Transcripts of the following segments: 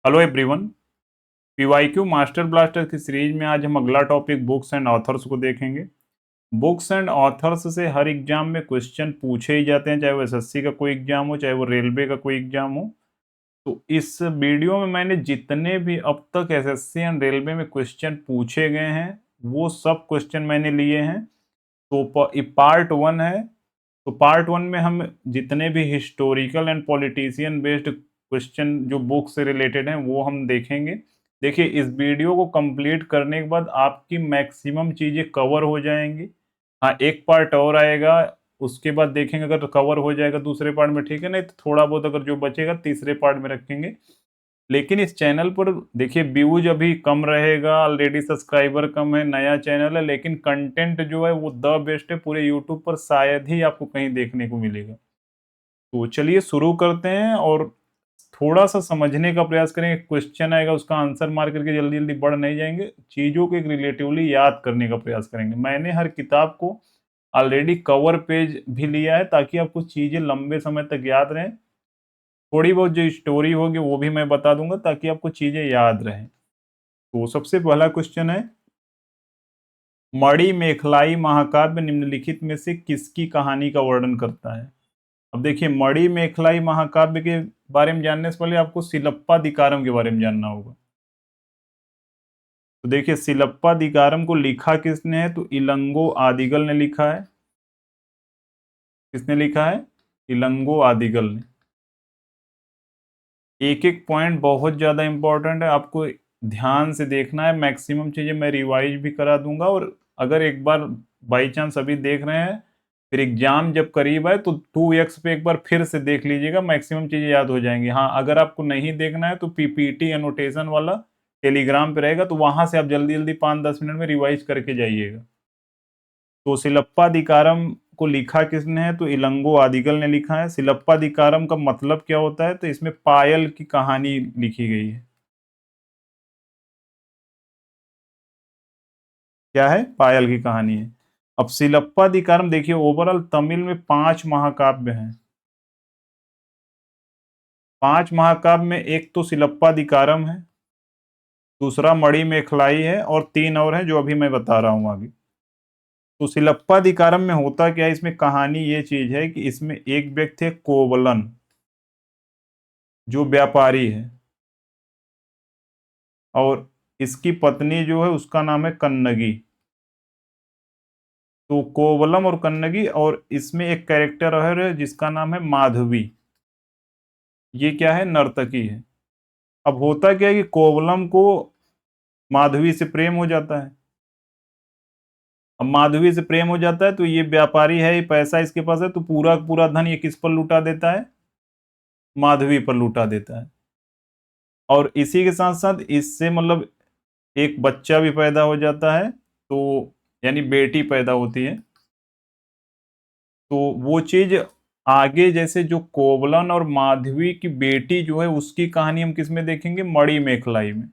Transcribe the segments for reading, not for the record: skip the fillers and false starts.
Hello everyone. PYQ master blaster की series में आज हम अगला टॉपिक बुक्स एंड ऑथर्स को देखेंगे। बुक्स एंड ऑथर्स से हर एग्जाम में क्वेश्चन पूछे ही जाते हैं, चाहे वो एसएससी का कोई एग्जाम हो, चाहे वो रेलवे का कोई एग्जाम हो। तो इस वीडियो में मैंने जितने भी अब तक एसएससी एंड रेलवे में क्वेश्चन पूछे गए हैं वो सब क्वेश्चन मैंने लिए हैं। तो ये पार्ट वन है। तो पार्ट वन में हम जितने भी historical and politician based question जो बुक से रिलेटेड हैं वो हम देखेंगे। देखिए, इस वीडियो को कंप्लीट करने के बाद आपकी मैक्सिमम चीज़ें कवर हो जाएंगी। हाँ, एक पार्ट और आएगा, उसके बाद देखेंगे, अगर कवर हो जाएगा दूसरे पार्ट में ठीक है, नहीं तो थोड़ा बहुत अगर जो बचेगा तीसरे पार्ट में रखेंगे। लेकिन इस चैनल पर देखिए व्यूज अभी कम रहेगा, ऑलरेडी सब्सक्राइबर कम है, नया चैनल है, लेकिन कंटेंट जो है वो द बेस्ट है पूरे यूट्यूब पर, शायद ही आपको कहीं देखने को मिलेगा। तो चलिए शुरू करते हैं और थोड़ा सा समझने का प्रयास करेंगे। क्वेश्चन आएगा उसका आंसर मार करके जल्दी जल्दी बढ़ नहीं जाएंगे, चीज़ों को एक रिलेटिवली याद करने का प्रयास करेंगे। मैंने हर किताब को ऑलरेडी कवर पेज भी लिया है ताकि आपको चीज़ें लंबे समय तक याद रहें। थोड़ी बहुत जो स्टोरी होगी वो भी मैं बता दूंगा ताकि आपको चीजें याद रहें। तो सबसे पहला क्वेश्चन है, मणि मेखलाई महाकाव्य निम्नलिखित में से किसकी कहानी का वर्णन करता है? अब देखिए, मणि मेखलाई महाकाव्य के बारे में जानने से पहले आपको सिलप्पादिकारम के बारे में जानना होगा। तो देखिए, सिलप्पादिकारम को लिखा किसने है? तो इलंगो आदिगल ने लिखा है। किसने लिखा है? इलंगो आदिगल ने। एक एक पॉइंट बहुत ज़्यादा इंपॉर्टेंट है, आपको ध्यान से देखना है। मैक्सिमम चीज़ें मैं रिवाइज भी करा दूंगा, और अगर एक बार बाई चांस अभी देख रहे हैं, फिर एग्जाम जब करीब आए तो 2x पे एक बार फिर से देख लीजिएगा, मैक्सिमम चीज़ें याद हो जाएंगी। हाँ, अगर आपको नहीं देखना है तो पीपीटी एनोटेशन वाला टेलीग्राम पे रहेगा, तो वहां से आप जल्दी जल्दी 5-10 मिनट में रिवाइज करके जाइएगा। तो सिलप्पादिकारम को लिखा किसने है? तो इलंगो आदिगल ने लिखा है। सिलप्पादिकारम का मतलब क्या होता है? तो इसमें पायल की कहानी लिखी गई है। क्या है? पायल की कहानी है। अब सिलप्पादिकारम देखिए, ओवरऑल तमिल में 5 महाकाव्य हैं। 5 महाकाव्य में एक तो सिलप्पादिकारम है, दूसरा मणि मेखलाई है, और 3 और हैं जो अभी मैं बता रहा हूं आगे। तो सिलप्पादिकारम में होता क्या है? इसमें कहानी ये चीज है कि इसमें एक व्यक्ति है कोवलन, जो व्यापारी है, और इसकी पत्नी जो है उसका नाम है कन्नगी। तो कोवलम और कन्नगी, और इसमें एक कैरेक्टर और है जिसका नाम है माधवी। ये क्या है? नर्तकी है। अब होता क्या है कि कोवलम को माधवी से प्रेम हो जाता है। अब माधवी से प्रेम हो जाता है तो ये व्यापारी है, ये पैसा इसके पास है, तो पूरा पूरा धन ये किस पर लुटा देता है? माधवी पर लुटा देता है। और इसी के साथ साथ इससे मतलब एक बच्चा भी पैदा हो जाता है, तो यानी बेटी पैदा होती है। तो वो चीज आगे, जैसे जो कोवलन और माधवी की बेटी जो है उसकी कहानी हम किस में देखेंगे? मणि मेखलाई में।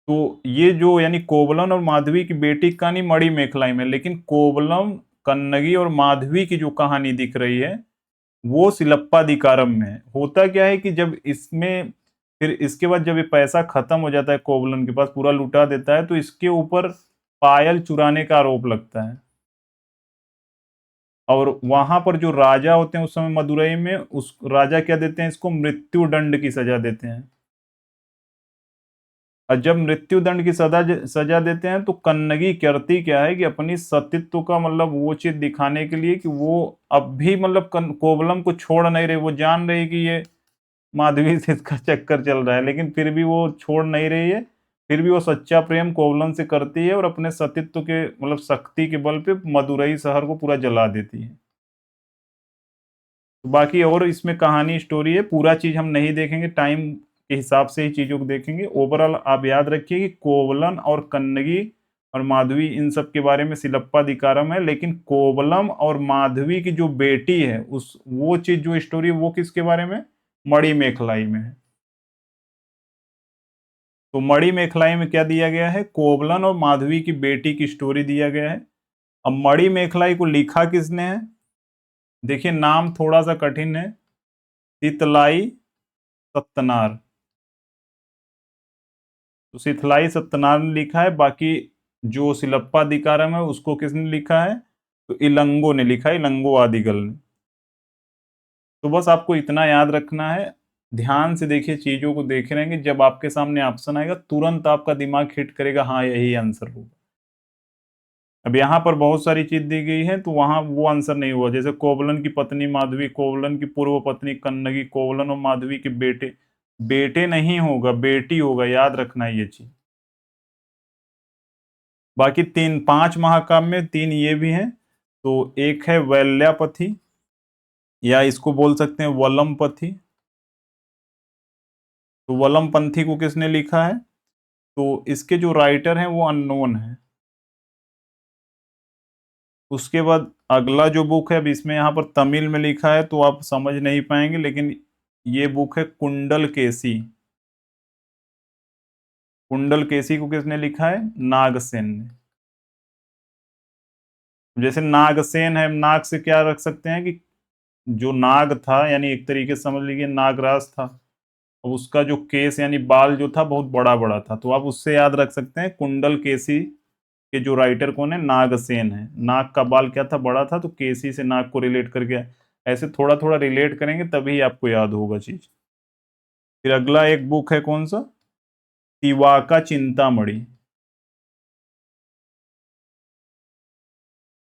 तो ये जो यानी कोवलन और माधवी की बेटी की कहानी मणि मेखलाई में, लेकिन कोवलम, कन्नगी और माधवी की जो कहानी दिख रही है वो सिलप्पादिकारम में है। होता क्या है कि जब इसमें, फिर इसके बाद जब ये पैसा खत्म हो जाता है, कोवलन के पास पूरा लुटा देता है, तो इसके ऊपर पायल चुराने का आरोप लगता है। और वहां पर जो राजा होते हैं उस समय मदुरई में, उस राजा क्या देते हैं? इसको मृत्यु दंड की सजा देते हैं। और जब मृत्यु दंड की सजा सजा देते हैं तो कन्नगी करती क्या है कि अपनी सतीत्व का मतलब वो चीज दिखाने के लिए कि वो अब भी मतलब कोवलम को छोड़ नहीं रही। वो जान रही कि ये माधवी से इसका चक्कर चल रहा है, लेकिन फिर भी वो छोड़ नहीं रही है। फिर भी वो सच्चा प्रेम कोवलन से करती है और अपने सतीत्व के मतलब शक्ति के बल पे मदुरई शहर को पूरा जला देती है। तो बाकी और इसमें कहानी स्टोरी है, पूरा चीज हम नहीं देखेंगे, टाइम के हिसाब से ही चीजों को देखेंगे। ओवरऑल आप याद रखिए कि कोवलन और कन्नगी और माधवी इन सब के बारे में सिलप्पादिकारम है, लेकिन कोवलम और माधवी की जो बेटी है उस वो चीज जो स्टोरी है वो किसके बारे में? मणि मेखलाई में है। तो मणि मेखलाई में क्या दिया गया है? कोवलन और माधवी की बेटी की स्टोरी दिया गया है। अब मणि मेखलाई को लिखा किसने है? देखिए, नाम थोड़ा सा कठिन है। सितलाई सत्तनार। तो सितलाई सत्तनार ने लिखा है, बाकी जो सिलप्पादिकारम है उसको किसने लिखा है? तो इलंगो ने लिखा है, इलंगो आदिगल ने। तो बस आपको इतना याद रखना है। ध्यान से देखिए, चीजों को देखे रहेंगे, जब आपके सामने ऑप्शन आएगा तुरंत आपका दिमाग हिट करेगा, हाँ यही आंसर होगा। अब यहाँ पर बहुत सारी चीज दी गई है, तो वहां वो आंसर नहीं हुआ। जैसे कोवलन की पत्नी माधवी, कोवलन की पूर्व पत्नी कन्नगी, कोवलन और माधवी के बेटे। बेटे नहीं होगा, बेटी होगा, याद रखना है ये चीज। बाकी तीन पांच महाकाव्य में तीन ये भी हैं। तो एक है वैल्यापथी, या इसको बोल सकते हैं वलमपथी। तो वलमपंथी को किसने लिखा है? तो इसके जो राइटर हैं वो अननोन है। उसके बाद अगला जो बुक है, अब इसमें यहाँ पर तमिल में लिखा है तो आप समझ नहीं पाएंगे, लेकिन ये बुक है कुंडल केसी। कुंडल केसी को किसने लिखा है? नागसेन ने। जैसे नागसेन है, नाग से क्या रख सकते हैं कि जो नाग था, यानी एक तरीके से समझ लीजिए नागराज था। अब उसका जो केस यानी बाल जो था बहुत बड़ा बड़ा था, तो आप उससे याद रख सकते हैं। कुंडल केसी के जो राइटर कौन है? नागसेन है। नाग का बाल क्या था? बड़ा था, तो केसी से नाग को रिलेट करके ऐसे थोड़ा थोड़ा रिलेट करेंगे तभी आपको याद होगा चीज। फिर अगला एक बुक है कौन सा? तिवाका चिंतामणि।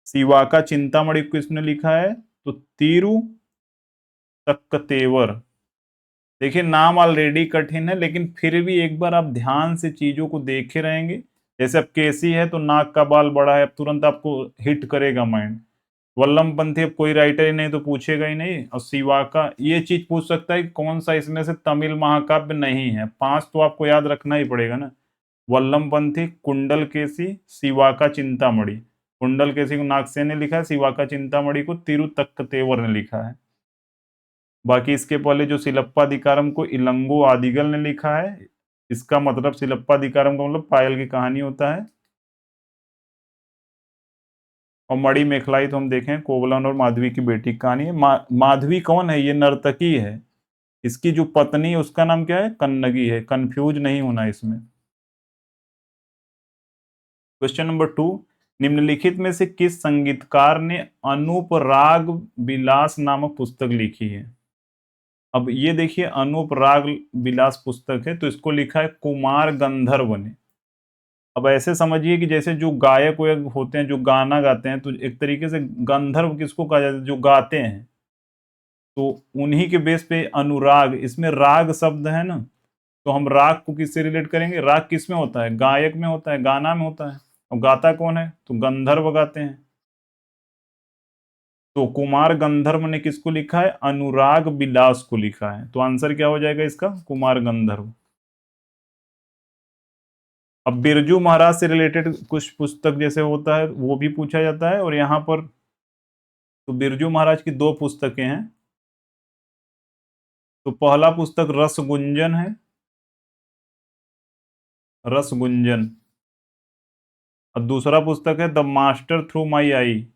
सिवाका चिंतामणि को किसने लिखा है? तो तिरु तक्कतेवर। देखिए नाम ऑलरेडी कठिन है, लेकिन फिर भी एक बार आप ध्यान से चीजों को देखे रहेंगे। जैसे अब केसी है तो नाक का बाल बड़ा है, अब तुरंत आपको हिट करेगा माइंड। वल्लम पंथी अब कोई राइटर ही नहीं तो पूछेगा ही नहीं। और सिवा का ये चीज पूछ सकता है कि कौन सा इसमें से तमिल महाकाव्य नहीं है। पांच तो आपको याद रखना ही पड़ेगा ना। वल्लम पंथी, कुंडल केसी, सिवा का चिंतामणि। कुंडल केसी को नागसेन ने लिखा है, सिवा का चिंतामणि को तिरुतक्कतेवर ने लिखा है। बाकी इसके पहले जो सिलप्पादिकारम को इलंगो आदिगल ने लिखा है। इसका मतलब सिलप्पादिकारम का मतलब पायल की कहानी होता है। और मणि मेखलाई तो हम देखें कोवलन और माधवी की बेटी की कहानी है। माधवी कौन है? ये नर्तकी है। इसकी जो पत्नी है उसका नाम क्या है? कन्नगी है। कंफ्यूज नहीं होना इसमें। क्वेश्चन नंबर 2, निम्नलिखित में से किस संगीतकार ने अनूप राग विलास नामक पुस्तक लिखी है? अब ये देखिए, अनूप राग विलास पुस्तक है, तो इसको लिखा है कुमार गंधर्व ने। अब ऐसे समझिए कि जैसे जो गायक वायक होते हैं जो गाना गाते हैं, तो एक तरीके से गंधर्व किसको कहा जाता है? जो गाते हैं। तो उन्हीं के बेस पे अनुराग, इसमें राग शब्द है ना, तो हम राग को किससे रिलेट करेंगे? राग किस में होता है? गायक में होता है, गाना में होता है। और गाता कौन है? तो गंधर्व गाते हैं। तो कुमार गंधर्व ने किसको लिखा है? अनुराग विलास को लिखा है। तो आंसर क्या हो जाएगा इसका? कुमार गंधर्व। अब बिरजू महाराज से रिलेटेड कुछ पुस्तक जैसे होता है वो भी पूछा जाता है, और यहाँ पर तो बिरजू महाराज की दो पुस्तकें हैं। तो पहला पुस्तक रस गुंजन है, रस गुंजन। और दूसरा पुस्तक है द मास्टर थ्रू माई आई।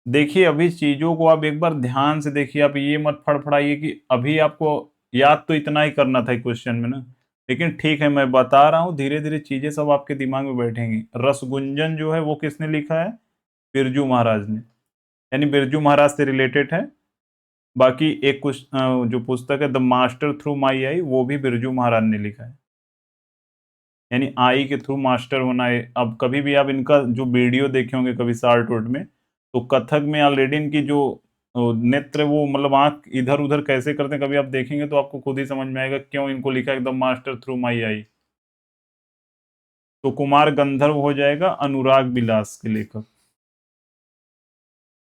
देखिए अभी चीजों को आप एक बार ध्यान से देखिए, आप ये मत फड़फड़ाइए कि अभी आपको याद तो इतना ही करना था क्वेश्चन में ना। लेकिन ठीक है, मैं बता रहा हूँ, धीरे धीरे चीजें सब आपके दिमाग में बैठेंगी। रसगुंजन जो है वो किसने लिखा है? बिरजू महाराज ने, यानी बिरजू महाराज से रिलेटेड है। बाकी एक कुछ जो पुस्तक है द मास्टर थ्रू माई आई, वो भी बिरजू महाराज ने लिखा है। यानी आई के थ्रू मास्टर होना है। अब कभी भी आप इनका जो वीडियो देखे होंगे कभी शार्ट वोट में, तो कथक में ऑलरेडी इनकी जो नेत्र, वो मतलब आंख इधर उधर कैसे करते हैं, कभी आप देखेंगे तो आपको खुद ही समझ में आएगा क्यों इनको लिखा है द मास्टर थ्रू माई आई। तो कुमार गंधर्व हो जाएगा अनुराग विलास के लेखक।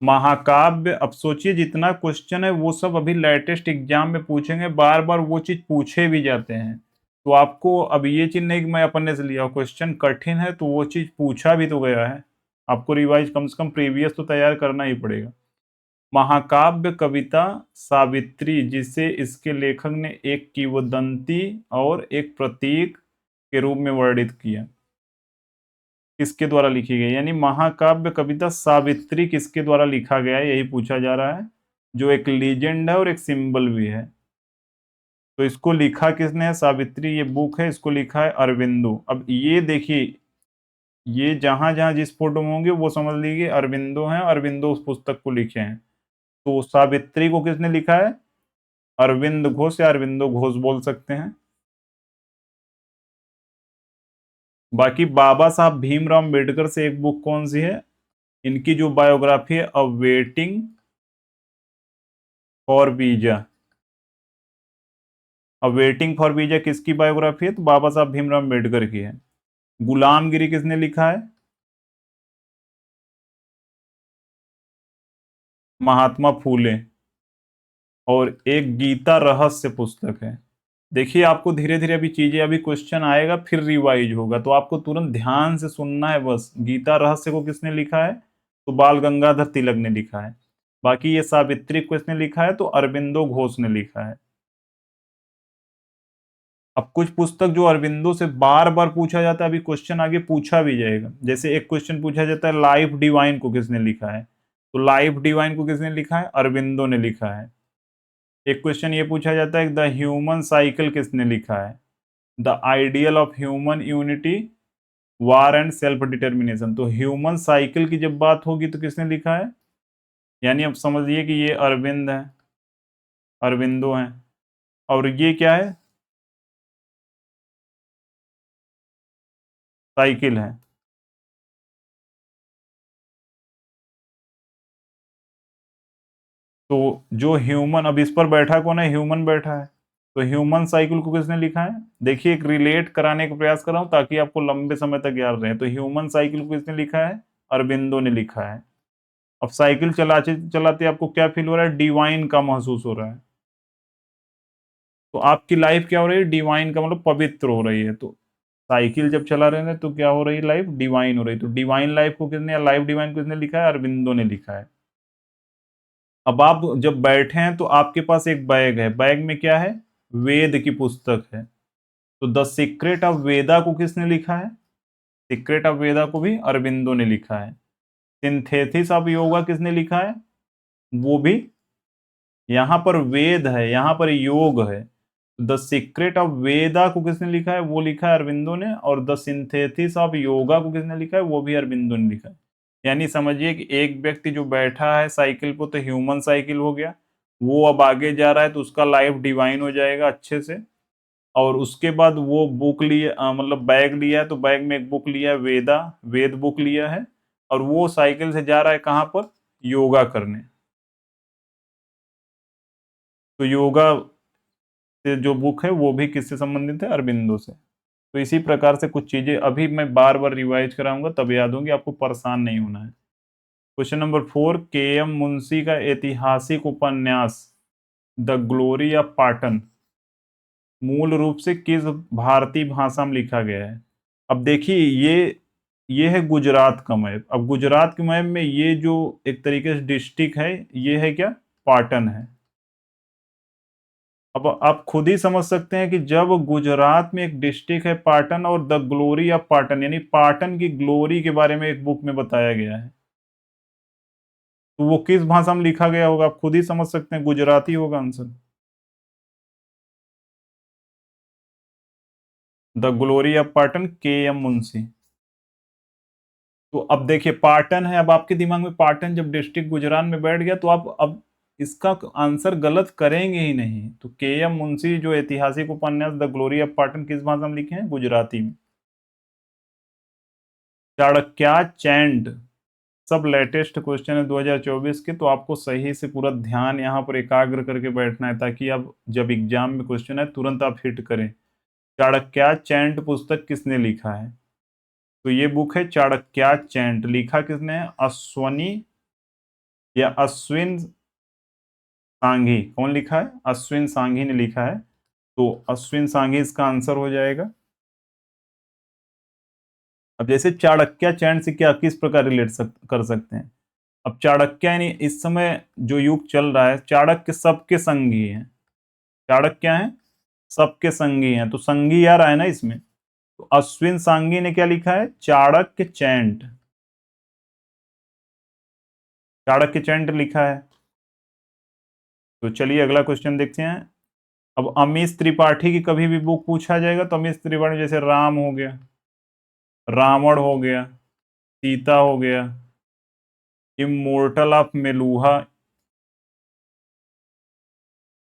महाकाव्य, अब सोचिए जितना क्वेश्चन है वो सब अभी लेटेस्ट एग्जाम में पूछेंगे, बार बार वो चीज पूछे भी जाते हैं। तो आपको अब ये चीज नहीं कि मैं अपने से लिया, क्वेश्चन कठिन है तो वो चीज पूछा भी तो गया है। आपको रिवाइज कम से कम प्रीवियस तो तैयार करना ही पड़ेगा। महाकाव्य कविता सावित्री, जिसे इसके लेखक ने एक किंवदंती और एक प्रतीक के रूप में वर्णित किया, किसके द्वारा लिखी गई? यानी महाकाव्य कविता सावित्री किसके द्वारा लिखा गया है, यही पूछा जा रहा है। जो एक लीजेंड है और एक सिंबल भी है। तो इसको लिखा किसने है? सावित्री, ये बुक है, इसको लिखा है अरविंदो। अब ये देखिए, ये जहां जहां जिस फोटो में होंगे वो समझ लीजिए अरविंदो हैं, अरविंदो उस पुस्तक को लिखे हैं। तो सावित्री को किसने लिखा है? अरविंद घोष या अरविंदो घोष बोल सकते हैं। बाकी बाबा साहब भीमराव अम्बेडकर से एक बुक कौन सी है? इनकी जो बायोग्राफी है, अ वेटिंग फॉर वीजा। अब वेटिंग फॉर वीजा किसकी बायोग्राफी है? तो बाबा साहब भीमराव अम्बेडकर की है। गुलामगिरी किसने लिखा है? महात्मा फूले। और एक गीता रहस्य पुस्तक है। देखिए, आपको धीरे धीरे अभी चीजें, अभी क्वेश्चन आएगा फिर रिवाइज होगा, तो आपको तुरंत ध्यान से सुनना है बस। गीता रहस्य को किसने लिखा है? तो बाल गंगाधर तिलक ने लिखा है। बाकी ये सावित्री को किसने लिखा है? तो अरविंदो घोष ने लिखा है। अब कुछ पुस्तक जो अरविंदो से बार बार पूछा जाता है, अभी क्वेश्चन आगे पूछा भी जाएगा। जैसे एक क्वेश्चन पूछा जाता है, लाइफ डिवाइन को किसने लिखा है? तो लाइफ डिवाइन को किसने लिखा है? अरविंदो ने लिखा है। एक क्वेश्चन ये पूछा जाता है, द ह्यूमन साइकिल किसने लिखा है? The ideal of human unity, war and self determination. तो ह्यूमन साइकिल की जब बात होगी तो किसने लिखा है? यानी अब समझिए कि ये अरविंद है, अरविंदो है। और ये क्या है? साइकिल है। तो जो ह्यूमन, अब इस पर बैठा कौन है? ह्यूमन बैठा है। तो ह्यूमन साइकिल को किसने लिखा है? देखिए, एक रिलेट कराने का प्रयास कर रहा हूं ताकि आपको लंबे समय तक याद रहे। तो ह्यूमन साइकिल को किसने लिखा है? अरविंदो ने लिखा है। अब साइकिल चलाते चलाते आपको क्या फील हो रहा है? डिवाइन का महसूस हो रहा है। तो आपकी लाइफ क्या हो रही है? डिवाइन का मतलब पवित्र हो रही है। तो साइकिल जब चला रहे हैं तो क्या हो रही है? लाइफ डिवाइन हो रही है। तो डिवाइन लाइफ को किसने, या लाइफ डिवाइन को किसने लिखा है? अरविंदो ने लिखा है। अब आप जब बैठे हैं तो आपके पास एक बैग है, बैग में क्या है? वेद की पुस्तक है। तो द सीक्रेट ऑफ वेदा को किसने लिखा है? सीक्रेट ऑफ वेदा को भी अरविंदो ने लिखा है। सिंथेसिस ऑफ योगा किसने लिखा है? वो भी, यहां पर वेद है, यहां पर योग है। द सीक्रेट ऑफ वेदा को किसने लिखा है? वो लिखा है अरविंदो ने। और द सिंथेसिस ऑफ योगा को किसने लिखा है? वो भी अरविंदो ने लिखा है। यानी समझिए कि एक व्यक्ति जो बैठा है साइकिल पर, तो ह्यूमन साइकिल हो गया। वो अब आगे जा रहा है तो उसका लाइफ डिवाइन हो जाएगा अच्छे से। और उसके बाद वो बुक लिया, मतलब बैग लिया है, तो बैग में एक बुक लिया है, वेदा, वेद बुक लिया है। और वो साइकिल से जा रहा है कहाँ पर? योगा करने। तो योगा से जो बुक है वो भी किससे संबंधित है? अरविंदो से। तो इसी प्रकार से कुछ चीजें अभी मैं बार बार रिवाइज कराऊंगा, तब याद होंगी, आपको परेशान नहीं होना है। क्वेश्चन नंबर 4, के एम मुंशी का ऐतिहासिक उपन्यास द ग्लोरी ऑफ पाटन मूल रूप से किस भारतीय भाषा में लिखा गया है? अब देखिए, ये है गुजरात का मैप। अब गुजरात के मैप में ये जो एक तरीके से डिस्ट्रिक्ट है, ये है क्या? पाटन है। अब आप खुद ही समझ सकते हैं कि जब गुजरात में एक डिस्ट्रिक्ट है पाटन, और द ग्लोरी ऑफ पाटन यानी पाटन की ग्लोरी के बारे में एक बुक में बताया गया है, तो वो किस भाषा में लिखा गया होगा? आप खुद ही समझ सकते हैं, गुजराती होगा answer. The glory of Patan, के एम मुंशी। तो अब देखिए, पाटन है। अब आपके दिमाग में पाटन जब डिस्ट्रिक्ट गुजरात में बैठ गया, तो आप अब इसका आंसर गलत करेंगे ही नहीं। तो के एम मुंशी जो ऐतिहासिक उपन्यास द ग्लोरी ऑफ पाटन किस भाषा में लिखे हैं? गुजराती में। चाणक्याचेंट, सब लेटेस्ट क्वेश्चन है 2024 के, तो आपको सही से पूरा ध्यान यहाँ पर एकाग्र करके बैठना है, ताकि आप जब एग्जाम में क्वेश्चन है तुरंत आप हिट करें। चाणक्याचेंट पुस्तक किसने लिखा है? तो ये बुक है चाणक्याचेंट। लिखा किसने है? अश्वनी या अश्विन सांघी। कौन लिखा है? अश्विन सांघी ने लिखा है। तो अश्विन सांघी इसका आंसर हो जाएगा। अब जैसे चाणक्य चैन से क्या किस प्रकार कर सकते हैं? अब चाणक्य यानी इस समय जो युग चल रहा है, चाणक्य सबके संगी हैं। चाणक्य क्या है? सबके संगी हैं। तो संगी आ रहा है ना इसमें। तो अश्विन सांगी ने क्या लिखा है? चाणक्य चैंट। चाणक्य चैंट लिखा है। तो चलिए अगला क्वेश्चन देखते हैं। अब अमीश त्रिपाठी की कभी भी बुक पूछा जाएगा तो अमीश त्रिपाठी जैसे राम हो गया, रावण हो गया, सीता हो गया, इमोर्टल ऑफ मेलुहा।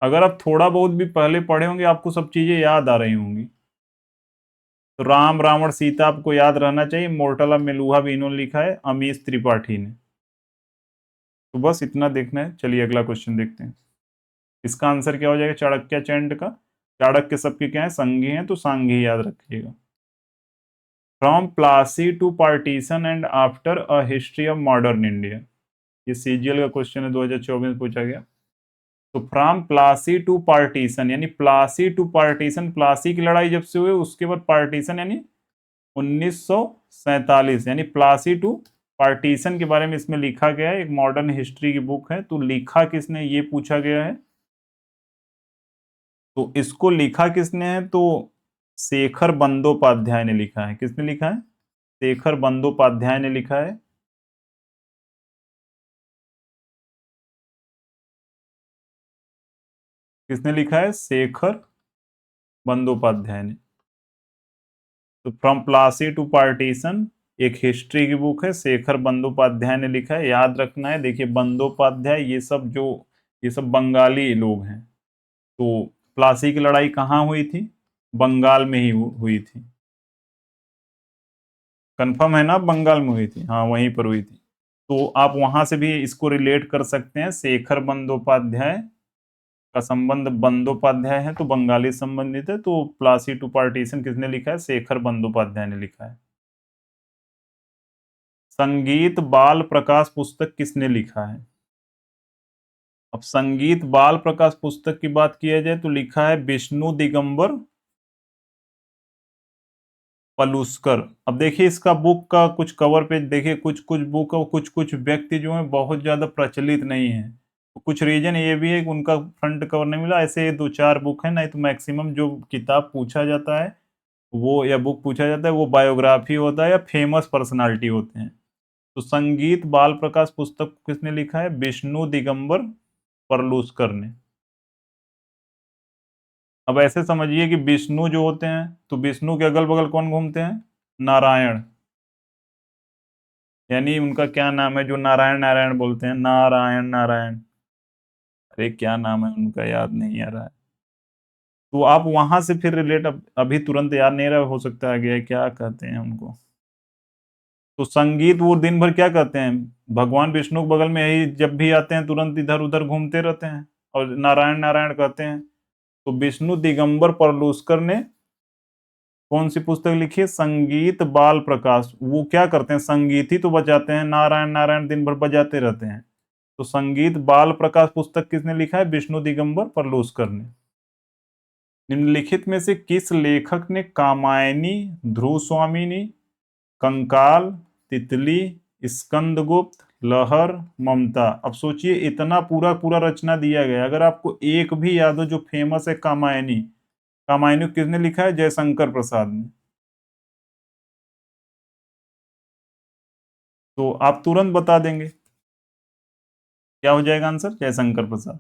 अगर आप थोड़ा बहुत भी पहले पढ़े होंगे आपको सब चीजें याद आ रही होंगी। तो राम रावण सीता आपको याद रहना चाहिए। इमोर्टल ऑफ मेलुहा भी इन्होंने लिखा है अमीश त्रिपाठी ने। तो बस इतना देखना है। चलिए अगला क्वेश्चन देखते हैं। इसका आंसर क्या हो जाएगा चाणक्य चंड का। चाणक्य सबके क्या है संगी हैं तो सांगी याद रखिएगा। From Plassey to partition and after a history of modern India. ये सीजीएल का क्वेश्चन है 2024 में पूछा गया। तो फ्रॉम प्लासी टू पार्टीशन यानी प्लासी टू पार्टीशन, प्लासी की लड़ाई जब से हुई उसके बाद पार्टीशन यानी 1947 यानी प्लासी टू पार्टीशन के बारे में इसमें लिखा गया है। एक मॉडर्न हिस्ट्री की बुक है। तो लिखा किसने ये पूछा गया है। तो इसको लिखा किसने है तो शेखर बंदोपाध्याय ने लिखा है। किसने लिखा है शेखर बंदोपाध्याय ने लिखा है। किसने लिखा है शेखर बंदोपाध्याय ने। तो फ्रॉम प्लासी टू पार्टीशन एक हिस्ट्री की बुक है, शेखर बंदोपाध्याय ने लिखा है। याद रखना है। देखिए बंदोपाध्याय ये सब बंगाली लोग हैं। तो प्लासी की लड़ाई कहाँ हुई थी बंगाल में ही हुई थी। कंफर्म है ना बंगाल में हुई थी। हाँ वहीं पर हुई थी। तो आप वहां से भी इसको रिलेट कर सकते हैं। शेखर बंदोपाध्याय का संबंध बंदोपाध्याय है तो बंगाली संबंधित है। तो प्लासी टू पार्टीशन किसने लिखा है शेखर बंदोपाध्याय ने लिखा है। संगीत बाल प्रकाश पुस्तक किसने लिखा है। अब संगीत बाल प्रकाश पुस्तक की बात किया जाए तो लिखा है विष्णु दिगंबर पलुस्कर। अब देखिए इसका बुक का कुछ कवर पेज देखिए। कुछ कुछ बुक और कुछ कुछ व्यक्ति जो है बहुत ज्यादा प्रचलित नहीं है। तो कुछ रीजन ये भी है कि उनका फ्रंट कवर नहीं मिला। ऐसे दो चार बुक है। नहीं तो मैक्सिमम जो किताब पूछा जाता है वो या बुक पूछा जाता है वो बायोग्राफी होता है या फेमस पर्सनालिटी होते हैं। तो संगीत बाल प्रकाश पुस्तक किसने लिखा है विष्णु दिगंबर परलुस्कर ने। अब ऐसे समझिए कि विष्णु जो होते हैं तो विष्णु के अगल बगल कौन घूमते हैं नारायण। यानी उनका क्या नाम है जो नारायण नारायण बोलते हैं नारायण नारायण। अरे क्या नाम है उनका याद नहीं आ रहा है। तो आप वहां से फिर रिलेट अभी तुरंत याद नहीं रहा हो सकता है गया क्या कहते हैं उनको। तो संगीत वो दिन भर क्या कहते हैं भगवान विष्णु के बगल में यही जब भी आते हैं तुरंत इधर उधर घूमते रहते हैं और नारायण नारायण कहते हैं। तो विष्णु दिगंबर परलुस्कर ने कौन सी पुस्तक लिखी है संगीत बाल प्रकाश। वो क्या करते हैं संगीत ही तो बजाते हैं नारायण नारायण दिन भर बजाते रहते हैं। तो संगीत बाल प्रकाश पुस्तक किसने लिखा है विष्णु दिगंबर परलुस्कर ने। निम्नलिखित में से किस लेखक ने कामायनी ध्रुव स्वामिनी कंकाल तितली स्कंदगुप्त लहर ममता। अब सोचिए इतना पूरा पूरा रचना दिया गया अगर आपको एक भी याद हो जो फेमस है कामायनी। कामायनी को किसने लिखा है जयशंकर प्रसाद ने। तो आप तुरंत बता देंगे क्या हो जाएगा आंसर जयशंकर प्रसाद।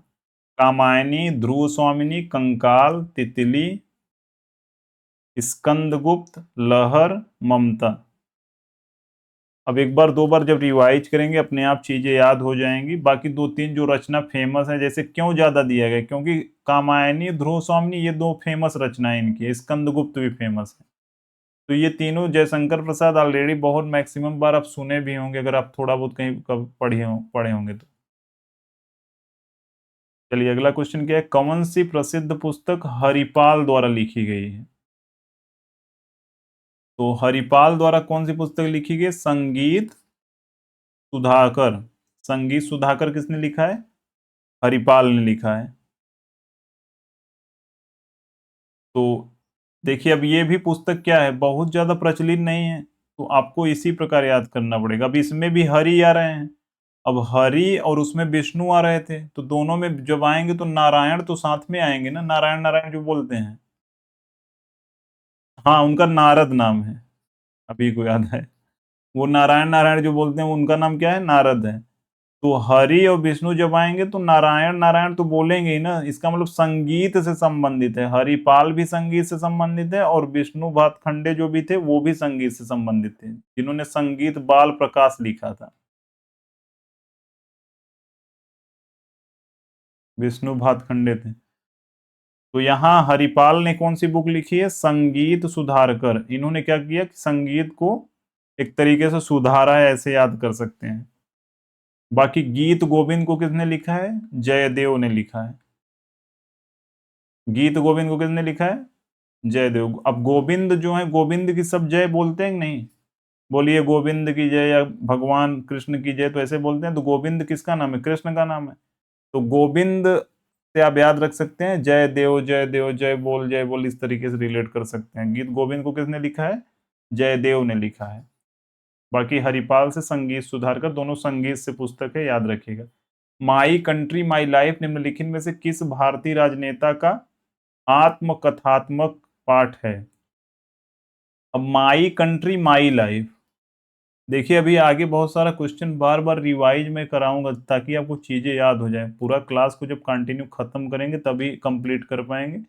कामायनी ध्रुव स्वामिनी कंकाल तितली स्कंदगुप्त लहर ममता। अब एक बार दो बार जब रिवाइज करेंगे अपने आप चीजें याद हो जाएंगी। बाकी दो तीन जो रचना फेमस है जैसे क्यों ज्यादा दिया गया क्योंकि कामायनी ध्रुव स्वामिनी ये दो फेमस रचनाएं इनकी है। स्कंदगुप्त भी फेमस है। तो ये तीनों जयशंकर प्रसाद ऑलरेडी बहुत मैक्सिमम बार आप सुने भी होंगे अगर आप थोड़ा बहुत कहीं कब पढ़े होंगे तो। चलिए अगला क्वेश्चन क्या है कौन सी प्रसिद्ध पुस्तक हरिपाल द्वारा लिखी गई है। तो हरिपाल द्वारा कौन सी पुस्तक लिखी गई संगीत सुधाकर। संगीत सुधाकर किसने लिखा है हरिपाल ने लिखा है। तो देखिए अब ये भी पुस्तक क्या है बहुत ज्यादा प्रचलित नहीं है। तो आपको इसी प्रकार याद करना पड़ेगा। अब इसमें भी हरि आ रहे हैं। अब हरि और उसमें विष्णु आ रहे थे तो दोनों में जब आएंगे तो नारायण तो साथ में आएंगे ना नारायण नारायण जो बोलते हैं। हाँ उनका नारद नाम है। अभी को याद है। वो नारायण नारायण जो बोलते हैं उनका नाम क्या है नारद है। तो हरि और विष्णु जब आएंगे तो नारायण नारायण तो बोलेंगे ही ना, इसका मतलब संगीत से संबंधित है। हरिपाल भी संगीत से संबंधित है और विष्णु भातखंडे जो भी थे वो भी संगीत से संबंधित थे, जिन्होंने संगीत बाल प्रकाश लिखा था। विष्णु भातखंडे थे। तो यहाँ हरिपाल ने कौन सी बुक लिखी है? संगीत सुधारकर। इन्होंने क्या किया कि संगीत को एक तरीके से सुधारा है, ऐसे याद कर सकते हैं। बाकी गीत गोविंद को किसने लिखा है? जयदेव ने लिखा है। गीत गोविंद को किसने लिखा है? जयदेव। अब गोविंद जो है, गोविंद की सब जय बोलते हैं कि नहीं? बोलिए गोविंद की जय या भगवान कृष्ण की जय, तो ऐसे बोलते हैं। तो गोविंद किसका नाम है? कृष्ण का नाम है। तो गोविंद से आप याद रख सकते हैं जय देव जय देव, जय बोल, इस तरीके से रिलेट कर सकते हैं। गीत गोविंद को किसने लिखा है? जयदेव ने लिखा है। बाकी हरिपाल से संगीत सुधार कर, दोनों संगीत से पुस्तक है, याद रखिएगा। माई कंट्री माई लाइफ निम्नलिखित में से किस भारतीय राजनेता का आत्मकथात्मक पाठ है? अब माई कंट्री माई लाइफ, देखिए अभी आगे बहुत सारा क्वेश्चन बार बार रिवाइज में कराऊंगा ताकि आपको चीजें याद हो जाए। पूरा क्लास को जब कंटिन्यू खत्म करेंगे तभी कंप्लीट कर पाएंगे।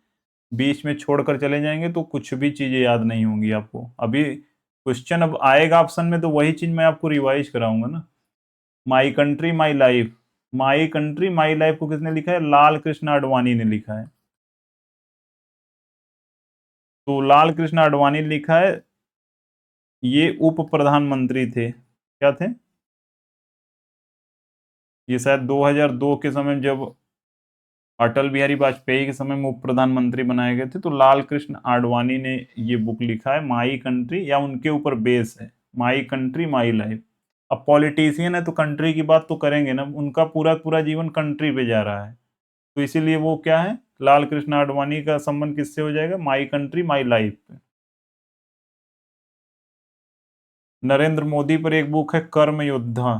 बीच में छोड़कर चले जाएंगे तो कुछ भी चीजें याद नहीं होंगी आपको। अभी क्वेश्चन अब आएगा ऑप्शन में तो वही चीज मैं आपको रिवाइज कराऊंगा ना। माई country my life, my country my life को किसने लिखा है? लाल कृष्ण आडवाणी ने लिखा है। तो लाल कृष्ण आडवाणी ने लिखा है। ये उप प्रधानमंत्री थे। क्या थे? ये शायद 2002 के समय जब अटल बिहारी वाजपेयी के समय में उप प्रधानमंत्री बनाए गए थे, तो लाल कृष्ण आडवाणी ने ये बुक लिखा है माई कंट्री, या उनके ऊपर बेस है माई कंट्री माई लाइफ। अब पॉलिटिशियन है तो कंट्री की बात तो करेंगे ना, उनका पूरा पूरा जीवन कंट्री पे जा रहा है, तो इसीलिए वो क्या है, लाल कृष्ण आडवाणी का संबंध किससे हो जाएगा? माई कंट्री माई लाइफ पे। नरेंद्र मोदी पर एक बुक है कर्म योद्धा,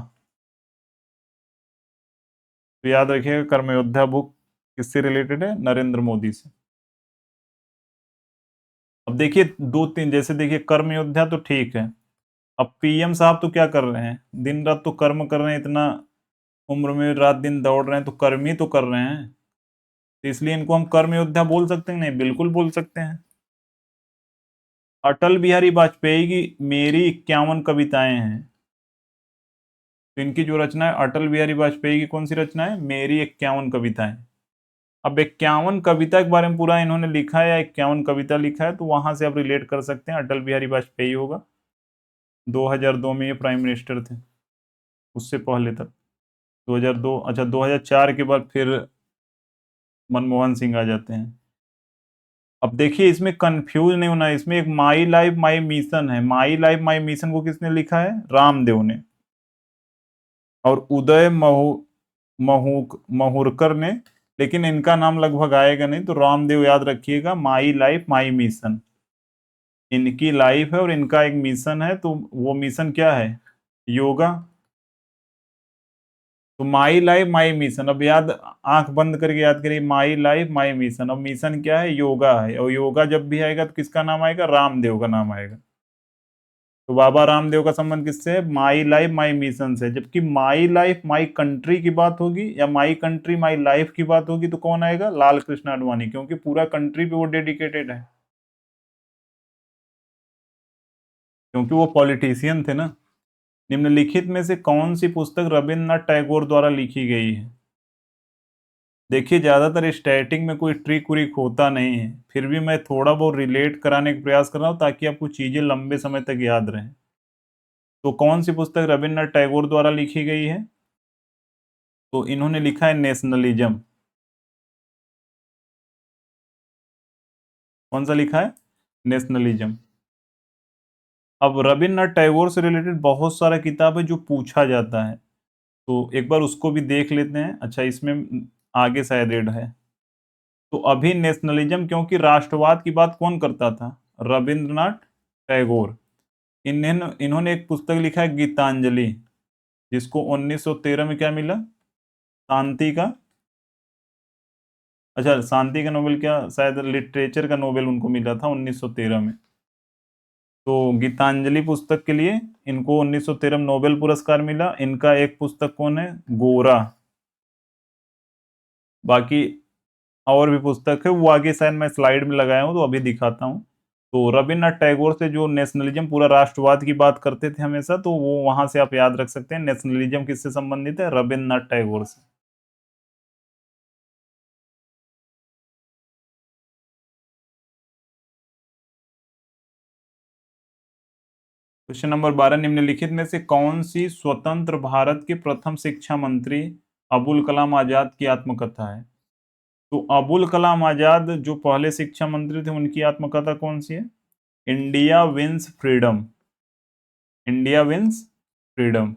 तो याद रखिएगा कर्म योद्धा बुक किससे रिलेटेड है? नरेंद्र मोदी से। अब देखिए दो तीन, जैसे देखिए कर्म योद्धा तो ठीक है। अब पीएम साहब तो क्या कर रहे हैं? दिन रात तो कर्म कर रहे हैं, इतना उम्र में रात दिन दौड़ रहे हैं, तो कर्म ही तो कर रहे हैं। तो इसलिए इनको हम कर्म योद्धा बोल सकते हैं? नहीं, बिल्कुल बोल सकते हैं। अटल बिहारी वाजपेयी की मेरी 51 कविताएं हैं, तो इनकी जो रचना है अटल बिहारी वाजपेयी की, कौन सी रचना है? मेरी 51 कविताएं। अब 51 कविता के बारे में पूरा इन्होंने लिखा है या 51 कविता लिखा है, तो वहां से आप रिलेट कर सकते हैं अटल बिहारी वाजपेयी होगा। 2002 में ये प्राइम मिनिस्टर थे, उससे पहले तक 2002, अच्छा 2004 के बाद फिर मनमोहन सिंह आ जाते हैं। अब देखिए इसमें कंफ्यूज नहीं होना है, इसमें एक माई लाइफ माई मिशन है। माई लाइफ माई मिशन को किसने लिखा है? रामदेव ने। और उदय महुरकर ने, लेकिन इनका नाम लगभग आएगा नहीं, तो रामदेव याद रखिएगा। माई लाइफ माई मिशन इनकी लाइफ है और इनका एक मिशन है, तो वो मिशन क्या है? योगा। तो माई लाइफ माई मिशन, अब याद, आंख बंद करके याद करिए, माई लाइफ माई मिशन। अब मिशन क्या है? योगा है। और योगा जब भी आएगा तो किसका नाम आएगा? रामदेव का नाम आएगा। तो बाबा रामदेव का संबंध किससे है? माई लाइफ माई मिशन से। जबकि माई लाइफ माई कंट्री की बात होगी या माई कंट्री माई लाइफ की बात होगी तो कौन आएगा? लाल कृष्ण आडवाणी, क्योंकि पूरा कंट्री पे वो डेडिकेटेड है, क्योंकि वो पॉलिटिशियन थे ना। निम्नलिखित में से कौन सी पुस्तक रविन्द्रनाथ टैगोर द्वारा लिखी गई है? देखिए ज्यादातर स्टैटिक में कोई ट्रिक व्रिक होता नहीं है, फिर भी मैं थोड़ा बहुत रिलेट कराने का प्रयास कर रहा हूँ ताकि आपको चीजें लंबे समय तक याद रहें। तो कौन सी पुस्तक रविन्द्रनाथ टैगोर द्वारा लिखी गई है? तो इन्होंने लिखा है नेशनलिज्म। कौन सा लिखा है? नेशनलिज्म। अब रविन्द्रनाथ टैगोर से रिलेटेड बहुत सारा किताब है जो पूछा जाता है, तो एक बार उसको भी देख लेते हैं। अच्छा इसमें आगे शायद ऐड है। तो अभी नेशनलिज्म, क्योंकि राष्ट्रवाद की बात कौन करता था? रविंद्रनाथ टैगोर। इन्होंने एक पुस्तक लिखा है गीतांजलि, जिसको 1913 में क्या मिला? शांति का, अच्छा शांति का नोबेल, क्या शायद लिटरेचर का नोबेल उनको मिला था 1913 में। तो गीतांजलि पुस्तक के लिए इनको 1913 नोबेल पुरस्कार मिला। इनका एक पुस्तक कौन है, गोरा। बाकी और भी पुस्तक है, वो आगे शायद मैं स्लाइड में लगाया हूँ तो अभी दिखाता हूँ। तो रविन्द्रनाथ टैगोर से जो नेशनलिज्म, पूरा राष्ट्रवाद की बात करते थे हमेशा, तो वो वहां से आप याद रख सकते हैं। नेशनलिज्म किससे संबंधित है, रविन्द्रनाथ टैगोर से। क्वेश्चन नंबर 12, निम्नलिखित में से कौन सी स्वतंत्र भारत के प्रथम शिक्षा मंत्री अबुल कलाम आजाद की आत्मकथा है। तो अबुल कलाम आजाद जो पहले शिक्षा मंत्री थे, उनकी आत्मकथा कौन सी है, India wins freedom. India wins freedom.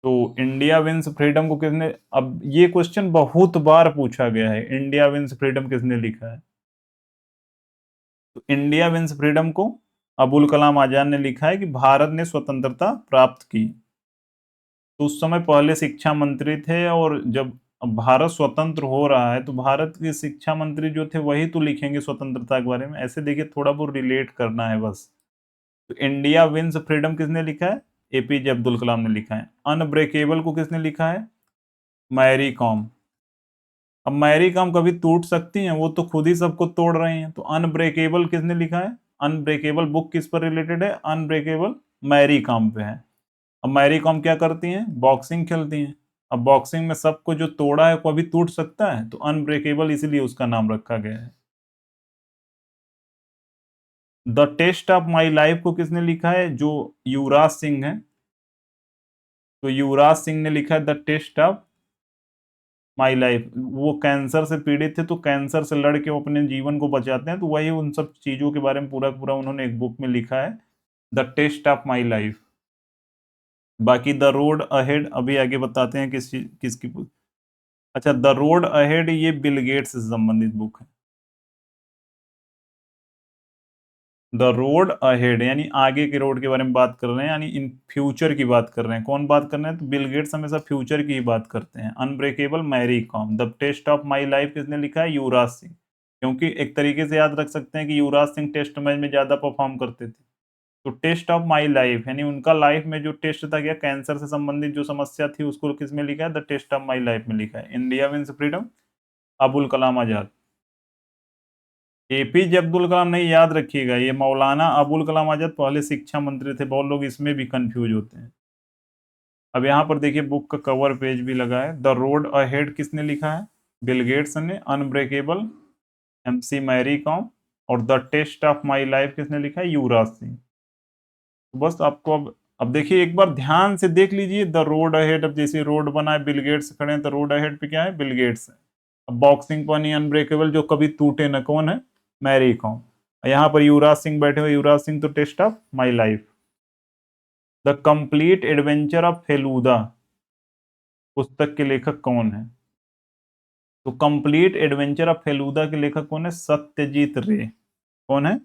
तो इंडिया विंस फ्रीडम को किसने, अब ये क्वेश्चन बहुत बार पूछा गया है, इंडिया विंस फ्रीडम किसने लिखा है। तो इंडिया विंस फ्रीडम को अबुल कलाम आजाद ने लिखा है कि भारत ने स्वतंत्रता प्राप्त की। तो उस समय पहले शिक्षा मंत्री थे, और जब भारत स्वतंत्र हो रहा है तो भारत के शिक्षा मंत्री जो थे वही तो लिखेंगे स्वतंत्रता के बारे में। ऐसे देखिए, थोड़ा बहुत रिलेट करना है बस। तो इंडिया विंस फ्रीडम किसने लिखा है, एपीजे अब्दुल कलाम ने लिखा है। अनब्रेकेबल को किसने लिखा है, मैरी कॉम। अब मैरी कॉम कभी टूट सकती हैं, वो तो खुद ही सबको तोड़ रही हैं। तो अनब्रेकेबल किसने लिखा है, अनब्रेकेबल बुक किस पर रिलेटेड है, अनब्रेकेबल मैरी कॉम पे है। अब मैरी कॉम क्या करती हैं, बॉक्सिंग खेलती हैं। अब बॉक्सिंग में सबको जो तोड़ा है वो अभी टूट सकता है, तो अनब्रेकेबल इसीलिए उसका नाम रखा गया है। The test of my life को किसने लिखा है, जो युवराज सिंह है। तो युवराज सिंह ने लिखा है the test of my life. वो कैंसर से पीड़ित थे, तो कैंसर से लड़ के वो अपने जीवन को बचाते हैं, तो वही उन सब चीजों के बारे में पूरा पूरा उन्होंने एक बुक में लिखा है, the test of my life. बाकी द रोड अहेड अभी आगे बताते हैं किसकी अच्छा, द रोड अहेड ये बिल गेट्स से संबंधित बुक है। द रोड अहेड यानी आगे के रोड के बारे में बात कर रहे हैं, यानी इन फ्यूचर की बात कर रहे हैं। कौन बात कर रहे हैं, तो बिल गेट्स हमेशा फ्यूचर की ही बात करते हैं। Unbreakable Mary Kom. The test of my life किसने लिखा है, युवराज सिंह। क्योंकि एक तरीके से याद रख सकते हैं कि युवराज सिंह टेस्ट मैच में ज्यादा परफॉर्म करते थे। तो टेस्ट ऑफ माई लाइफ यानी उनका लाइफ में जो टेस्ट था, क्या कैंसर से संबंधित जो समस्या थी, उसको किस में लिखा है, the test of my life में लिखा है। India wins freedom, Abul Kalam Azad. APJ Abdul Kalam नहीं, याद रखिएगा, ये मौलाना अबुल कलाम आजाद पहले शिक्षा मंत्री थे। बहुत लोग इसमें भी कंफ्यूज होते हैं। अब यहाँ पर देखिए, बुक का कवर पेज भी लगा है। द रोड अहेड किसने लिखा है, बिल गेट्स ने। Unbreakable MC Mary Kom. और the test of my life किसने लिखा है, युवराज सिंह। तो बस आपको अब देखिए, एक बार ध्यान से देख लीजिए द रोड अहेड। अब जैसे रोड बना है, बिल गेट्स खड़े हैं, तो रोड अहेड पे क्या है, बिल गेट्स है। अब बॉक्सिंग पानी अनब्रेकेबल जो कभी टूटे न, कौन है, मैरी कॉम। यहाँ पर युवराज सिंह बैठे हुए, युवराज सिंह तो taste of my life. The complete adventure of Feluda पुस्तक के लेखक कौन है। तो कंप्लीट एडवेंचर ऑफ फेलूदा के लेखक कौन है, सत्यजीत रे। कौन है,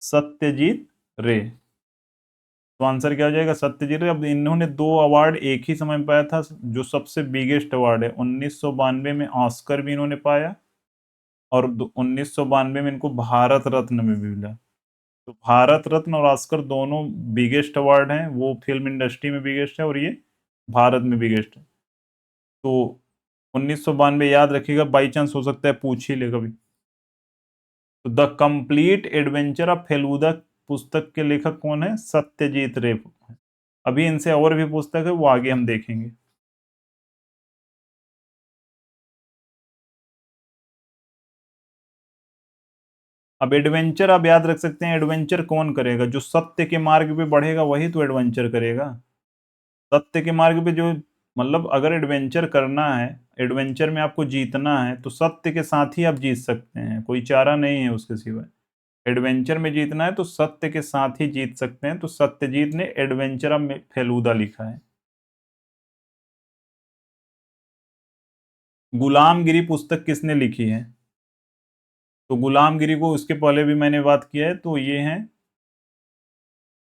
सत्यजीत रे। तो आंसर क्या हो जाएगा, सत्यजीत रे। अब इन्होंने दो अवार्ड एक ही समय में पाया था, जो सबसे बिगेस्ट अवार्ड है। 1992 में ऑस्कर भी इन्होंने पाया, और 1992 में इनको भारत रत्न में भी मिला। तो भारत रत्न और ऑस्कर दोनों बिगेस्ट अवार्ड हैं, वो फिल्म इंडस्ट्री में बिगेस्ट है और ये भारत में बिगेस्ट है। तो 1992 याद रखिएगा, बाई चांस हो सकता है पूछ ही ले कभी। तो the complete adventure of Feluda पुस्तक के लेखक कौन है, सत्यजीत रे। अभी इनसे और भी पुस्तक है, वो आगे हम देखेंगे। अब एडवेंचर आप याद रख सकते हैं, एडवेंचर कौन करेगा, जो सत्य के मार्ग पे बढ़ेगा वही तो एडवेंचर करेगा। सत्य के मार्ग पे जो, मतलब अगर एडवेंचर करना है, एडवेंचर में आपको जीतना है, तो सत्य के साथ ही आप जीत सकते हैं, कोई चारा नहीं है उसके सिवा। एडवेंचर में जीतना है तो सत्य के साथ ही जीत सकते हैं। तो सत्यजीत ने एडवेंचर ऑफ फेलूदा लिखा है। गुलामगिरी पुस्तक किसने लिखी है। तो गुलामगिरी को उसके पहले भी मैंने बात किया है, तो ये हैं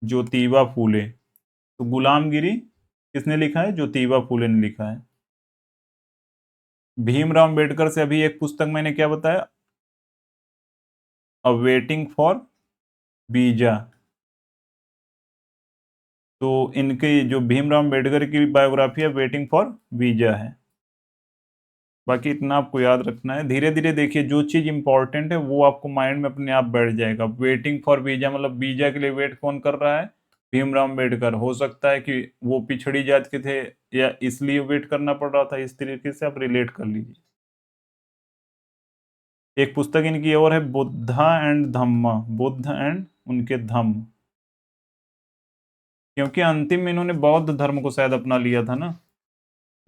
ज्योतिबा फूले। तो गुलामगिरी किसने लिखा है, ज्योतिबा फूले ने लिखा है। भीमराव अम्बेडकर से अभी एक पुस्तक मैंने क्या बताया, अ वेटिंग फॉर वीजा। तो इनकी जो भीमराव अम्बेडकर की बायोग्राफी है वेटिंग फॉर वीजा है। बाकी इतना आपको याद रखना है, धीरे धीरे देखिए जो चीज इंपॉर्टेंट है वो आपको माइंड में अपने आप बैठ जाएगा। वेटिंग फॉर वीजा मतलब वीजा के लिए वेट कौन कर रहा है? भीमराव अम्बेडकर। हो सकता है कि वो पिछड़ी जात के थे या इसलिए वेट करना पड़ रहा था, इस तरीके से आप रिलेट कर लीजिए। एक पुस्तक इनकी और है Buddha and Dhamma, Buddha and उनके धम्म, क्योंकि अंतिम में इन्होंने बौद्ध धर्म को शायद अपना लिया था ना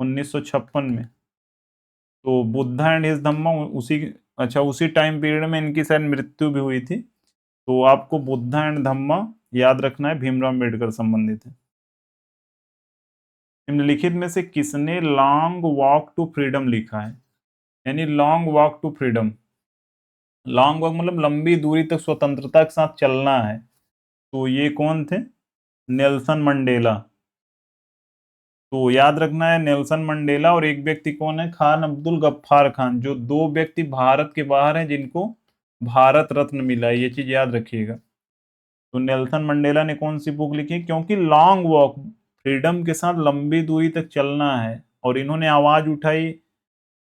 1956 में। तो बुद्धा एंड हिज धम्मा उसी, अच्छा उसी टाइम पीरियड में इनकी शायद मृत्यु भी हुई थी। तो आपको बुद्धा एंड धम्मा याद रखना है, भीमराव अम्बेडकर संबंधित है। निम्नलिखित में से किसने लॉन्ग वॉक टू फ्रीडम लिखा है? यानी long walk to freedom, long walk मतलब लंबी दूरी तक स्वतंत्रता के साथ चलना है। तो ये कौन थे? Nelson Mandela. तो याद रखना है नेल्सन मंडेला, और एक व्यक्ति कौन है? खान अब्दुल गफ्फार खान, जो दो व्यक्ति भारत के बाहर हैं जिनको भारत रत्न मिला है, ये चीज याद रखिएगा। तो नेल्सन मंडेला ने कौन सी बुक लिखी? क्योंकि लॉन्ग वॉक, फ्रीडम के साथ लंबी दूरी तक चलना है, और इन्होंने आवाज उठाई,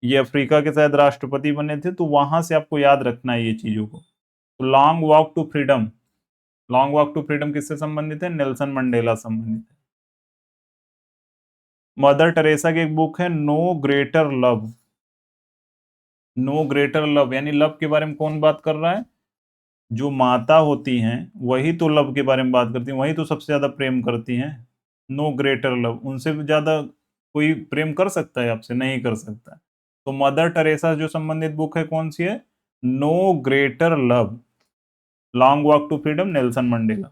ये अफ्रीका के शायद राष्ट्रपति बने थे, तो वहां से आपको याद रखना है ये चीजों को। तो long walk to freedom, long walk to freedom किससे संबंधित है? नेल्सन मंडेला संबंधित है। मदर टेरेसा की एक बुक है no greater love, no greater love यानी लव के बारे में कौन बात कर रहा है? जो माता होती हैं वही तो लव के बारे में बात करती हैं, वही तो सबसे ज्यादा प्रेम करती हैं। नो ग्रेटर लव, उनसे भी ज्यादा कोई प्रेम कर सकता है आपसे? नहीं कर सकता। तो मदर टेरेसा जो संबंधित बुक है कौन सी है? No greater love, long walk to freedom, Nelson Mandela.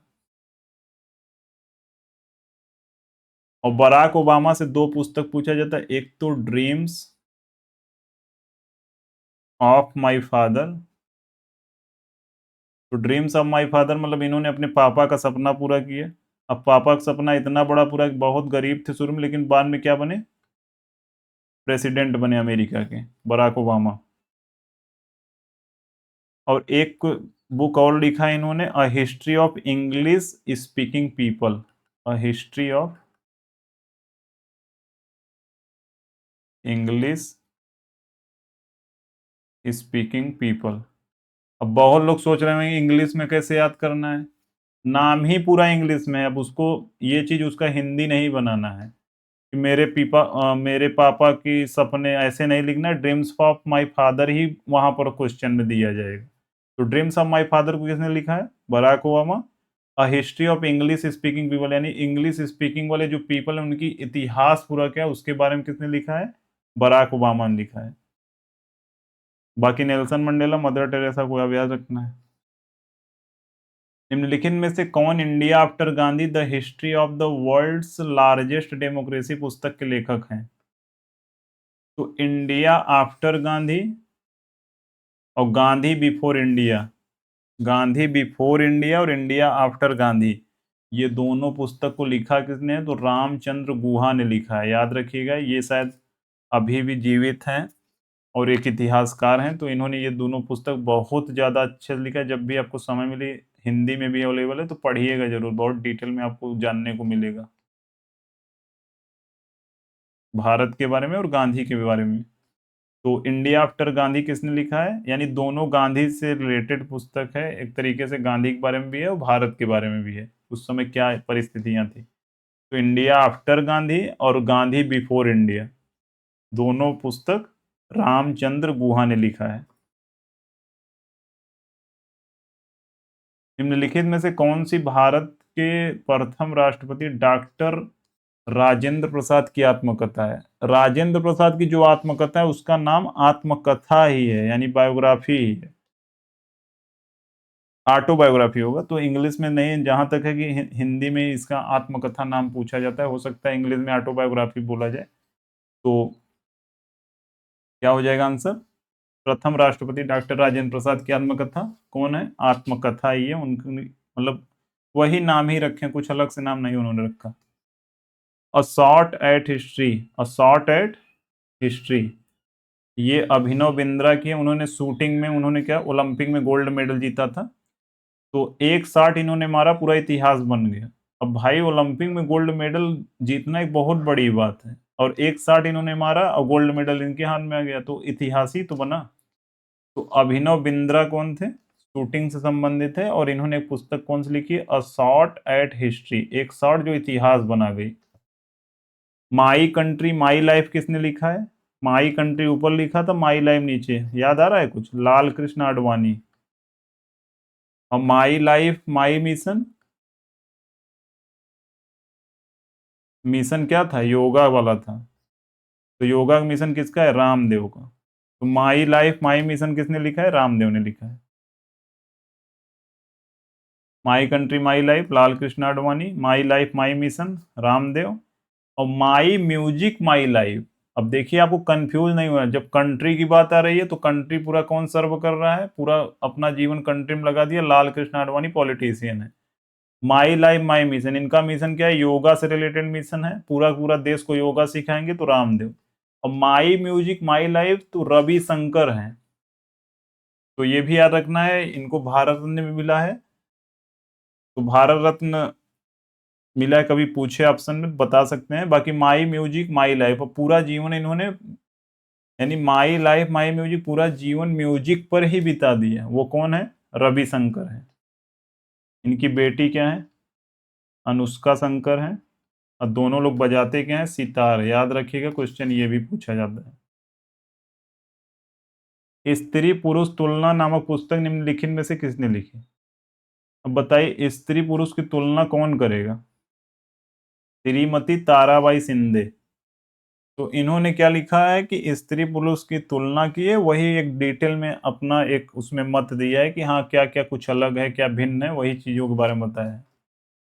और बराक ओबामा से दो पुस्तक पूछा जाता है, एक तो ड्रीम्स ऑफ माई फादर। तो ड्रीम्स ऑफ माई फादर मतलब इन्होंने अपने पापा का सपना पूरा किया। अब पापा का सपना इतना बड़ा पूरा कि बहुत गरीब थे शुरू में, लेकिन बाद में क्या बने? प्रेसिडेंट बने अमेरिका के, बराक ओबामा। और एक बुक और लिखा है इन्होंने, अ history of English speaking people, a history of English speaking people. अब बहुत लोग सोच रहे हैं इंग्लिश में कैसे याद करना है, नाम ही पूरा इंग्लिश में है, अब उसको ये चीज उसका हिंदी नहीं बनाना है कि मेरे पापा की सपने, ऐसे नहीं लिखना है, ड्रीम्स ऑफ माय फादर ही वहां पर क्वेश्चन में दिया जाएगा। तो ड्रीम्स ऑफ माय फादर को किसने लिखा है? Barack Obama. A history of English speaking people यानी इंग्लिश स्पीकिंग वाले जो पीपल है उनकी इतिहास पूरा क्या है उसके बारे में किसने लिखा है? बराक ओबामा ने लिखा है। बाकी नेल्सन मंडेला, मदर टेरेसा को अब याद रखना है। निम्नलिखित में से कौन India after Gandhi the history of the world's largest democracy पुस्तक के लेखक हैं? तो इंडिया आफ्टर गांधी और Gandhi before India, Gandhi before India और इंडिया आफ्टर गांधी, ये दोनों पुस्तक को लिखा किसने है? तो रामचंद्र गुहा ने लिखा है। याद रखिएगा, ये शायद अभी भी जीवित हैं और एक इतिहासकार हैं। तो इन्होंने ये दोनों पुस्तक बहुत ज़्यादा अच्छे से लिखा है। जब भी आपको समय मिले, हिंदी में भी अवेलेबल है, तो पढ़िएगा जरूर, बहुत डिटेल में आपको जानने को मिलेगा भारत के बारे में और गांधी के बारे में। तो इंडिया आफ्टर गांधी किसने लिखा है? यानी दोनों गांधी से रिलेटेड पुस्तक है, एक तरीके से गांधी के बारे में भी है और भारत के बारे में भी है, उस समय क्या परिस्थितियां थी। तो इंडिया आफ्टर गांधी और गांधी बिफोर इंडिया, दोनों पुस्तक रामचंद्र गुहा ने लिखा है। निम्नलिखित में से कौन सी भारत के प्रथम राष्ट्रपति डॉक्टर राजेंद्र प्रसाद की आत्मकथा है? राजेंद्र प्रसाद की जो आत्मकथा है उसका नाम आत्मकथा ही है, यानी बायोग्राफी ही है, ऑटोबायोग्राफी होगा। तो इंग्लिश में नहीं, जहां तक है कि हिंदी में इसका आत्मकथा नाम पूछा जाता है, हो सकता है इंग्लिश में ऑटोबायोग्राफी बोला जाए। तो क्या हो जाएगा आंसर? प्रथम राष्ट्रपति डॉक्टर राजेंद्र प्रसाद की आत्मकथा कौन है? आत्मकथा ही है उनकी, मतलब वही नाम ही रखे, कुछ अलग से नाम नहीं उन्होंने रखा। A shot at history, a shot at history, ये अभिनव बिंद्रा की है। उन्होंने शूटिंग में, उन्होंने क्या ओलंपिक में गोल्ड मेडल जीता था। तो एक शॉट इन्होंने मारा, पूरा इतिहास बन गया। अब भाई ओलंपिक में गोल्ड मेडल जीतना एक बहुत बड़ी बात है, और एक शॉट इन्होंने मारा और गोल्ड मेडल इनके हाथ में आ गया, तो इतिहास ही तो बना। तो अभिनव बिंद्रा कौन थे? शूटिंग से संबंधित है, और इन्होंने एक पुस्तक कौन सी लिखी है? अ शॉट एट हिस्ट्री, एक शॉट जो इतिहास बना गई। माई कंट्री माई लाइफ किसने लिखा है? माई कंट्री ऊपर लिखा था, माई लाइफ नीचे, याद आ रहा है कुछ? लाल कृष्ण आडवाणी। और my life my mission, mission क्या था? योगा वाला था। तो योगा का मिशन किसका है? रामदेव का। तो माई लाइफ माई मिशन किसने लिखा है? रामदेव ने लिखा है। माई country my life Lal Krishna Advani, my life my mission Ramdev, और माई म्यूजिक माई लाइफ। अब देखिए, आपको कंफ्यूज नहीं हुआ, जब कंट्री की बात आ रही है तो कंट्री पूरा कौन सर्व कर रहा है? पूरा अपना जीवन कंट्री में लगा दिया, लाल कृष्ण आडवाणी पॉलिटिशियन है। माई लाइफ माई मिशन, इनका मिशन क्या है? योगा से रिलेटेड मिशन है, पूरा पूरा देश को योगा सिखाएंगे, तो रामदेव। और माई म्यूजिक माई लाइफ तो रवि शंकर है। तो ये भी याद रखना है, इनको भारत रत्न भी मिला है। तो भारत रत्न मिला है, कभी पूछे ऑप्शन में बता सकते हैं। बाकी माई म्यूजिक माई लाइफ, और पूरा जीवन इन्होंने, यानी माई लाइफ माई म्यूजिक, पूरा जीवन म्यूजिक पर ही बिता दिया। वो कौन है? रवि शंकर है। इनकी बेटी क्या है? अनुष्का शंकर है। और दोनों लोग बजाते क्या हैं? सितार। याद रखिएगा, क्वेश्चन ये भी पूछा जाता है। स्त्री पुरुष तुलना नामक पुस्तक निम्नलिखित में से किसने लिखी? अब बताइए, स्त्री पुरुष की तुलना कौन करेगा? श्रीमती ताराबाई शिंदे। तो इन्होंने क्या लिखा है कि स्त्री पुरुष की तुलना की है, वही एक डिटेल में अपना एक उसमें मत दिया है कि हाँ क्या क्या कुछ अलग है, क्या भिन्न है, वही चीजों के बारे में बताया है।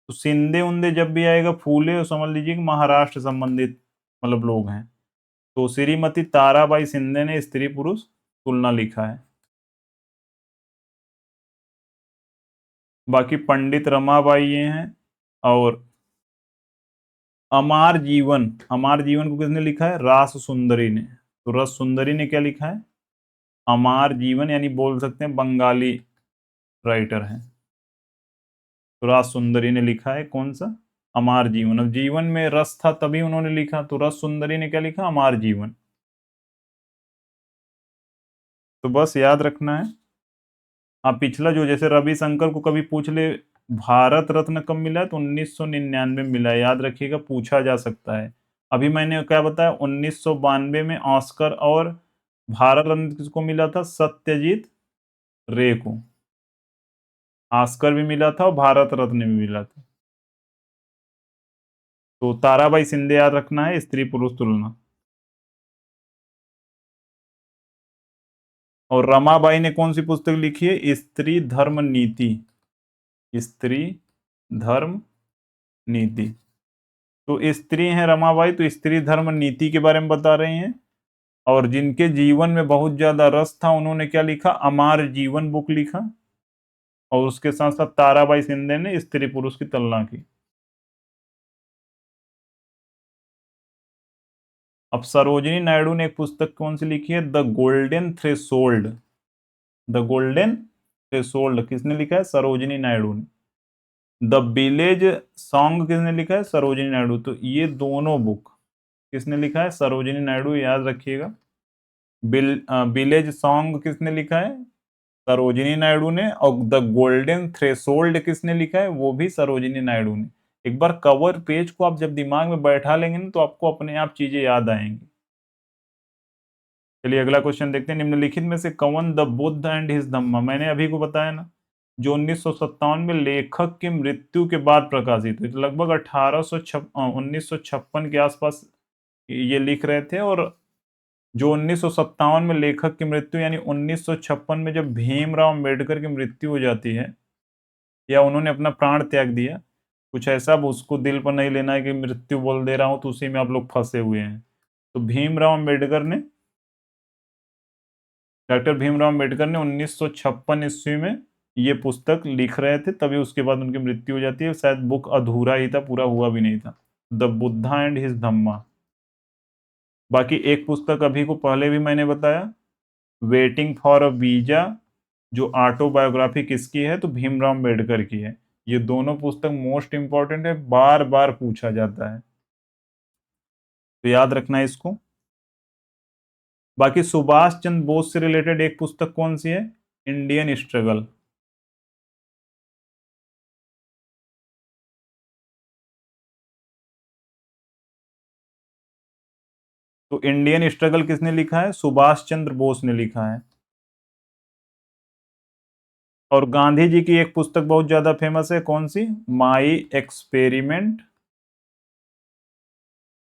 तो शिंदे उंदे जब भी आएगा, फूले, तो समझ लीजिए कि महाराष्ट्र संबंधित मतलब लोग हैं। तो श्रीमती ताराबाई शिंदे ने स्त्री पुरुष तुलना लिखा है। बाकी पंडित रमाबाई ये हैं। और अमार जीवन को किसने लिखा है? रास सुंदरी ने। तो रस सुंदरी ने क्या लिखा है? अमार जीवन, यानी बोल सकते हैं बंगाली राइटर है। तो रास सुंदरी ने लिखा है कौन सा? अमार जीवन। अब जीवन में रस था तभी उन्होंने लिखा, तो रस सुंदरी ने क्या लिखा? अमार जीवन। तो बस याद रखना है। हाँ, पिछला जो जैसे रविशंकर को कभी पूछ ले भारत रत्न कब मिला है, तो 1999 में मिला है, याद रखिएगा, पूछा जा सकता है। अभी मैंने क्या बताया, 1992 में ऑस्कर और भारत रत्न किसको मिला था? सत्यजीत रे को। ऑस्कर भी मिला था और भारत रत्न भी मिला था। तो ताराबाई शिंदे याद रखना है, स्त्री पुरुष तुलना। और रमाबाई ने कौन सी पुस्तक लिखी है? स्त्री धर्म नीति। स्त्री धर्म नीति। तो स्त्री हैं रमाबाई, तो स्त्री धर्म नीति के बारे में बता रही हैं। और जिनके जीवन में बहुत ज्यादा रस था, उन्होंने क्या लिखा? अमार जीवन बुक लिखा। और उसके साथ साथ ताराबाई शिंदे ने स्त्री पुरुष की तुलना की। अब सरोजिनी नायडू ने एक पुस्तक कौन सी लिखी है? The golden threshold. The golden threshold किसने लिखा है? सरोजिनी नायडू ने। द विलेज सॉन्ग किसने लिखा है? सरोजिनी नायडू। तो ये दोनों बुक किसने लिखा है? सरोजिनी नायडू, याद रखिएगा। विलेज सॉन्ग किसने लिखा है? सरोजिनी नायडू ने। और द गोल्डन थ्रेशोल्ड किसने लिखा है? वो भी सरोजिनी नायडू ने। एक बार कवर पेज को आप जब दिमाग में बैठा लेंगे ना, तो आपको अपने आप चीजें याद आएंगी। चलिए अगला क्वेश्चन देखते हैं। निम्नलिखित में से कौन द बुद्ध एंड हिज धम्मा, मैंने अभी को बताया ना, जो 1957 में लेखक की मृत्यु के बाद प्रकाशित हुई, तो लगभग 1956 के आसपास ये लिख रहे थे। और जो 1957 में लेखक की मृत्यु, यानी 1956 में जब भीमराव अंबेडकर की मृत्यु हो जाती है, या उन्होंने अपना प्राण त्याग दिया, कुछ ऐसा, अब उसको दिल पर नहीं लेना है कि मृत्यु बोल दे रहा हूं तो उसी में आप लोग फंसे हुए हैं। तो भीमराव अंबेडकर ने, डॉक्टर भीमराव अंबेडकर ने 1956 ईस्वी में ये पुस्तक लिख रहे थे, तभी उसके बाद उनकी मृत्यु हो जाती है। शायद बुक अधूरा ही था, पूरा हुआ भी नहीं था। द बुद्धा एंड हिज धम्मा। बाकी एक पुस्तक अभी को पहले भी मैंने बताया, वेटिंग फॉर अ वीजा, जो ऑटोबायोग्राफी किसकी है, तो भीमराव अम्बेडकर की है। ये दोनों पुस्तक मोस्ट इंपॉर्टेंट है, बार बार पूछा जाता है, तो याद रखना है इसको। बाकी सुभाष चंद्र बोस से रिलेटेड एक पुस्तक कौन सी है, इंडियन स्ट्रगल। तो इंडियन स्ट्रगल किसने लिखा है, सुभाष चंद्र बोस ने लिखा है। और गांधी जी की एक पुस्तक बहुत ज्यादा फेमस है, कौन सी, my experiment,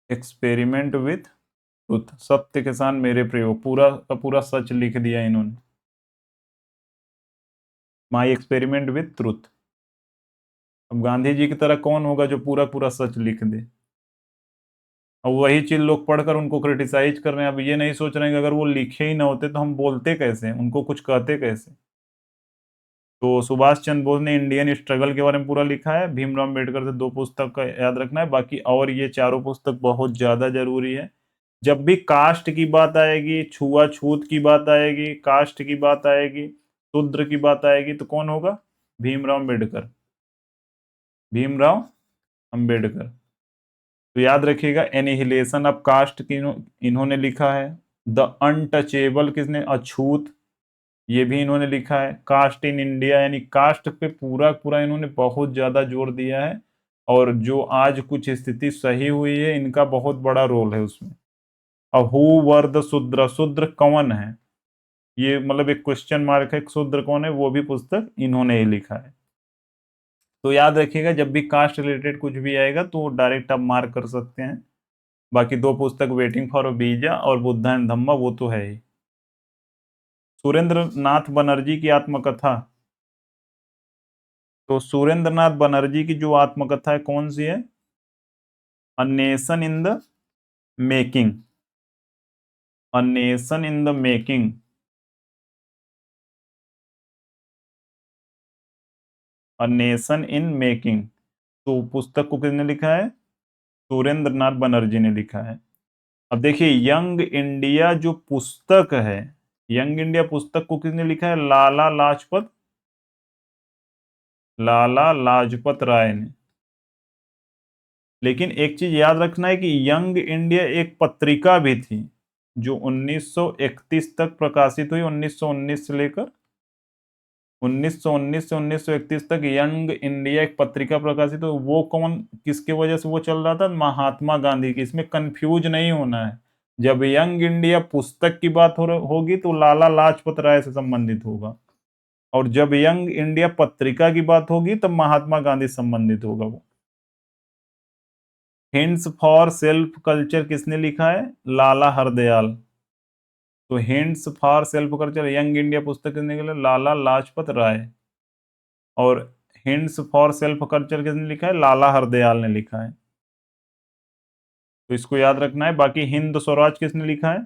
experiment with truth, सत्य के साथ मेरे प्रयोग, पूरा का पूरा सच लिख दिया इन्होंने, माई एक्सपेरिमेंट विथ ट्रुथ। अब गांधी जी की तरह कौन होगा जो पूरा पूरा सच लिख दे। अब वही चीज लोग पढ़कर उनको क्रिटिसाइज कर रहे हैं। अब ये नहीं सोच रहे हैं कि अगर वो लिखे ही ना होते तो हम बोलते कैसे, उनको कुछ कहते कैसे। तो सुभाष चंद्र बोस ने इंडियन स्ट्रगल के बारे में पूरा लिखा है। भीमराव अम्बेडकर से दो पुस्तक का याद रखना है, बाकी और ये चारों पुस्तक बहुत ज्यादा जरूरी है। जब भी कास्ट की बात आएगी, छुआछूत की बात आएगी, कास्ट की बात आएगी, शूद्र की बात आएगी, तो कौन होगा, भीमराव अम्बेडकर, भीमराव अम्बेडकर। तो याद रखिएगा, एनिहिलेशन ऑफ कास्ट की इन्होंने लिखा है। द अनटचेबल किसने, अछूत, ये भी इन्होंने लिखा है। कास्ट इन इंडिया, यानी कास्ट पे पूरा पूरा इन्होंने बहुत ज्यादा जोर दिया है। और जो आज कुछ स्थिति सही हुई है, इनका बहुत बड़ा रोल है उसमें। अब हु वर द शूद्र, शूद्र कौन है, ये मतलब एक क्वेश्चन मार्क है, शूद्र कौन है, वो भी पुस्तक इन्होंने ही लिखा है। तो याद रखिएगा, जब भी कास्ट रिलेटेड कुछ भी आएगा तो डायरेक्ट आप मार्क कर सकते हैं। बाकी दो पुस्तक, वेटिंग फॉर अ वीजा और बुद्धा एंड धम्मा, वो तो है ही। सुरेंद्र नाथ बनर्जी की आत्मकथा, तो सुरेंद्र नाथ बनर्जी की जो आत्मकथा है कौन सी है, a nation in the making, a nation in the making, a nation in making. तो पुस्तक को किसने लिखा है, सुरेंद्र नाथ बनर्जी ने लिखा है। अब देखिए, यंग इंडिया जो पुस्तक है, यंग इंडिया पुस्तक को किसने लिखा है, लाला लाजपत, लाला लाजपत राय ने। लेकिन एक चीज याद रखना है कि यंग इंडिया एक पत्रिका भी थी, जो 1931 तक प्रकाशित हुई, 1919 से लेकर 1919 से 1931 तक यंग इंडिया एक पत्रिका प्रकाशित हुई। वो कौन, किसके वजह से वो चल रहा था, महात्मा गांधी की, इसमें कंफ्यूज नहीं होना है। जब यंग इंडिया पुस्तक की बात होगी तो लाला लाजपत राय से संबंधित होगा, और जब यंग इंडिया पत्रिका की बात होगी तब महात्मा गांधी से संबंधित होगा वो। हिंट्स फॉर सेल्फ कल्चर किसने लिखा है, लाला हरदयाल। तो hints for self culture young India पुस्तक किसने लिखा है? लाला लाजपत राय। और हिंट्स फॉर सेल्फ कल्चर किसने लिखा है, लाला हरदयाल ने लिखा है। तो इसको याद रखना है। बाकी हिंद स्वराज किसने लिखा है,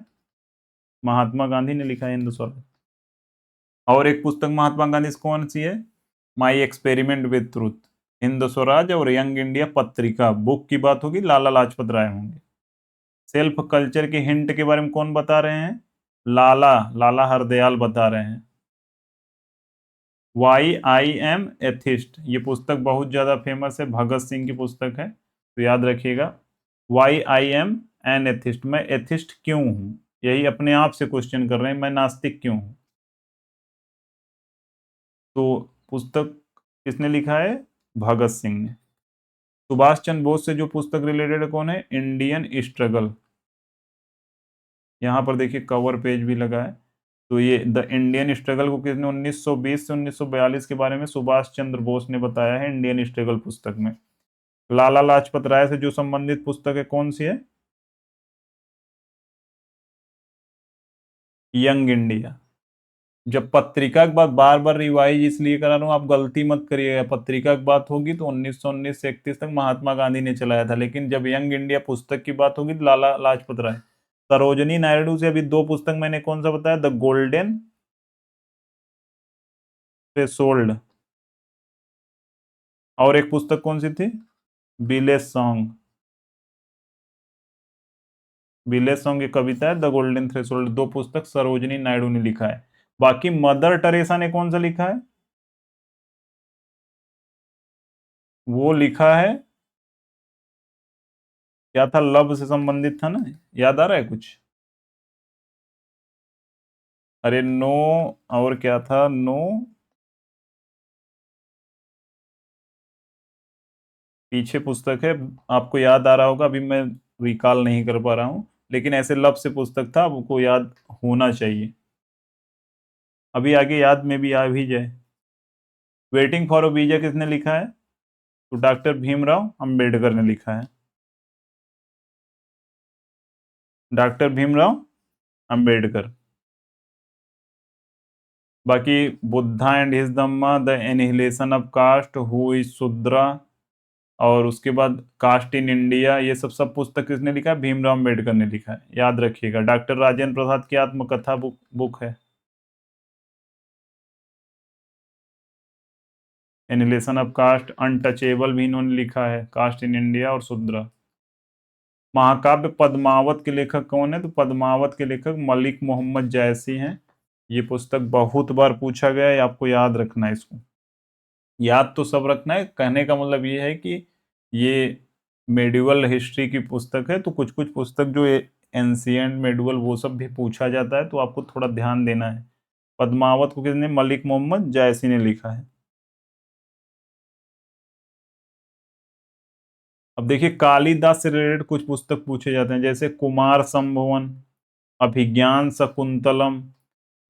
महात्मा गांधी ने लिखा है हिंद स्वराज। और एक पुस्तक महात्मा गांधी से कौन सी है, my experiment with truth. Hind Swaraj और यंग इंडिया पत्रिका बुक की बात होगी, लाला लाजपत राय होंगे। सेल्फ कल्चर के हिंट के बारे में कौन बता रहे हैं, लाला, लाला हरदयाल बता रहे हैं। वाई आई एम एथिस्ट, ये पुस्तक बहुत ज्यादा फेमस है, भगत सिंह की पुस्तक है, तो याद रखिएगा। Why I am an atheist, मैं एथिस्ट क्यों हूं, यही अपने आप से क्वेश्चन कर रहे हैं, मैं नास्तिक क्यों हूं। तो पुस्तक किसने लिखा है, भगत सिंह ने। सुभाष चंद्र बोस से जो पुस्तक रिलेटेड है कौन है, इंडियन स्ट्रगल। यहाँ पर देखिए कवर पेज भी लगा है। तो ये द इंडियन स्ट्रगल को किसने 1920 से 1942 के बारे में सुभाष चंद्र बोस ने बताया है इंडियन स्ट्रगल पुस्तक में। लाला लाजपत राय से जो संबंधित पुस्तक है कौन सी है, यंग इंडिया। जब पत्रिका की बात बार बार रिवाइज इसलिए करा रहा हूँ, आप गलती मत करिएगा। पत्रिका की बात होगी तो 1919 से 31 तक महात्मा गांधी ने चलाया था, लेकिन जब यंग इंडिया पुस्तक की बात होगी तो लाला लाजपत राय। सरोजनी नायडू से अभी दो पुस्तक मैंने कौन सा बताया, द गोल्डन थ्रेशोल्ड, और एक पुस्तक कौन सी थी, विलेज सॉन्ग। विलेज सॉन्ग की कविता है द गोल्डन थ्रेशोल्ड, दो पुस्तक सरोजनी नायडू ने लिखा है। बाकी मदर टेरेसा ने कौन सा लिखा है? वो लिखा है, क्या था, लव से संबंधित था ना, याद आ रहा है कुछ? अरे नो, और क्या था, नो, पीछे पुस्तक है, आपको याद आ रहा होगा, अभी मैं रिकॉल नहीं कर पा रहा हूं, लेकिन ऐसे लब से पुस्तक था, आपको याद होना चाहिए, अभी आगे याद में भी आ भी जाए। वेटिंग फॉर अ वीजा किसने लिखा है? तो डॉक्टर भीमराव अंबेडकर ने लिखा है, डॉक्टर भीमराव अंबेडकर। बाकी Buddha and his Dhamma, the annihilation of caste, who is Shudra, और उसके बाद कास्ट इन इंडिया, ये सब पुस्तक किसने लिखा है? भीमराव अंबेडकर ने लिखा है, याद रखिएगा। डॉक्टर राजेंद्र प्रसाद की आत्मकथा बुक है, एनिहिलेशन ऑफ कास्ट। अनटचेबल भी इन्होंने लिखा है, कास्ट इन इंडिया और शूद्रा। महाकाव्य पद्मावत के लेखक कौन है? तो पद्मावत के लेखक मलिक मोहम्मद जायसी हैं। ये पुस्तक बहुत बार पूछा गया है, आपको याद रखना है इसको, याद तो सब रखना है, कहने का मतलब ये है कि ये मेडिवल हिस्ट्री की पुस्तक है, तो कुछ कुछ पुस्तक जो एंशियंट मेडिवल वो सब भी पूछा जाता है, तो आपको थोड़ा ध्यान देना है। पद्मावत को किसने? मलिक मोहम्मद जायसी ने लिखा है। अब देखिए, कालिदास से रिलेटेड कुछ पुस्तक पूछे जाते हैं, जैसे कुमार संभवन, अभिज्ञान शकुंतलम,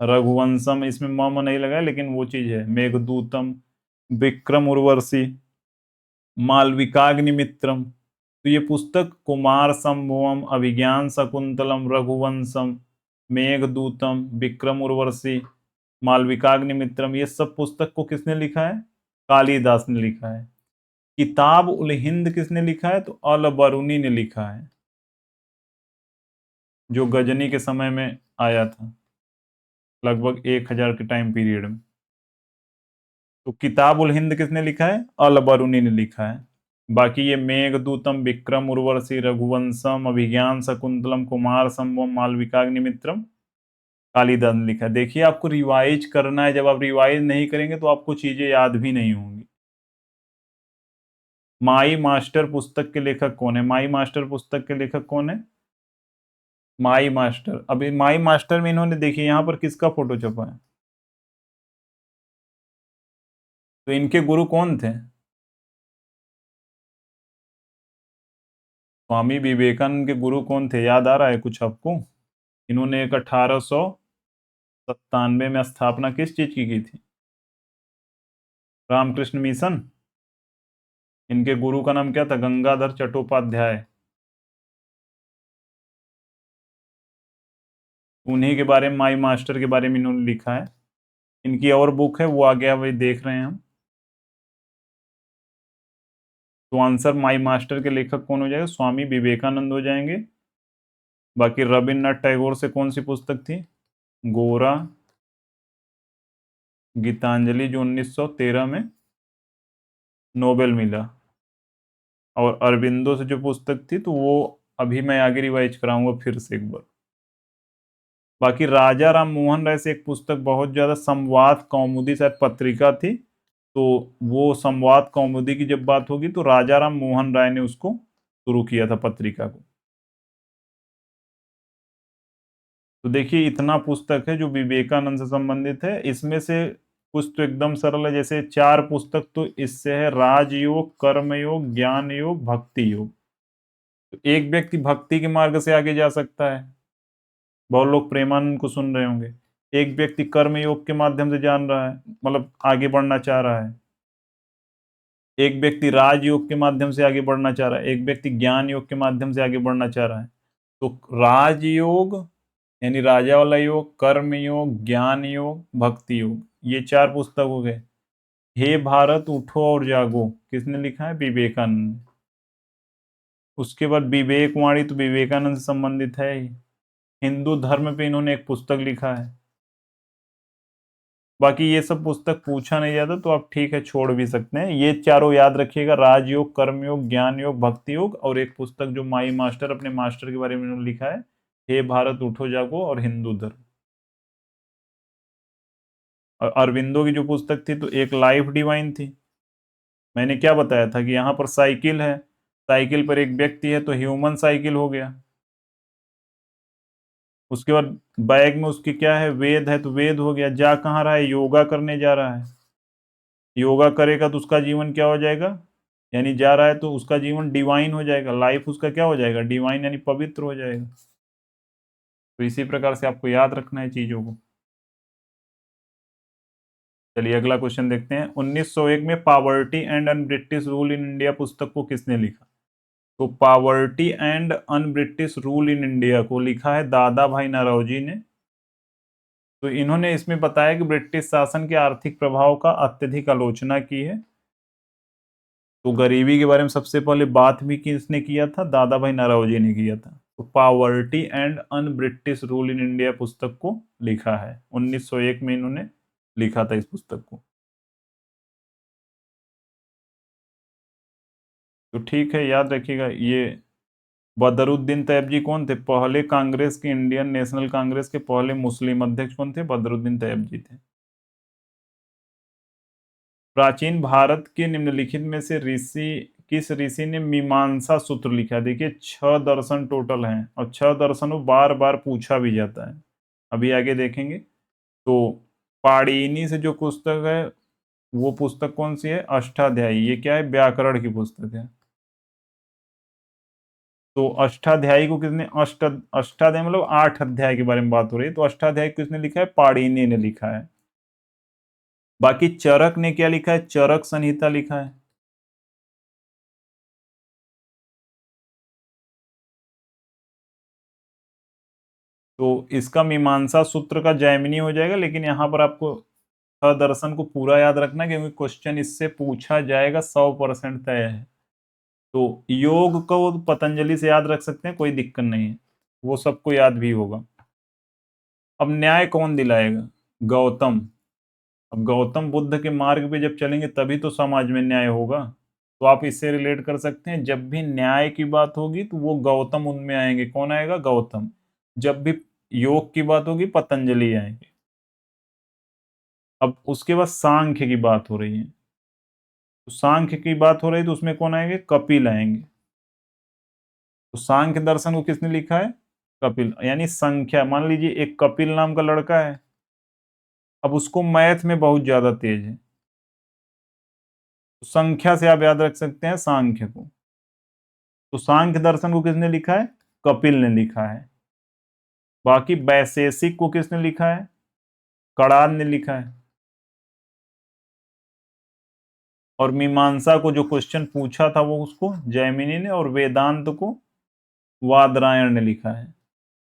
रघुवंशम, इसमें म नहीं लगा है, लेकिन वो चीज है, मेघदूतम, विक्रम उर्वशी, मालविकाग्निमित्रम। तो ये पुस्तक कुमार संभवम, अभिज्ञान शकुंतलम, रघुवंशम, मेघदूतम, विक्रम उर्वशी, मालविकाग्निमित्रम, ये सब पुस्तक को किसने लिखा है? कालिदास ने लिखा है। किताब उल हिंद किसने लिखा है? तो अल बरूनी ने लिखा है, जो गजनी के समय में आया था, लगभग 1000 के टाइम पीरियड में। तो किताब उल हिंद किसने लिखा है? अल बरूनी ने लिखा है। बाकी ये मेघदूतम, विक्रम उर्वशी, रघुवंशम, अभिज्ञान शकुंतलम, कुमार संभवम, मालविकाग्निमित्रम, कालिदास ने लिखा है। देखिए, आपको रिवाइज करना है, जब आप रिवाइज नहीं करेंगे तो आपको चीजें याद भी नहीं होंगी। माई मास्टर पुस्तक के लेखक कौन है? माई मास्टर पुस्तक के लेखक कौन है? माई मास्टर, अभी माई मास्टर में इन्होंने, देखिए यहाँ पर किसका फोटो छपा है, तो इनके गुरु कौन थे? स्वामी विवेकानंद के गुरु कौन थे, याद आ रहा है कुछ आपको? इन्होंने एक 1897 में स्थापना किस चीज की थी? रामकृष्ण मिशन। इनके गुरु का नाम क्या था? गंगाधर चट्टोपाध्याय। उन्हीं के बारे में, माई मास्टर के बारे में इन्होंने लिखा है। इनकी और बुक है, वो आगे वही देख रहे हैं हम। तो आंसर माई मास्टर के लेखक कौन हो जाएगा? स्वामी विवेकानंद हो जाएंगे। बाकी रविन्द्रनाथ टैगोर से कौन सी पुस्तक थी? गोरा, गीतांजलि, जो 1913 में नोबेल मिला। और अरबिंदो से जो पुस्तक थी, तो वो अभी मैं आगे रिवाइज कराऊंगा फिर से एक बार। बाकी राजा राम मोहन राय से एक पुस्तक बहुत ज्यादा, संवाद कौमुदी शायद पत्रिका थी, तो वो संवाद कौमुदी की जब बात होगी तो राजा राम मोहन राय ने उसको शुरू किया था, पत्रिका को। तो देखिए, इतना पुस्तक है जो विवेकानंद से संबंधित है। इसमें से कुछ तो एकदम सरल है, जैसे 4 पुस्तक तो इससे है, राजयोग, कर्मयोग, ज्ञान योग, भक्ति योग। तो एक व्यक्ति भक्ति के मार्ग से आगे जा सकता है, बहुत लोग प्रेमानंद को सुन रहे होंगे। एक व्यक्ति कर्म योग के माध्यम से जान रहा है, मतलब आगे बढ़ना चाह रहा है। एक व्यक्ति राजयोग के माध्यम से आगे बढ़ना चाह रहा है, एक व्यक्ति ज्ञान योग के माध्यम से आगे बढ़ना चाह रहा है। तो राजयोग यानी राजा वाला योग, कर्म योग, ज्ञान योग, भक्ति योग, ये 4 पुस्तक हो गए। हे भारत उठो और जागो, किसने लिखा है? विवेकानंद ने। उसके बाद विवेक वाणी, तो विवेकानंद से संबंधित है ही। हिंदू धर्म पे इन्होंने एक पुस्तक लिखा है। बाकी ये सब पुस्तक पूछा नहीं जाता, तो आप ठीक है छोड़ भी सकते हैं। ये चारों याद रखिएगा, राजयोग, कर्मयोग, ज्ञान योग, भक्ति योग, और एक पुस्तक जो माई मास्टर, अपने मास्टर के बारे में इन्होंने लिखा है, हे भारत उठो जागो और हिंदू धर्म। और अरविंदो की जो पुस्तक थी तो एक लाइफ डिवाइन थी। मैंने क्या बताया था कि यहाँ पर साइकिल है, साइकिल पर एक व्यक्ति है तो ह्यूमन साइकिल हो गया। उसके बाद बैग में उसकी क्या है, वेद है तो वेद हो गया। जा कहाँ रहा है, योगा करने जा रहा है। योगा करेगा तो उसका जीवन क्या हो जाएगा, यानी जा रहा है तो उसका जीवन डिवाइन हो जाएगा, लाइफ उसका क्या हो जाएगा, डिवाइन यानी पवित्र हो जाएगा। तो इसी प्रकार से आपको याद रखना है चीजों को। चलिए अगला क्वेश्चन देखते हैं। 1901 में poverty and un British rule in India पुस्तक को किसने लिखा? तो poverty and un British rule in India को लिखा है दादा भाई नौरोजी ने। तो इन्होंने इसमें बताया कि ब्रिटिश शासन के आर्थिक प्रभाव का अत्यधिक आलोचना की है। तो गरीबी के बारे में सबसे पहले बात भी किसने किया था, दादा भाई नौरोजी ने किया था। तो poverty and un British rule in India पुस्तक को लिखा है 1901 में, इन्होंने लिखा था इस पुस्तक को। तो ठीक है, याद रखिएगा। ये बदरुद्दीन तैयब जी कौन थे, पहले कांग्रेस के, इंडियन नेशनल कांग्रेस के पहले मुस्लिम अध्यक्ष कौन थे, बदरुद्दीन तैयब जी थे। प्राचीन भारत के निम्नलिखित में से किस ऋषि ने मीमांसा सूत्र लिखा? देखिए 6 दर्शन टोटल हैं और 6 दर्शनों बार बार पूछा भी जाता है, अभी आगे देखेंगे। तो पाणिनि से जो पुस्तक है वो पुस्तक कौन सी है, अष्टाध्यायी। ये क्या है, व्याकरण की पुस्तक है। तो अष्टाध्यायी को किसने, अष्टाध्याय मतलब 8 अध्याय के बारे में बात हो रही है, तो अष्टाध्याय किसने लिखा है, पाणिनि ने लिखा है। बाकी चरक ने क्या लिखा है, चरक संहिता लिखा है। तो इसका मीमांसा सूत्र का जैमिनी हो जाएगा, लेकिन यहाँ पर आपको दर्शन को पूरा याद रखना क्योंकि क्वेश्चन इससे पूछा जाएगा, 100% तय है। तो योग को पतंजलि से याद रख सकते हैं, कोई दिक्कत नहीं है, वो सबको याद भी होगा। अब न्याय कौन दिलाएगा, गौतम। अब गौतम बुद्ध के मार्ग पे जब चलेंगे तभी तो समाज में न्याय होगा। तो आप इससे रिलेट कर सकते हैं, जब भी न्याय की बात होगी तो वो गौतम उनमें आएंगे। कौन आएगा, गौतम। जब भी योग की बात होगी पतंजलि आएंगे। अब उसके बाद सांख्य की बात हो रही है, तो सांख्य की बात हो रही है तो उसमें कौन आएंगे, कपिल आएंगे। तो सांख्य दर्शन को किसने लिखा है, कपिल। यानी संख्या, मान लीजिए एक कपिल नाम का लड़का है, अब उसको मैथ में बहुत ज्यादा तेज है, तो संख्या से आप याद रख सकते हैं सांख्य को। तो सांख्य दर्शन को किसने लिखा है, कपिल ने लिखा है। बाकी वैशेषिक को किसने लिखा है, कणाद ने लिखा है। और मीमांसा को जो क्वेश्चन पूछा था वो उसको जैमिनी ने, और वेदांत को वादरायण ने लिखा है।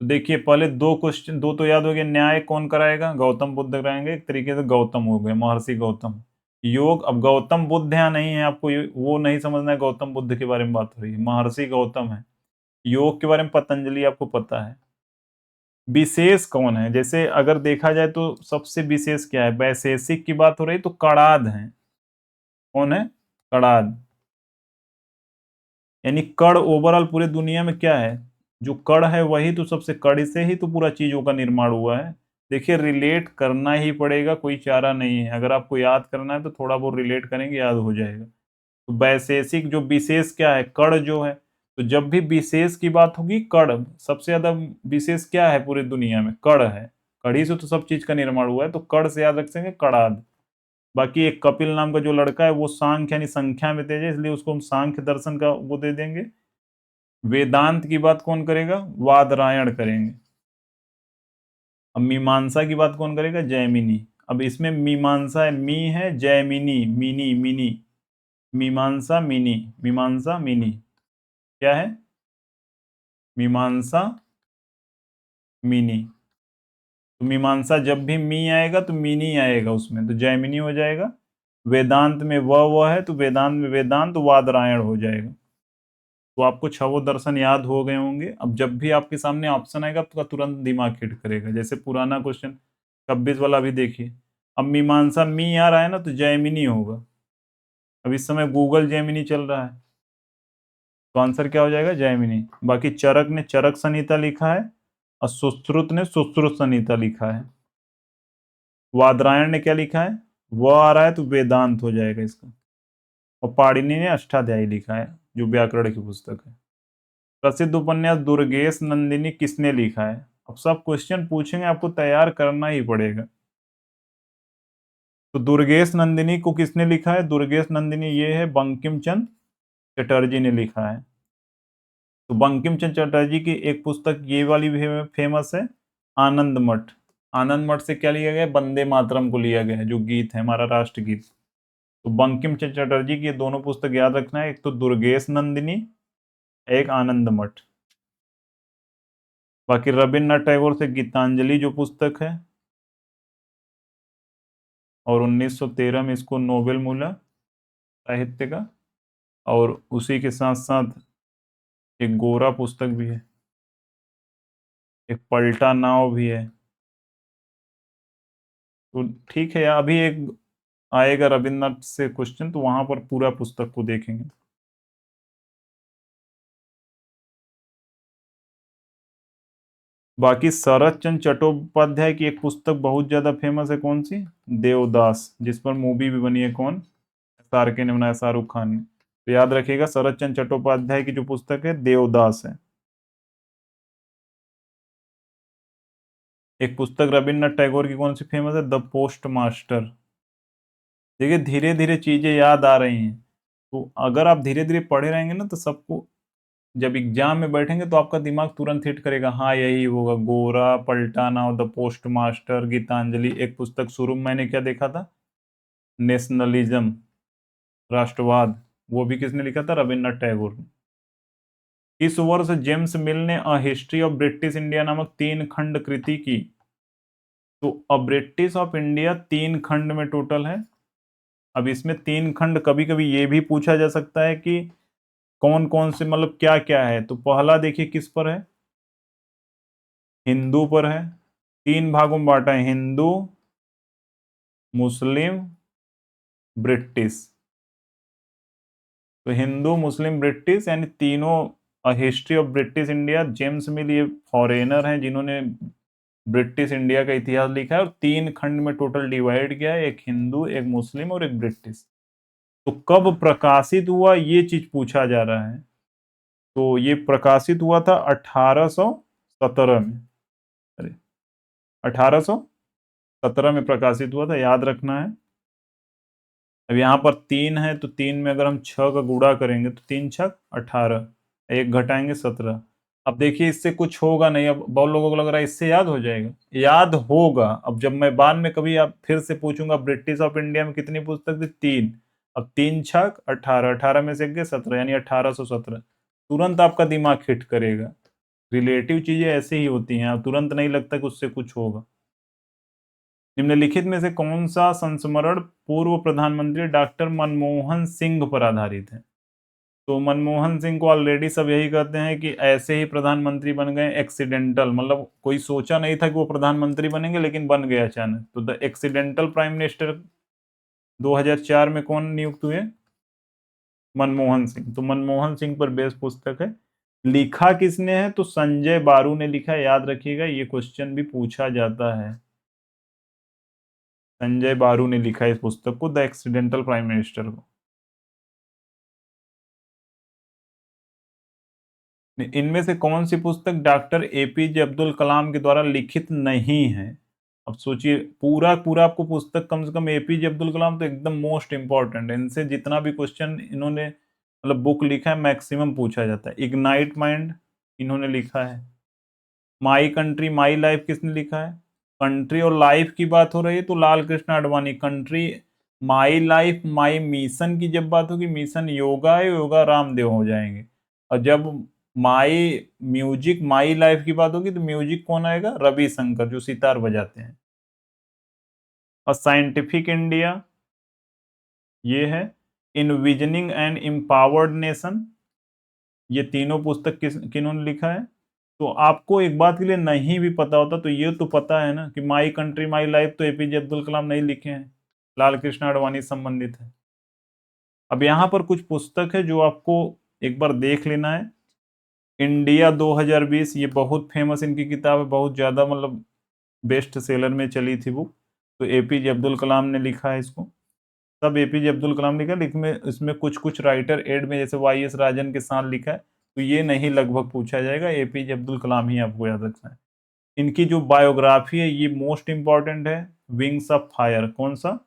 तो देखिए पहले 2 क्वेश्चन, 2 तो याद हो गए। न्याय कौन कराएगा, गौतम बुद्ध कराएंगे, एक तरीके से गौतम हो गए, महर्षि गौतम। योग, अब गौतम बुद्ध यहाँ नहीं है, आपको वो नहीं समझना है, गौतम बुद्ध के बारे में बात हो रही है, महर्षि गौतम है। योग के बारे में पतंजलि आपको पता है। विशेष कौन है, जैसे अगर देखा जाए तो सबसे विशेष क्या है, वैशेषिक की बात हो रही तो कणाद है। कौन है, कणाद। यानी कण ओवरऑल पूरे दुनिया में क्या है, जो कण है वही तो सबसे, कण से ही तो पूरा चीजों का निर्माण हुआ है। देखिए रिलेट करना ही पड़ेगा, कोई चारा नहीं है। अगर आपको याद करना है तो थोड़ा बहुत रिलेट करेंगे, याद हो जाएगा। तो वैशेषिक जो विशेष क्या है, कण जो है। तो जब भी विशेष की बात होगी, कण सबसे ज्यादा विशेष क्या है पूरी दुनिया में, कण है। कड़ी से तो सब चीज का निर्माण हुआ है, तो कण से याद रख सकेंगे कणाद। बाकी एक कपिल नाम का जो लड़का है वो सांख्य यानी संख्या में तेज है, इसलिए उसको हम सांख्य दर्शन का वो दे देंगे। वेदांत की बात कौन करेगा, वादरायण करेंगे। अब मीमांसा की बात कौन करेगा, जैमिनी। अब इसमें मीमांसा है, मी है, जैमिनी, मिनी मिनी, मीमांसा मिनी, मीमांसा मिनी क्या है, मीमांसा मिनी। तो मीमांसा जब भी मी आएगा तो मिनी आएगा उसमें, तो जैमिनी हो जाएगा। वेदांत में वह है तो वेदांत में वेदांत वादरायण हो जाएगा। तो आपको छवो दर्शन याद हो गए होंगे। अब जब भी आपके सामने ऑप्शन आएगा तो तुरंत दिमाग हिट करेगा। जैसे पुराना क्वेश्चन 26 वाला भी देखिए। अब मीमांसा मी आ रहा है ना, तो जैमिनी होगा। अब इस समय गूगल जैमिनी चल रहा है, तो आंसर क्या हो जाएगा, जैमिनी। बाकी चरक ने चरक संहिता लिखा है और सुश्रुत ने सुश्रुत संहिता लिखा है। वादरायण ने क्या लिखा है, व आ रहा है तो वेदांत हो जाएगा इसका। और पाणिनि ने अष्टाध्यायी लिखा है जो व्याकरण की पुस्तक है। प्रसिद्ध उपन्यास दुर्गेश नंदिनी किसने लिखा है। अब सब क्वेश्चन पूछेंगे, आपको तैयार करना ही पड़ेगा। तो दुर्गेश नंदिनी को किसने लिखा है, दुर्गेश नंदिनी ये है बंकिम चंद्र चटर्जी ने लिखा है। तो बंकिम चंद्र चटर्जी की एक पुस्तक ये वाली भी फेमस है, आनंद मठ। आनंद मठ से क्या लिया गया है, वंदे मातरम को लिया गया है, जो गीत है हमारा राष्ट्रगीत। तो बंकिम चंद्र चटर्जी की ये दोनों पुस्तक याद रखना है, एक तो दुर्गेश नंदिनी, एक आनंद मठ। बाकी रविन्द्रनाथ टैगोर से गीतांजलि जो पुस्तक है, और 1913 में इसको नोबेल मिला साहित्य का। और उसी के साथ साथ एक गोरा पुस्तक भी है, एक पलटा नाव भी है। तो ठीक है यार, अभी एक आएगा रविन्द्रनाथ से क्वेश्चन, तो वहां पर पूरा पुस्तक को देखेंगे। बाकी शरत चंद्र चट्टोपाध्याय की एक पुस्तक बहुत ज्यादा फेमस है, कौन सी, देवदास, जिस पर मूवी भी बनी है, कौन, SRK के ने बनाया, शाहरुख खान ने। तो याद रखिएगा शरत चंद्र चट्टोपाध्याय की जो पुस्तक है देवदास है। एक पुस्तक रविन्द्रनाथ टैगोर की कौन सी फेमस है, द पोस्ट मास्टर। देखिए धीरे धीरे चीजें याद आ रही हैं, तो अगर आप धीरे धीरे पढ़े रहेंगे ना, तो सबको जब एग्जाम में बैठेंगे तो आपका दिमाग तुरंत हिट करेगा, हाँ यही होगा, गोरा, पलटाना और द पोस्ट मास्टर, गीतांजलि। एक पुस्तक शुरू में मैंने क्या देखा था, नेशनलिज्म, राष्ट्रवाद, वो भी किसने लिखा था, रविन्द्रनाथ टैगोर ने। इस वर्ष जेम्स मिल ने अ हिस्ट्री ऑफ ब्रिटिश इंडिया नामक 3 खंड कृति की। तो अ ब्रिटिश ऑफ इंडिया 3 खंड में टोटल है। अब इसमें 3 खंड, कभी कभी ये भी पूछा जा सकता है कि कौन कौन से, मतलब क्या क्या है। तो पहला देखिए किस पर है, हिंदू पर है। 3 भागों में बांटा है, हिंदू, मुस्लिम, ब्रिटिश। तो हिंदू, मुस्लिम, ब्रिटिश, यानी तीनों। अ history of British India, James मिल ये फॉरेनर हैं जिन्होंने ब्रिटिश इंडिया का इतिहास लिखा है, और 3 खंड में टोटल डिवाइड किया है, एक हिंदू, एक मुस्लिम और एक ब्रिटिश। तो कब प्रकाशित हुआ ये चीज पूछा जा रहा है। तो ये प्रकाशित हुआ था 1817 में। अरे 1817 में प्रकाशित हुआ था, याद रखना है। अब यहाँ पर 3 है, तो 3 में अगर हम 6 का गुणा करेंगे तो 3 छक 18, एक घटाएंगे 17। अब देखिए इससे कुछ होगा नहीं, अब बहुत लोगों को लग रहा है इससे याद हो जाएगा, याद होगा। अब जब मैं बाद में कभी आप फिर से पूछूंगा ब्रिटिश ऑफ इंडिया में कितनी पुस्तक थी, 3। अब 3 छक 18, 18 में से गए 17, यानी 1817। तुरंत आपका दिमाग हिट करेगा। रिलेटिव चीजें ऐसे ही होती हैं, तुरंत नहीं लगता कि उससे कुछ होगा। निम्नलिखित में से कौन सा संस्मरण पूर्व प्रधानमंत्री डॉक्टर मनमोहन सिंह पर आधारित है। तो मनमोहन सिंह को ऑलरेडी सब यही कहते हैं कि ऐसे ही प्रधानमंत्री बन गए, एक्सीडेंटल, मतलब कोई सोचा नहीं था कि वो प्रधानमंत्री बनेंगे, लेकिन बन गए अचानक। तो द एक्सीडेंटल प्राइम मिनिस्टर 2004 में कौन नियुक्त हुए, मनमोहन सिंह। तो मनमोहन सिंह पर बेस्ड पुस्तक है। लिखा किसने है, तो संजय बारू ने लिखा है, याद रखिएगा ये क्वेश्चन भी पूछा जाता है। संजय बारू ने लिखा है इस पुस्तक को, द एक्सीडेंटल प्राइम मिनिस्टर को। इनमें से कौन सी पुस्तक डॉक्टर APJ अब्दुल कलाम के द्वारा लिखित नहीं है। अब सोचिए, पूरा पूरा आपको पुस्तक, कम से कम APJ अब्दुल कलाम तो एकदम मोस्ट इंपॉर्टेंट है, इनसे जितना भी क्वेश्चन इन्होंने मतलब बुक लिखा है मैक्सिमम पूछा जाता है। इग्नाइट माइंड इन्होंने लिखा है। माई कंट्री माई लाइफ किसने लिखा है। कंट्री और लाइफ की बात हो रही है तो Lal Krishna Advani. Country my life my mission की जब बात होगी, मिशन योगा है, योगा रामदेव हो जाएंगे। और जब माई म्यूजिक माई लाइफ की बात होगी तो म्यूजिक कौन आएगा, रविशंकर, जो सितार बजाते हैं। और साइंटिफिक इंडिया ये है। इनविजनिंग एंड एम्पावर्ड नेशन, ये तीनों पुस्तक किन्होंने लिखा है। तो आपको एक बात के लिए नहीं भी पता होता तो ये तो पता है ना कि माई कंट्री माई लाइफ तो APJ अब्दुल कलाम नहीं लिखे हैं, लाल कृष्ण आडवाणी संबंधित है। अब यहाँ पर कुछ पुस्तक है जो आपको एक बार देख लेना है। इंडिया 2020, ये बहुत फेमस इनकी किताब है, बहुत ज्यादा मतलब बेस्ट सेलर में चली थी बुक। तो एपीजे अब्दुल कलाम ने लिखा है इसको, सब एपीजे अब्दुल कलाम लिखा है, लेकिन इसमें कुछ कुछ राइटर एड में, जैसे वाई एस राजन के साथ लिखा है, तो ये नहीं लगभग पूछा जाएगा, एपीजे अब्दुल कलाम ही आपको याद रखना है। इनकी जो बायोग्राफी है ये मोस्ट इंपॉर्टेंट है, विंग्स ऑफ फायर। कौन सा?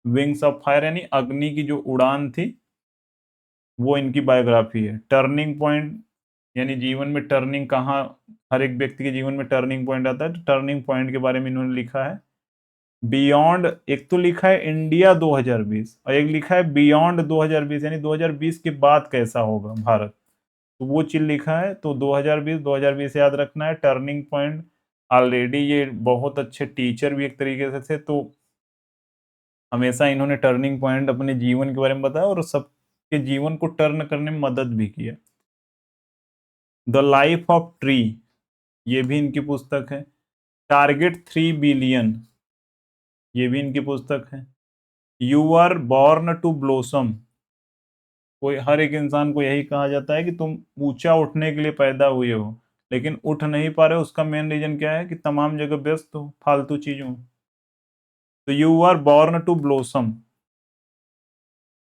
विंग्स ऑफ फायर, यानी अग्नि की जो उड़ान थी वो इनकी बायोग्राफी है। टर्निंग पॉइंट, यानी जीवन में टर्निंग कहाँ, हर एक व्यक्ति के जीवन में टर्निंग पॉइंट आता है, तो टर्निंग पॉइंट के बारे में इन्होंने लिखा है। बियॉन्ड, एक तो लिखा है इंडिया 2020 और एक लिखा है बियॉन्ड 2020, यानी 2020 के बाद कैसा होगा भारत, तो वो चीज लिखा है। तो 2020 याद रखना है। टर्निंग पॉइंट, ऑलरेडी ये बहुत अच्छे टीचर भी एक तरीके से थे, तो हमेशा इन्होंने टर्निंग पॉइंट अपने जीवन के बारे में बताया और सबके जीवन को टर्न करने में मदद भी किया। द लाइफ ऑफ ट्री, ये भी इनकी पुस्तक है। टारगेट 3 बिलियन, ये भी इनकी पुस्तक है। You are born to blossom, कोई हर एक इंसान को यही कहा जाता है कि तुम ऊंचा उठने के लिए पैदा हुए हो, लेकिन उठ नहीं पा रहे हो। उसका मेन रीजन क्या है? कि तमाम जगह व्यस्त हो फालतू चीजों। तो you are born to blossom.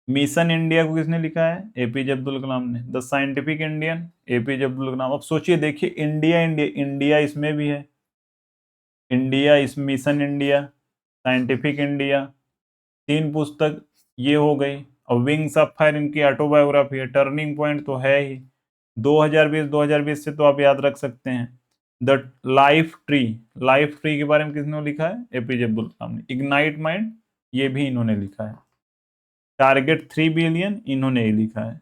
Mission India को किसने लिखा है? एपीजे अब्दुल कलाम ने। The scientific Indian, APJ Abdul Kalam. अब सोचिए, देखिए, इंडिया इंडिया इंडिया इसमें भी है, इंडिया इस मिशन इंडिया, साइंटिफिक इंडिया, 3 पुस्तक ये हो गई। और विंग्स ऑफ फायर इनकी ऑटोबायोग्राफी है। टर्निंग पॉइंट तो है ही, 2020 से तो आप याद रख सकते हैं। The life tree, life tree के बारे में किसने लिखा है? एपीजे अब्दुल कलाम ने। इग्नाइट माइंड, ये भी इन्होंने लिखा है। टारगेट 3 बिलियन, इन्होंने ही लिखा है।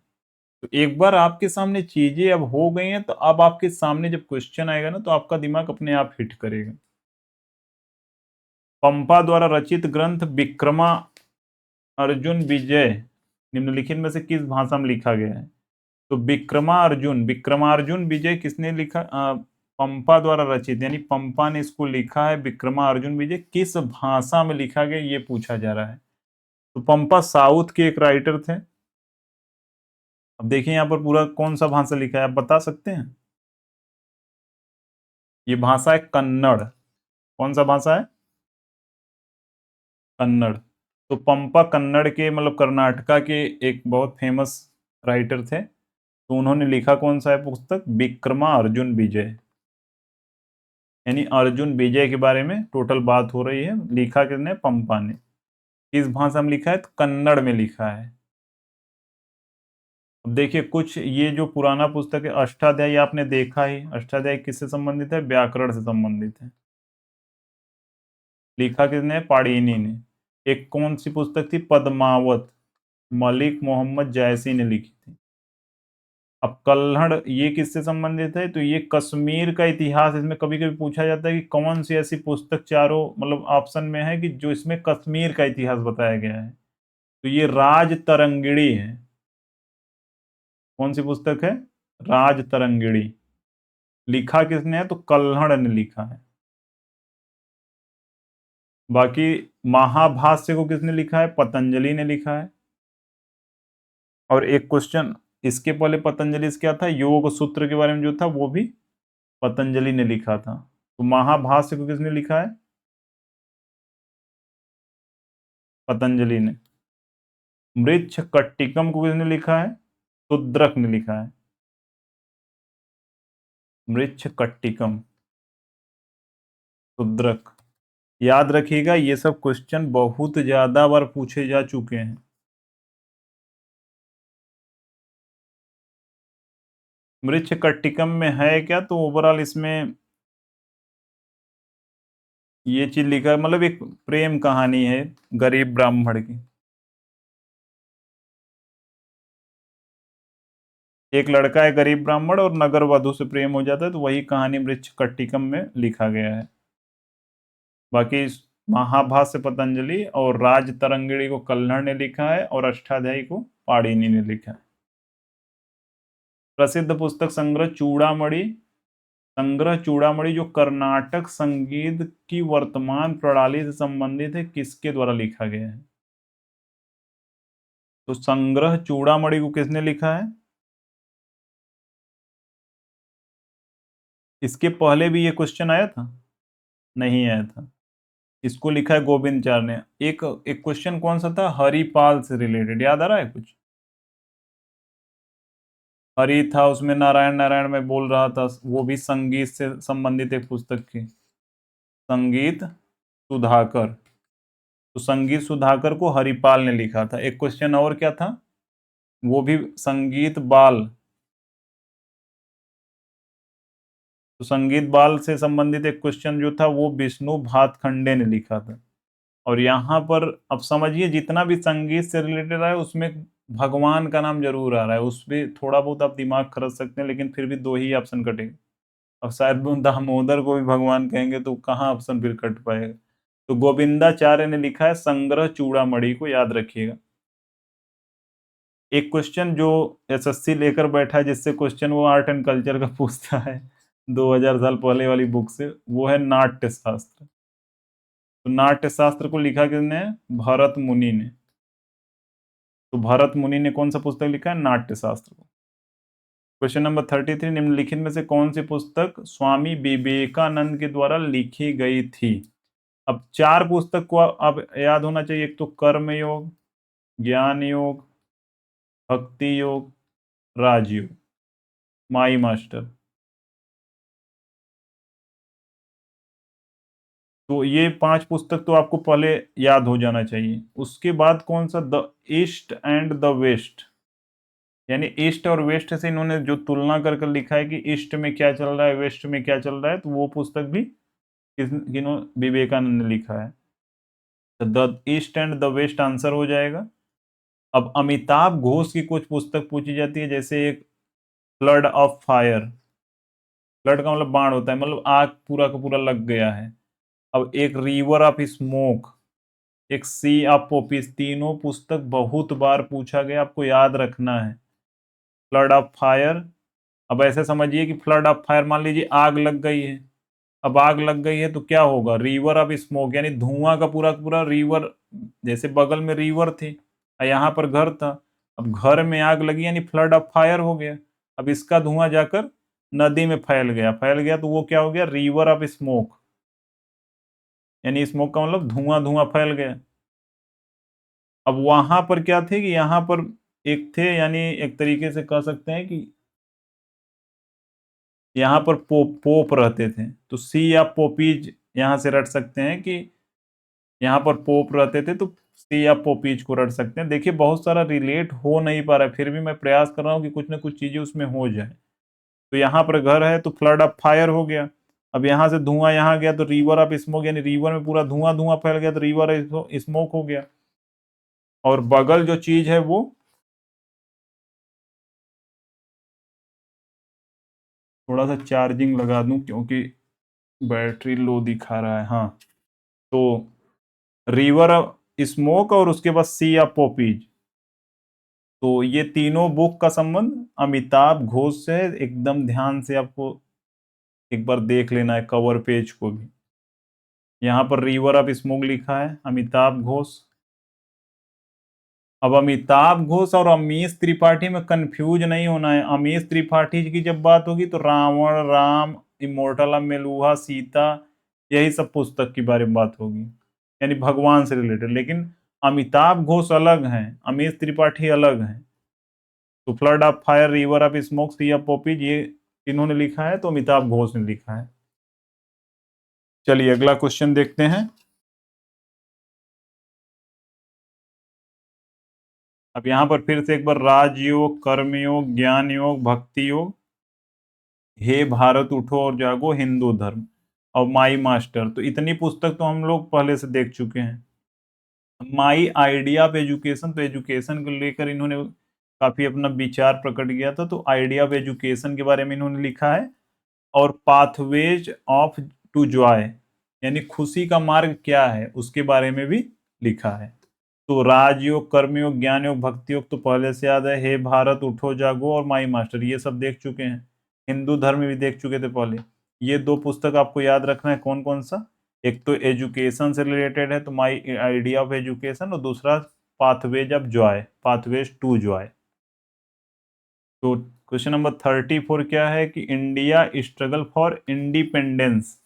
तो एक बार आपके सामने चीजें अब हो गई हैं, तो अब आपके सामने जब क्वेश्चन आएगा ना, तो आपका दिमाग अपने आप हिट करेगा। पंपा द्वारा रचित ग्रंथ विक्रमा अर्जुन विजय निम्नलिखित में से किस भाषा में लिखा गया है? तो विक्रमार्जुन विजय किसने लिखा? पंपा द्वारा रचित, यानी पंपा ने इसको लिखा है। विक्रमार्जुन विजय किस भाषा में लिखा गया, ये पूछा जा रहा है। तो पंपा साउथ के एक राइटर थे। अब देखिए यहाँ पर पूरा कौन सा भाषा लिखा है, आप बता सकते हैं? ये भाषा है कन्नड़। कौन सा भाषा है? कन्नड़। तो पंपा कन्नड़ के, मतलब कर्नाटका के एक बहुत फेमस राइटर थे। तो उन्होंने लिखा कौन सा है पुस्तक? विक्रमा अर्जुन विजय, यानी अर्जुन विजय के बारे में टोटल बात हो रही है। लिखा किसने? पंपा ने। किस भाषा में लिखा है? तो कन्नड़ में लिखा है। अब देखिए, कुछ ये जो पुराना पुस्तक है अष्टाध्यायी, आपने देखा ही। अष्टाध्यायी किससे संबंधित है? व्याकरण से संबंधित है। लिखा किसने? पाणिनि ने। एक कौन सी पुस्तक थी? पद्मावत, मलिक मोहम्मद जायसी ने लिखी थी। अब कल्हड़ ये किससे संबंधित है? तो ये कश्मीर का इतिहास, इसमें कभी कभी पूछा जाता है कि कौन सी ऐसी पुस्तक चारों मतलब ऑप्शन में है कि जो इसमें कश्मीर का इतिहास बताया गया है। तो ये राज तरंगिणी है। कौन सी पुस्तक है? राज तरंगिणी। लिखा किसने है? तो कल्हड़ ने लिखा है। बाकी महाभाष्य को किसने लिखा है? पतंजलि ने लिखा है। और एक क्वेश्चन इसके पहले पतंजलि से क्या था? योग सूत्र के बारे में जो था वो भी पतंजलि ने लिखा था। तो महाभाष्य को किसने लिखा है? पतंजलि ने। मृच्छ कट्टिकम को किसने लिखा है? शूद्रक ने लिखा है। मृच्छ कट्टिकम, शूद्रक। याद रखिएगा, ये सब क्वेश्चन बहुत ज्यादा बार पूछे जा चुके हैं। मृच्छ कट्टिकम में है क्या? तो ओवरऑल इसमें ये चीज लिखा है, मतलब एक प्रेम कहानी है गरीब ब्राह्मण की। एक लड़का है गरीब ब्राह्मण और नगर वधु से प्रेम हो जाता है, तो वही कहानी मृच्छ कट्टिकम में लिखा गया है। बाकी महाभाष्य पतंजलि और राज तरंगिणी को कल्हड़ ने लिखा है और अष्टाध्यायी को पाणिनि ने लिखा है। प्रसिद्ध पुस्तक संग्रह चूड़ामणि जो कर्नाटक संगीत की वर्तमान प्रणाली से संबंधित है, किसके द्वारा लिखा गया है? तो संग्रह चूड़ामणि को किसने लिखा है? इसके पहले भी ये क्वेश्चन आया था? नहीं आया था। इसको लिखा है गोविंदचार्य ने। एक एक क्वेश्चन कौन सा था, हरिपाल से रिलेटेड, याद आ रहा है कुछ? हरि था, उसमें नारायण नारायण में बोल रहा था, वो भी संगीत से संबंधित एक पुस्तक थी, संगीत सुधाकर। तो संगीत सुधाकर को हरिपाल ने लिखा था। एक क्वेश्चन और क्या था, वो भी संगीत बाल, तो संगीत बाल से संबंधित एक क्वेश्चन जो था वो विष्णु भातखंडे ने लिखा था। और यहाँ पर अब समझिए, जितना भी संगीत से रिलेटेड है उसमें भगवान का नाम जरूर आ रहा है, उसमें थोड़ा बहुत आप दिमाग खर्च सकते हैं, लेकिन फिर भी दो ही ऑप्शन कटेंगे। अब शायद वो दामोदर को भी भगवान कहेंगे तो कहाँ ऑप्शन फिर कट पाएगा। तो गोविंदाचार्य ने लिखा है संग्रह चूड़ामणि को, याद रखिएगा। एक क्वेश्चन जो एसएससी लेकर बैठा है, जिससे क्वेश्चन वो आर्ट एंड कल्चर का पूछता है 2000 साल पहले वाली बुक से, वो है नाट्य शास्त्र। तो नाट्य शास्त्र को लिखा किसने है? भरत मुनि ने। तो भरत मुनि ने कौन सा पुस्तक लिखा है? नाट्य शास्त्र को। क्वेश्चन नंबर 33, निम्नलिखित में से कौन सी पुस्तक स्वामी विवेकानंद के द्वारा लिखी गई थी? अब चार पुस्तक को अब याद होना चाहिए। एक तो कर्म योग, ज्ञान योग, भक्ति योग, राजयोग, माई मास्टर। तो ये पांच पुस्तक तो आपको पहले याद हो जाना चाहिए। उसके बाद कौन सा, the east and the west, यानी ईस्ट और वेस्ट से इन्होंने जो तुलना कर कर लिखा है कि ईस्ट में क्या चल रहा है, वेस्ट में क्या चल रहा है, तो वो पुस्तक भी विवेकानंद ने लिखा है। तो the east and the west answer हो जाएगा। अब अमिताभ घोष की कुछ पुस्तक पूछी जाती है, जैसे एक फ्लड ऑफ फायर, फ्लड का मतलब बाढ़ होता है, मतलब आग पूरा का पूरा लग गया है। अब एक रिवर ऑफ स्मोक, एक सी ऑफ पॉपीज, तीनों पुस्तक बहुत बार पूछा गया, आपको याद रखना है। फ्लड ऑफ फायर, अब ऐसे समझिए कि फ्लड ऑफ फायर, मान लीजिए आग लग गई है। अब आग लग गई है तो क्या होगा, रिवर ऑफ स्मोक, यानी धुआं का पूरा पूरा रिवर, जैसे बगल में रिवर थी और यहाँ पर घर था। अब घर में आग लगी यानी फ्लड ऑफ फायर हो गया। अब इसका धुआं जाकर नदी में फैल गया, फैल गया तो वो क्या हो गया, रिवर ऑफ स्मोक, यानी स्मोक का मतलब धुआं, धुआं फैल गया। अब वहां पर क्या थे कि यहाँ पर एक थे, यानी एक तरीके से कह सकते हैं कि यहाँ पर पोप रहते थे, तो सी या पोपीज यहाँ से रट सकते हैं कि यहाँ पर पोप रहते थे, तो सी या पोपीज को रट सकते हैं। देखिए बहुत सारा रिलेट हो नहीं पा रहा है, फिर भी मैं प्रयास कर रहा हूँ कि कुछ ना कुछ चीजें उसमें हो जाए। तो यहाँ पर घर है तो फ्लड ऑफ फायर हो गया। अब यहाँ से धुआं यहाँ गया तो रिवर ऑफ स्मोक, यानी रिवर में पूरा धुआं धुआं फैल गया तो रिवर स्मोक हो गया। और बगल जो चीज है वो, थोड़ा सा चार्जिंग लगा दूं क्योंकि बैटरी लो दिखा रहा है। हाँ, तो रिवर स्मोक और उसके बाद सी ऑफ पॉपीज, तो ये तीनों बुक का संबंध अमिताभ घोष से है। एकदम ध्यान से आपको एक बार देख लेना है कवर पेज को भी। यहाँ पर रिवर ऑफ स्मोक लिखा है अमिताभ घोष। अब अमिताभ घोष और अमीश त्रिपाठी में कंफ्यूज नहीं होना है। अमीश त्रिपाठी की जब बात होगी तो रावण, राम, इमोर्टल ऑफ मेलुहा, सीता, यही सब पुस्तक के बारे में बात होगी, यानी भगवान से रिलेटेड। लेकिन अमिताभ घोष अलग हैं, अमीश त्रिपाठी अलग हैं। तो flood of fire, river of smoke, sea of poppies, ये इन्होंने लिखा है तो अमिताभ घोष ने लिखा है। चलिए अगला क्वेश्चन देखते हैं। अब यहां पर फिर से एक बार राजयोग, कर्मयोग, ज्ञान योग, भक्ति योग, हे भारत उठो और जागो, हिंदू धर्म, और माई मास्टर, तो इतनी पुस्तक तो हम लोग पहले से देख चुके हैं। माई आइडिया ऑफ एजुकेशन, तो एजुकेशन को लेकर इन्होंने काफी अपना विचार प्रकट किया था, तो आइडिया ऑफ एजुकेशन के बारे में इन्होंने लिखा है। और पाथवेज ऑफ टू जॉय, यानी खुशी का मार्ग क्या है, उसके बारे में भी लिखा है। तो राजयोग, कर्मयोग, ज्ञान योग, भक्ति योग तो पहले से याद है। हे भारत उठो जागो और माई मास्टर, ये सब देख चुके हैं। हिंदू धर्म भी देख चुके थे पहले। ये दो पुस्तक आपको याद रखना है, कौन कौन सा। एक तो एजुकेशन से रिलेटेड है तो माई आइडिया ऑफ एजुकेशन, और दूसरा pathways of joy, pathways to joy. तो क्वेश्चन नंबर 34 क्या है कि India struggle for independence,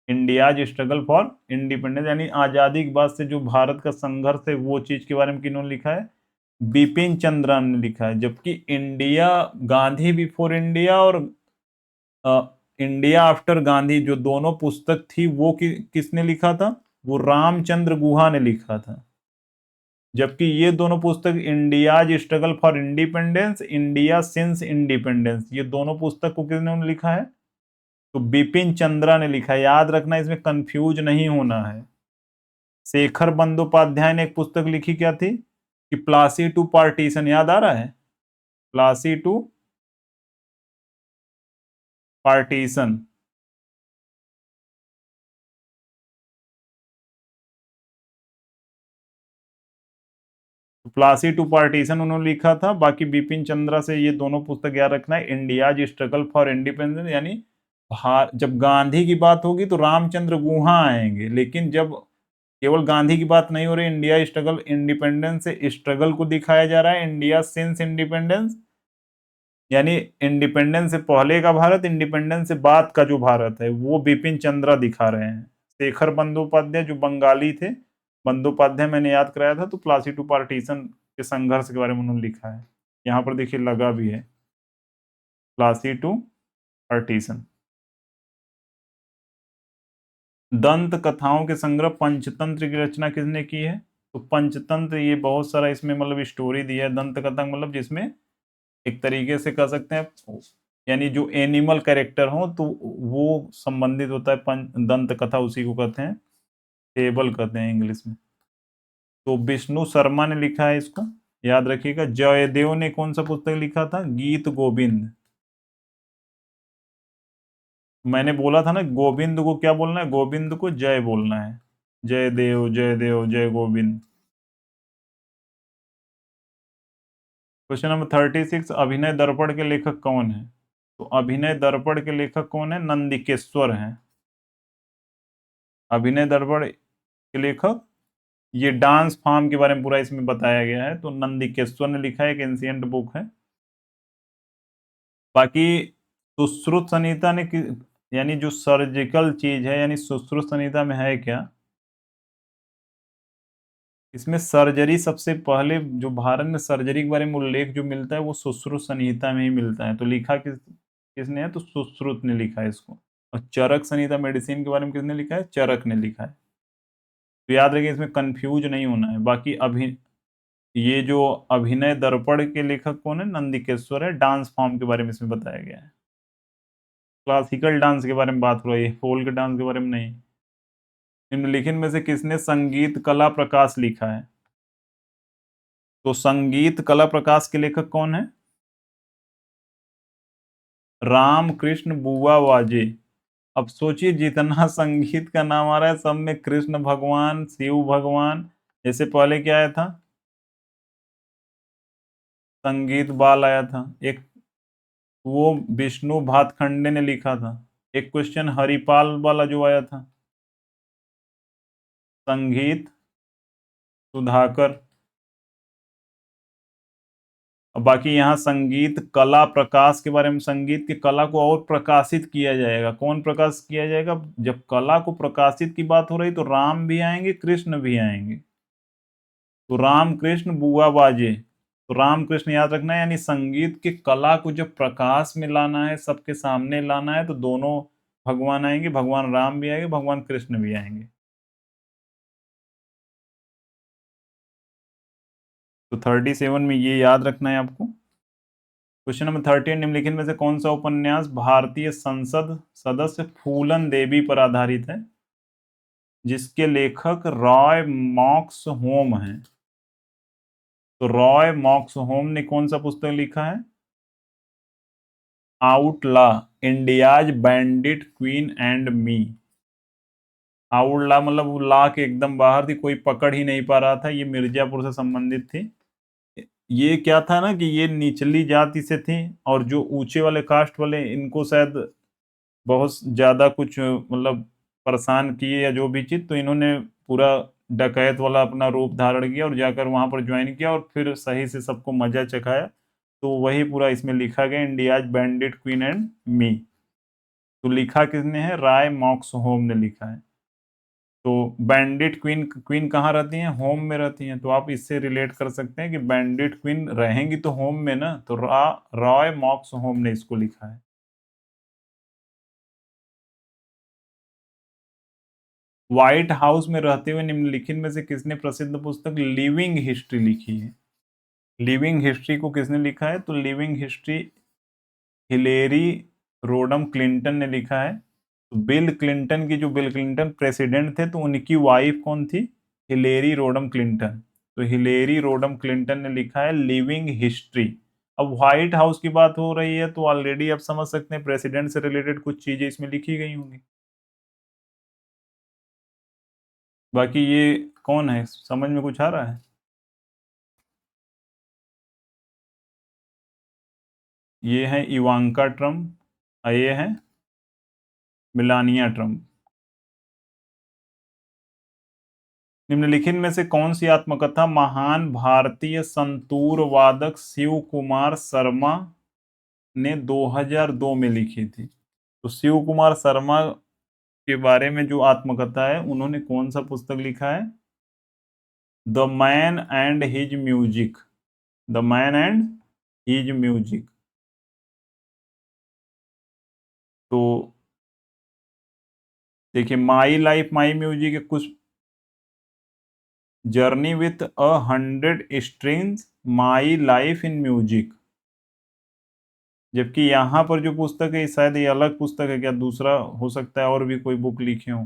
India's struggle for independence, यानी आजादी के बाद से जो भारत का संघर्ष है वो चीज के बारे में किन्होंने लिखा है? बिपिन चंद्रा ने लिखा है। जबकि इंडिया गांधी बिफोर इंडिया और इंडिया आफ्टर गांधी जो दोनों पुस्तक थी वो किसने लिखा था? वो रामचंद्र गुहा ने लिखा था। जबकि ये दोनों पुस्तक India's struggle for independence, India since independence, ये दोनों पुस्तक को किसने लिखा है? तो बिपिन चंद्रा ने लिखा है। याद रखना, इसमें कंफ्यूज नहीं होना है। शेखर बंदोपाध्याय ने एक पुस्तक लिखी, क्या थी? कि प्लासी टू पार्टीशन, याद आ रहा है? Plassey to partition. Plassey to partition उन्होंने लिखा था। बाकी बिपिन चंद्रा से ये दोनों पुस्तक याद रखना है, इंडियाज स्ट्रगल फॉर इंडिपेंडेंस, यानी जब गांधी की बात होगी तो रामचंद्र गुहा आएंगे, लेकिन जब केवल गांधी की बात नहीं हो रही, इंडिया स्ट्रगल इंडिपेंडेंस से स्ट्रगल को दिखाया जा रहा है, इंडिया सिंस इंडिपेंडेंस, यानी इंडिपेंडेंस से पहले का भारत, इंडिपेंडेंस से बाद का जो भारत है वो बिपिन चंद्रा दिखा रहे हैं। शेखर बंदोपाध्याय जो बंगाली थे, बंदोपाध्याय मैंने याद कराया था, तो प्लासी टू पार्टीशन के संघर्ष के बारे में उन्होंने लिखा है। यहाँ पर देखिए लगा भी है, प्लासी टू पार्टीशन। दंत कथाओं के संग्रह पंचतंत्र की रचना किसने की है? तो पंचतंत्र, ये बहुत सारा इसमें मतलब स्टोरी दिया है। दंत कथा मतलब जिसमें एक तरीके से कह सकते हैं, यानी जो एनिमल कैरेक्टर हो तो वो संबंधित होता है। दंत कथा उसी को कहते हैं, फेबल कहते हैं इंग्लिश में। तो विष्णु शर्मा ने लिखा है इसको, याद रखिएगा। जयदेव ने कौन सा पुस्तक लिखा था? गीत गोविंद। मैंने बोला था ना, गोविंद को क्या बोलना है? गोविंद को जय बोलना है। जय देव, जय देव, जय गोविंद। क्वेश्चन नंबर 36, अभिनय दर्पण के लेखक कौन है? तो अभिनय दर्पण के लेखक कौन है? नंदिकेश्वर हैं। अभिनय दर्पण के लेखक, ये डांस फॉर्म के बारे में पूरा इसमें बताया गया है, तो नंदिकेश्वर ने लिखा है, एक एंशियंट बुक है। बाकी सुश्रुत संहिता ने यानी जो सर्जिकल चीज है, यानी सुश्रुत संहिता में है क्या? इसमें सर्जरी सबसे पहले जो भारत में सर्जरी के बारे में उल्लेख जो मिलता है वो सुश्रुत संहिता में ही मिलता है। तो लिखा किसने है? तो सुश्रुत ने लिखा है इसको। और चरक संहिता मेडिसिन के बारे में किसने लिखा है? चरक ने लिखा है। तो याद रखिए, इसमें कंफ्यूज नहीं होना है। बाकी ये जो अभिनय दर्पण के लेखक कौन है? नंदिकेश्वर है। डांस फॉर्म के बारे में इसमें बताया गया है। क्लासिकल डांस के बारे में बात हो रही है, फोल्क डांस के बारे में नहीं। निम्नलिखित में से किसने संगीत कला प्रकाश लिखा है? तो संगीत कला प्रकाश के लेखक कौन है? राम कृष्ण बुआ वाजे। अब सोचिए, जितना संगीत का नाम आ रहा है सब में कृष्ण भगवान, शिव भगवान। जैसे पहले क्या आया था? संगीत बाल आया था एक, वो विष्णु भातखंडे ने लिखा था। एक क्वेश्चन हरिपाल वाला जो आया था, संगीत सुधाकर। और बाकी यहाँ संगीत कला प्रकाश के बारे में, संगीत की कला को और प्रकाशित किया जाएगा। कौन प्रकाश किया जाएगा? जब कला को प्रकाशित की बात हो रही तो राम भी आएंगे, कृष्ण भी आएंगे। तो राम कृष्ण बुआ बाजे, तो राम कृष्ण याद रखना है, यानी संगीत की कला को जब प्रकाश में लाना है, सबके सामने लाना है, तो दोनों भगवान आएंगे, भगवान राम भी आएंगे, भगवान कृष्ण भी आएंगे। तो 37 में ये याद रखना है आपको। क्वेश्चन नंबर 13, निम्नलिखित में से कौन सा उपन्यास भारतीय संसद सदस्य फूलन देवी पर आधारित है, जिसके लेखक रॉय मॉक्स होम हैं? तो रॉय मॉक्स होम ने कौन सा पुस्तक लिखा है? Outlaw, India's bandit queen and me. Outlaw मतलब वो ला के एकदम बाहर थी, कोई पकड़ ही नहीं पा रहा था। ये मिर्जापुर से संबंधित थी। ये क्या था ना कि ये निचली जाति से थी, और जो ऊंचे वाले कास्ट वाले, इनको शायद बहुत ज्यादा कुछ मतलब परेशान किए या जो भी चीज, तो इन्होंने पूरा डकैत वाला अपना रूप धारण किया और जाकर वहां पर ज्वाइन किया और फिर सही से सबको मजा चखाया। तो वही पूरा इसमें लिखा गया, इंडियाज बैंडिट क्वीन एंड मी। तो लिखा किसने है? राय मॉक्सहोम ने लिखा है। तो बैंडिट क्वीन, क्वीन कहाँ रहती हैं? होम में रहती हैं। तो आप इससे रिलेट कर सकते हैं कि बैंडिट क्वीन रहेंगी तो होम में ना, तो रॉय मॉक्सहोम ने इसको लिखा है। व्हाइट हाउस में रहते हुए निम्नलिखित में से किसने प्रसिद्ध पुस्तक लिविंग हिस्ट्री लिखी है? लिविंग हिस्ट्री को किसने लिखा है? तो living history Hillary Rodham Clinton ने लिखा है। तो बिल क्लिंटन की, जो बिल क्लिंटन प्रेसिडेंट थे, तो उनकी वाइफ कौन थी? Hillary Rodham Clinton. तो हिलेरी रोडम क्लिंटन ने लिखा है लिविंग हिस्ट्री। अब व्हाइट हाउस की बात हो रही है तो ऑलरेडी आप समझ सकते हैं प्रेसिडेंट से रिलेटेड कुछ चीजें इसमें लिखी गई होंगी। बाकी ये कौन है, समझ में कुछ आ रहा है? ये है इवांका ट्रम्प, ये है मिलानिया ट्रम्प। निम्नलिखित में से कौन सी आत्मकथा महान भारतीय संतूर वादक शिव कुमार शर्मा ने 2002 में लिखी थी? तो शिव कुमार शर्मा के बारे में जो आत्मकथा है, उन्होंने कौन सा पुस्तक लिखा है? The man and his music. The man and his music. तो देखिए, माई लाइफ माई म्यूजिक है कुछ, journey with 100 strings, my life in music. जबकि यहाँ पर जो पुस्तक है शायद ये अलग पुस्तक है, क्या दूसरा हो सकता है और भी कोई बुक लिखे हो?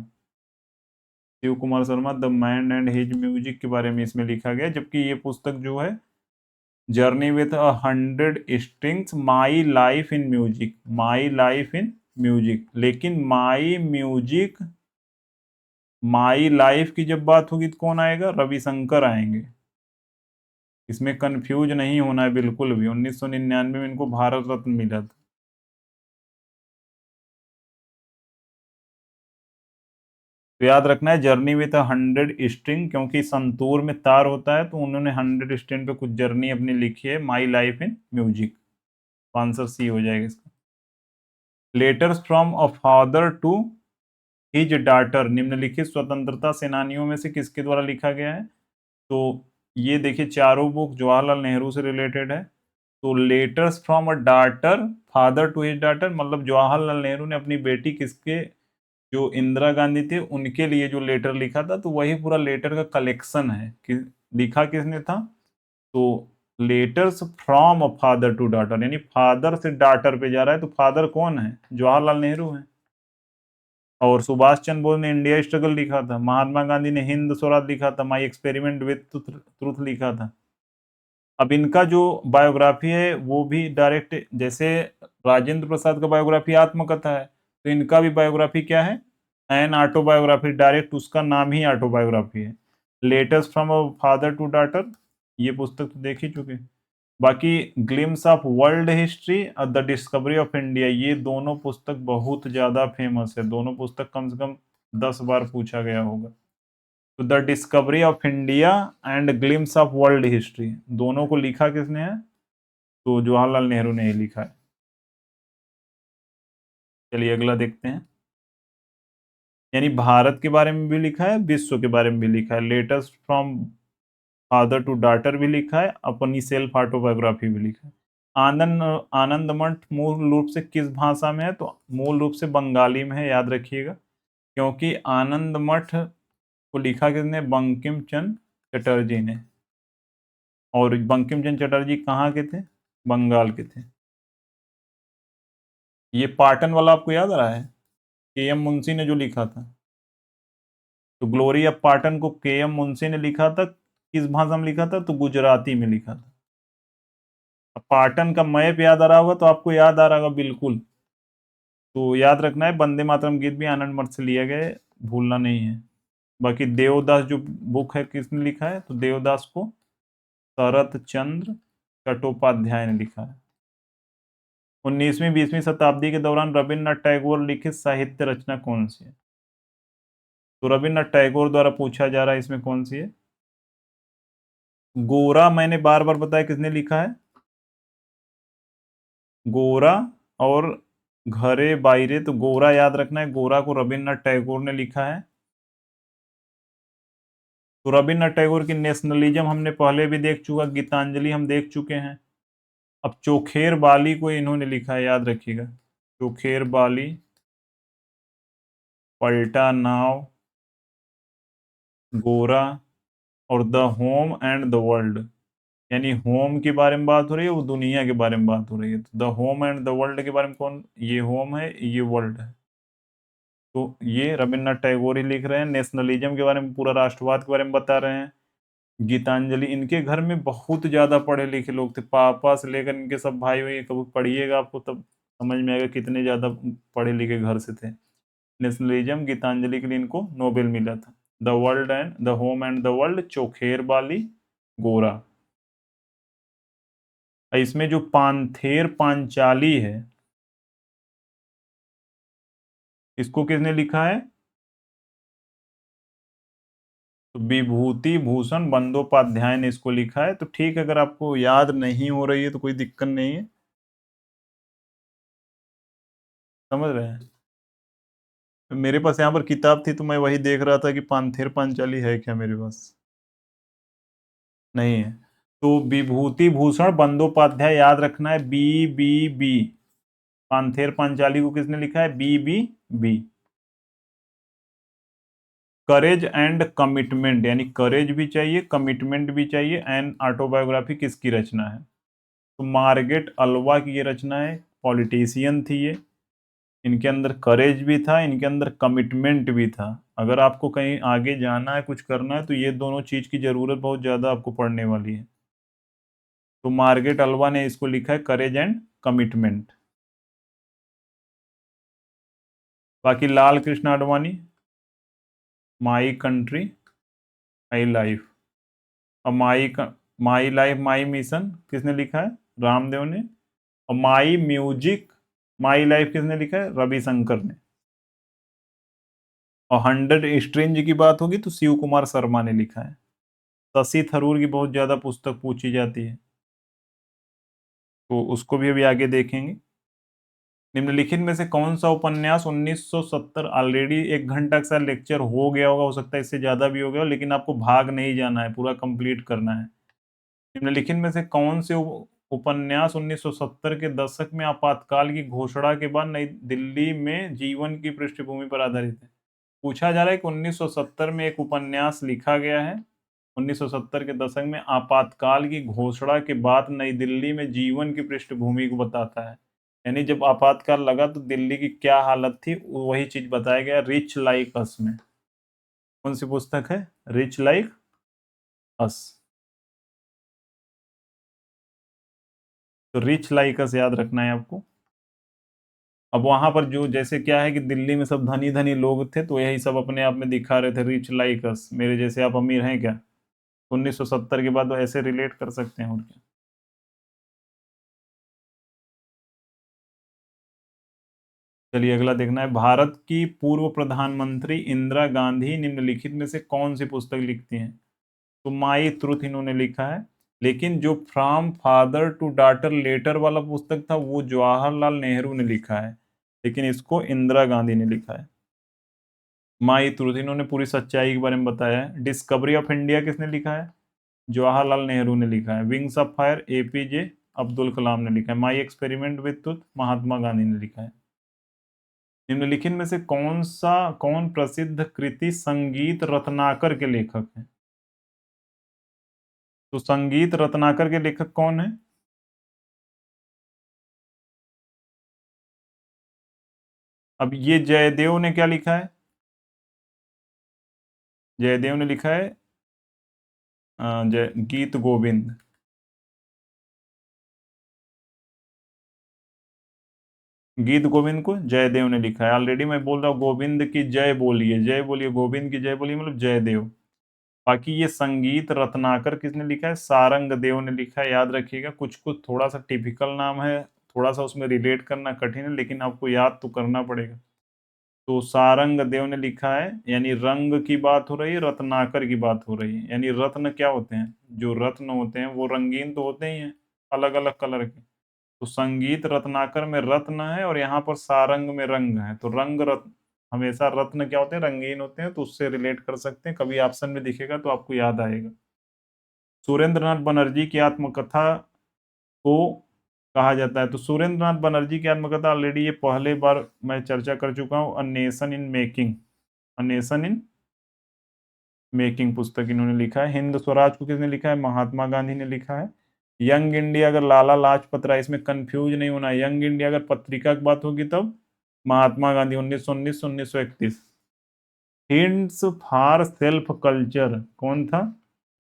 Shiv Kumar Sharma the man and his music के बारे में इसमें लिखा गया, जबकि ये पुस्तक जो है journey with 100 strings, my life in music, my life in music. लेकिन माई लाइफ की जब बात होगी तो कौन आएगा? रविशंकर आएंगे। इसमें कंफ्यूज नहीं होना है बिल्कुल भी। 1999 में इनको भारत रत्न मिला था। तो याद रखना है जर्नी विथ 100 स्ट्रिंग, क्योंकि संतूर में तार होता है, तो उन्होंने 100 स्ट्रिंग पे कुछ जर्नी अपनी लिखी है, my life in music. Answer C हो जाएगा इसका। Letters from a father to his daughter निम्नलिखित स्वतंत्रता सेनानियों में से किसके द्वारा लिखा गया है? तो ये देखिए, चारों बुक जवाहरलाल नेहरू से रिलेटेड है। तो letters from a daughter, father to his daughter, मतलब जवाहरलाल नेहरू ने अपनी बेटी किसके, जो इंदिरा गांधी थे, उनके लिए जो लेटर लिखा था, तो वही पूरा लेटर का कलेक्शन है कि लिखा किसने था। तो letters from a father to daughter, यानी फादर से डॉटर पे जा रहा है, तो फादर कौन है? जवाहरलाल नेहरू है। और सुभाष चंद्र बोस ने इंडिया स्ट्रगल लिखा था, महात्मा गांधी ने हिंद स्वराज लिखा था, माई एक्सपेरिमेंट विथ ट्रूथ लिखा था। अब इनका जो बायोग्राफी है वो भी डायरेक्ट, जैसे राजेंद्र प्रसाद का बायोग्राफी आत्मकथा है, तो इनका भी बायोग्राफी क्या है? एन ऑटोबायोग्राफी, डायरेक्ट उसका नाम ही ऑटोबायोग्राफी है। Latest from a father to daughter, ये पुस्तक तो देख ही चुके। बाकी ग्लिम्स ऑफ वर्ल्ड हिस्ट्री और द डिस्कवरी ऑफ इंडिया, ये दोनों पुस्तक बहुत ज्यादा फेमस है। दोनों पुस्तक कम से कम 10 बार पूछा गया होगा। तो the discovery of India and glimpse of world history, दोनों को लिखा किसने है? तो जवाहरलाल नेहरू ने ही लिखा है। चलिए अगला देखते हैं। यानी भारत के बारे में भी लिखा है, विश्व के बारे में भी लिखा है। Latest from father to daughter भी लिखा है, अपनी सेल्फ ऑटोबायोग्राफी भी लिखा है। आनंद आनंद मठ मूल रूप से किस भाषा में है? तो मूल रूप से बंगाली में है, याद रखिएगा। क्योंकि आनंद मठ को लिखा किसने? बंकिम चंद्र चटर्जी ने। और बंकिम चंद्र चटर्जी कहाँ के थे? बंगाल के थे। ये पाटन वाला आपको याद आ रहा है, के एम मुंशी ने जो लिखा था। तो ग्लोरी ऑफ पाटन को के एम मुंशी ने लिखा था, किस भाषा में लिखा था? तो गुजराती में लिखा था। अब पाटन का मैप याद आ रहा होगा तो आपको याद आ रहा होगा बिल्कुल। तो याद रखना है, वंदे मातरम गीत भी आनंद मठ से लिया गया है, भूलना नहीं है। बाकी देवदास जो बुक है किसने लिखा है? तो देवदास को शरत चंद्र चट्टोपाध्याय ने लिखा है। 19वीं 20वीं शताब्दी के दौरान रविन्द्रनाथ टैगोर लिखित साहित्य रचना कौन सी है? तो रविन्द्रनाथ टैगोर द्वारा पूछा जा रहा है, इसमें कौन सी है? गोरा, मैंने बार बार बताया किसने लिखा है? गोरा और घरे बाइरे, तो गोरा याद रखना है, गोरा को रविन्द्रनाथ टैगोर ने लिखा है। तो रविन्द्रनाथ टैगोर की नेशनलिज्म हमने पहले भी देख चुका, गीतांजलि हम देख चुके हैं। अब चोखेर बाली को इन्होंने लिखा है, याद रखिएगा, चोखेर बाली, पलटा नाव, गोरा, और the home and the world, यानी होम के बारे में बात हो रही है, वो दुनिया के बारे में बात हो रही है। तो the home and the world के बारे में कौन, ये होम है, ये वर्ल्ड है। तो ये रविन्द्रनाथ टैगोर ही लिख रहे हैं। नेशनलिज्म के बारे में, पूरा राष्ट्रवाद के बारे में बता रहे हैं। गीतांजलि, इनके घर में बहुत ज्यादा पढ़े लिखे लोग थे, पापा से लेकर इनके सब भाई भाई, कभी पढ़िएगा आपको तब समझ में आएगा कितने ज्यादा पढ़े लिखे घर से थे। नेशनलिज्म, गीतांजलि के लिए इनको नोबेल मिला था। The world and the home and the world, Chokher Bali, गोरा। इसमें जो पांथेर पांचाली है, इसको किसने लिखा है? तो विभूति भूषण बंदोपाध्याय ने इसको लिखा है। तो ठीक है, अगर आपको याद नहीं हो रही है तो कोई दिक्कत नहीं है, समझ रहे हैं। मेरे पास यहाँ पर किताब थी तो मैं वही देख रहा था कि पांथेर पांचाली है क्या मेरे पास, नहीं है। तो विभूति भूषण बंदोपाध्याय याद रखना है, बी। पांथेर पांचाली को किसने लिखा है? बी। करेज एंड कमिटमेंट, यानी करेज भी चाहिए, कमिटमेंट भी चाहिए, एंड ऑटोबायोग्राफी किसकी रचना है? तो मार्गेट अल्वा की ये रचना है, पॉलिटिशियन थी ये। इनके अंदर करेज भी था, इनके अंदर कमिटमेंट भी था। अगर आपको कहीं आगे जाना है, कुछ करना है, तो ये दोनों चीज की जरूरत बहुत ज्यादा आपको पड़ने वाली है। तो मार्गेट अल्वा ने इसको लिखा है, करेज एंड कमिटमेंट। बाकी Lal Krishna Advani, my country my life. और माई लाइफ माई मिशन किसने लिखा है? रामदेव ने। और माई म्यूजिक माई लाइफ किसने लिखा है? रविशंकर ने। और 100 स्ट्रेंज की बात होगी तो शिव कुमार शर्मा ने लिखा है। शशि थरूर की बहुत ज्यादा पुस्तक पूछी जाती है, तो उसको भी अभी आगे देखेंगे। निम्नलिखित में से कौन सा उपन्यास 1970, ऑलरेडी 1 घंटा का लेक्चर हो गया होगा, हो सकता है इससे ज्यादा भी हो गया हो, लेकिन आपको भाग नहीं जाना है, पूरा कंप्लीट करना है। निम्नलिखित में से कौन से उपन्यास 1970 के दशक में आपातकाल की घोषणा के बाद नई दिल्ली में जीवन की पृष्ठभूमि पर आधारित है? पूछा जा रहा है कि 1970 में एक उपन्यास लिखा गया है, 1970 के दशक में आपातकाल की घोषणा के बाद नई दिल्ली में जीवन की पृष्ठभूमि को बताता है। यानी जब आपातकाल लगा तो दिल्ली की क्या हालत थी, वही चीज बताया गया रिच लाइक अस में। कौन सी पुस्तक है? Rich like us. तो रिच लाइक अस याद रखना है आपको। अब वहां पर जो जैसे क्या है कि दिल्ली में सब धनी धनी लोग थे, तो यही सब अपने आप में दिखा रहे थे, रिच लाइक अस, मेरे जैसे आप अमीर हैं क्या? 1970 के बाद वो ऐसे रिलेट कर सकते हैं, और क्या। चलिए अगला देखना है, भारत की पूर्व प्रधानमंत्री इंदिरा गांधी निम्नलिखित में से कौन सी पुस्तक लिखती हैं? तो माई ट्रुथ इन्होंने लिखा है, लेकिन जो from father to daughter letter वाला पुस्तक था वो जवाहरलाल नेहरू ने लिखा है, लेकिन इसको इंदिरा गांधी ने लिखा है। माई ट्रुथ इन्होंने पूरी सच्चाई के बारे में बताया है। डिस्कवरी ऑफ इंडिया किसने लिखा है? जवाहरलाल नेहरू ने लिखा है। Wings of fire APJ Abdul Kalam ने लिखा है। My experiment with truth Mahatma Gandhi ने लिखा है। निम्नलिखित में से कौन प्रसिद्ध कृति संगीत रत्नाकर के लेखक हैं? तो संगीत रत्नाकर के लेखक कौन है? अब ये जयदेव ने क्या लिखा है? जयदेव ने लिखा है जय गीत गोविंद। गीत गोविंद को जयदेव ने लिखा है। ऑलरेडी मैं बोल रहा हूँ, गोविंद की जय बोलिए, जय बोलिए, गोविंद की जय बोलिए, मतलब जयदेव। बाकी ये संगीत रत्नाकर किसने लिखा है? सारंग देव ने लिखा है। याद रखिएगा, कुछ कुछ थोड़ा सा टिपिकल नाम है, थोड़ा सा उसमें रिलेट करना कठिन है, लेकिन आपको याद तो करना पड़ेगा। तो सारंग देव ने लिखा है, यानी रंग की बात हो रही है, रत्नाकर की बात हो रही है। यानी रत्न क्या होते हैं? जो रत्न होते हैं वो रंगीन तो होते ही हैं, अलग अलग कलर के। तो संगीत रत्नाकर में रत्न है और यहाँ पर सारंग में रंग है, तो रंग रत्न, हमेशा रत्न क्या होते हैं, रंगीन होते हैं, तो उससे रिलेट कर सकते हैं, कभी ऑप्शन में दिखेगा तो आपको याद आएगा। सुरेंद्रनाथ बनर्जी की आत्मकथा को कहा जाता है, तो सुरेंद्रनाथ बनर्जी की आत्मकथा ऑलरेडी ये पहले बार मैं चर्चा कर चुका हूँ, a nation in making, a nation in making पुस्तक इन्होंने लिखा है। हिंद स्वराज को किसने लिखा है, महात्मा गांधी ने लिखा है। यंग इंडिया, अगर लाला लाजपत राय, इसमें कंफ्यूज नहीं होना, यंग इंडिया अगर पत्रिका की बात होगी तब Mahatma Gandhi, 1919 1931। Hints for self culture कौन था,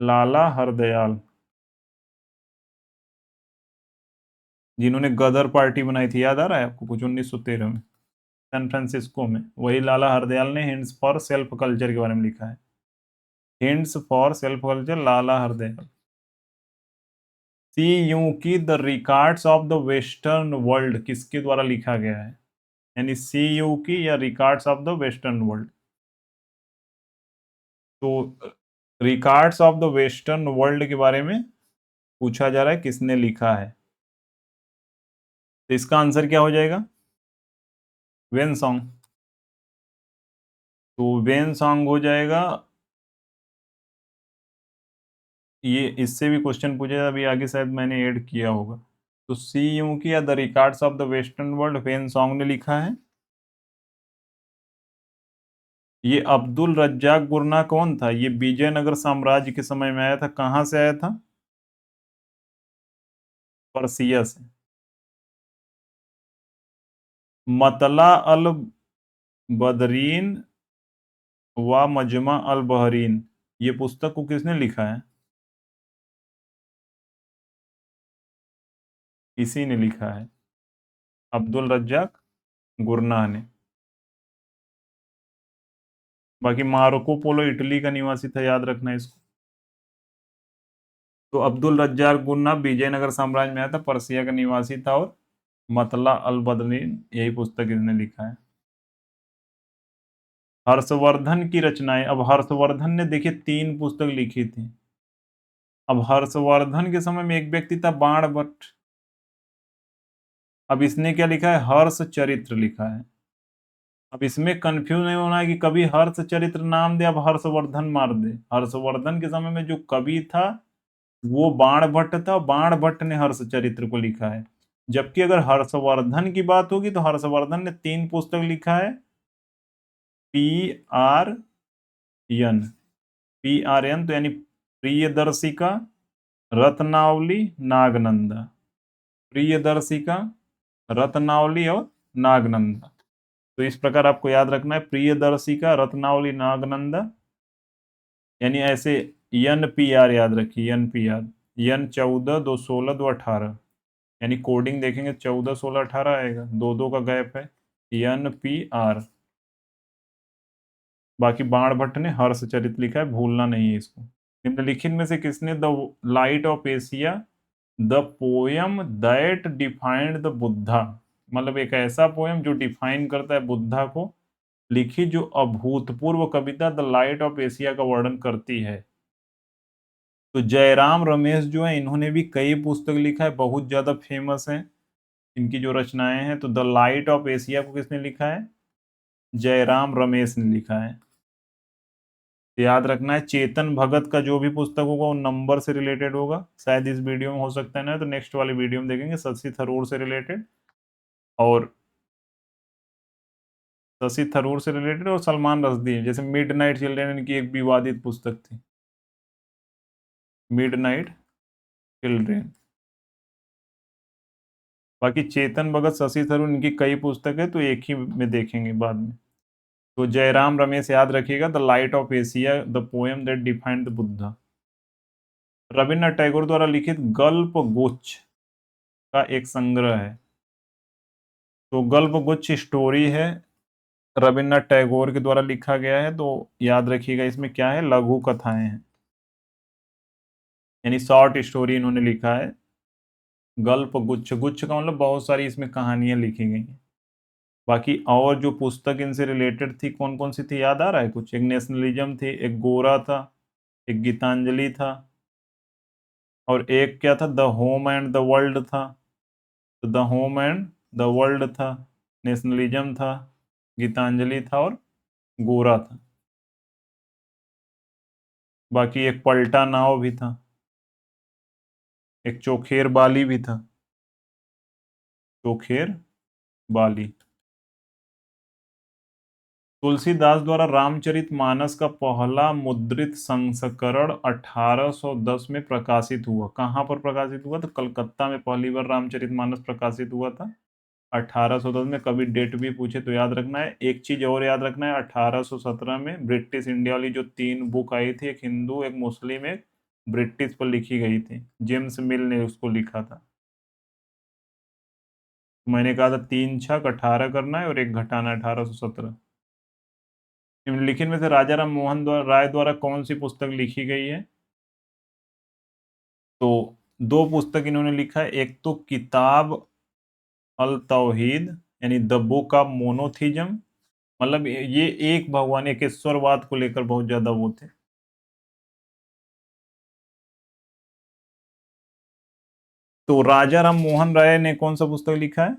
लाला हरदयाल, जिन्होंने गदर पार्टी बनाई थी, याद आ रहा है आपको कुछ, 1913 में सैन फ्रांसिस्को में, वही लाला हरदयाल ने हिंट्स फॉर सेल्फ कल्चर के बारे में लिखा है। Hints for self culture, Lala Hardayal. Si Yu Ki the records of the western world किसके द्वारा लिखा गया है, यानी सी यू की या records of the western world. तो records of the western world के बारे में पूछा जा रहा है किसने लिखा है, तो इसका आंसर क्या हो जाएगा, वेन सॉन्ग। तो वेन सॉन्ग हो जाएगा। ये इससे भी क्वेश्चन पूछा जाए, अभी आगे शायद मैंने ऐड किया होगा। तो सी यू की या the records of the western world when song ने लिखा है। ये अब्दुल रज्जाक गुरना कौन था, ये विजयनगर साम्राज्य के समय में आया था, कहां से आया था, पर्सिया से। मतला अल बदरीन व मजमा अल बहरीन, ये पुस्तक को किसने लिखा है, इसी ने लिखा है, अब्दुल रज्जाक गुरना ने। बाकी मार्को पोलो इटली का निवासी था, याद रखना इसको। तो अब्दुल रज्जाक गुरना विजयनगर साम्राज्य में आया था, पर्सिया का निवासी था, और मतला अल बदरीन यही पुस्तक इसने लिखा है। हर्षवर्धन की रचनाएं, अब हर्षवर्धन ने देखिए 3 पुस्तक लिखी थी। अब हर्षवर्धन के समय में एक व्यक्ति था बाणभट्ट, अब इसने क्या लिखा है, हर्ष चरित्र लिखा है। अब इसमें कंफ्यूज नहीं होना है कि कभी हर्ष चरित्र नाम दे अब हर्षवर्धन मार दे, हर्षवर्धन के समय में जो कवि था वो बाणभट्ट था, बाणभट्ट ने हर्ष चरित्र को लिखा है। जबकि अगर हर्षवर्धन की बात होगी तो हर्षवर्धन ने 3 पुस्तक लिखा है, P R N, P R N, तो यानी प्रियदर्शिका, रत्नावली, नागनंदा, प्रियदर्शिका, रत्नावली और नागनंदा। तो इस प्रकार आपको याद रखना है, प्रियदर्शिका, रत्नावली, नागनंदा, यानी ऐसे एन पी आर याद रखिए, एन पी आर, एन 14 2 16 2 18, यानी कोडिंग देखेंगे 14 16 18 आएगा, 2 2 का गैप है, एन पी आर। बाकी बाणभट्ट ने हर्षचरित लिखा है, भूलना नहीं है इसको। निम्नलिखित में से किसने the light of Asia, the poem that defined the Buddha, मतलब एक ऐसा पोयम जो डिफाइन करता है बुद्धा को, लिखी, जो अभूतपूर्व कविता द लाइट ऑफ एशिया का वर्णन करती है। तो जयराम रमेश जो है, इन्होंने भी कई पुस्तक लिखा है, बहुत ज्यादा फेमस है इनकी जो रचनाएं हैं। तो द लाइट ऑफ एशिया को किसने लिखा है, जयराम रमेश ने लिखा है। तो याद रखना है, चेतन भगत का जो भी पुस्तक होगा वो नंबर से रिलेटेड होगा, शायद इस वीडियो में हो सकता है ना, तो नेक्स्ट वाली वीडियो में देखेंगे शशि थरूर से रिलेटेड, और शशि थरूर से रिलेटेड और सलमान रश्दी, जैसे मिड नाइट चिल्ड्रेन, इनकी एक विवादित पुस्तक थी, मिड नाइट चिल्ड्रेन। बाकी चेतन भगत, शशि थरूर, इनकी कई पुस्तक है, तो एक ही में देखेंगे बाद में। तो जयराम रमेश याद रखिएगा, the light of Asia, the poem that defined the Buddha. Rabindranath Tagore द्वारा लिखित गल्प गुच्छ का एक संग्रह है। तो गल्प गुच्छ स्टोरी है, रविन्द्रनाथ टैगोर के द्वारा लिखा गया है, तो याद रखिएगा इसमें क्या है, लघु कथाएं हैं, यानी शॉर्ट स्टोरी इन्होंने लिखा है। गल्प गुच्छ, गुच्छ का मतलब बहुत सारी इसमें कहानियां लिखी गई हैं। बाकी और जो पुस्तक इनसे रिलेटेड थी कौन कौन सी थी, याद आ रहा है कुछ, एक नेशनलिज्म थी, एक गोरा था, एक गीतांजलि था, और एक क्या था, the home and the world था, तो the home and the world था, नेशनलिज्म था, गीतांजलि था और गोरा था। बाकी एक पलटा नाव भी था, एक चोखेर बाली भी था, चोखेर बाली। तुलसीदास द्वारा रामचरितमानस का पहला मुद्रित संस्करण 1810 में प्रकाशित हुआ। कहाँ पर प्रकाशित हुआ? तो कलकत्ता में पहली बार रामचरितमानस प्रकाशित हुआ था 1810 में। कभी डेट भी पूछे तो याद रखना है। एक चीज और याद रखना है, 1817 में ब्रिटिश इंडिया वाली जो 3 बुक आई थी, एक हिंदू, एक मुस्लिम, एक ब्रिटिश पर लिखी गई थी, जेम्स मिल ने उसको लिखा था। मैंने कहा था 3 छक 18 करना है और एक घटाना है, 1817। निम्नलिखित में से राजा राम मोहन राय द्वारा कौन सी पुस्तक लिखी गई है? तो 2 पुस्तक इन्होंने लिखा है, एक तो किताब अल तौहीद यानी द बुक ऑफ मोनोथिज्म, मतलब ये एक भगवान, एक ईश्वरवाद को लेकर बहुत ज्यादा वो थे। तो राजा राम मोहन राय ने कौन सा पुस्तक लिखा है?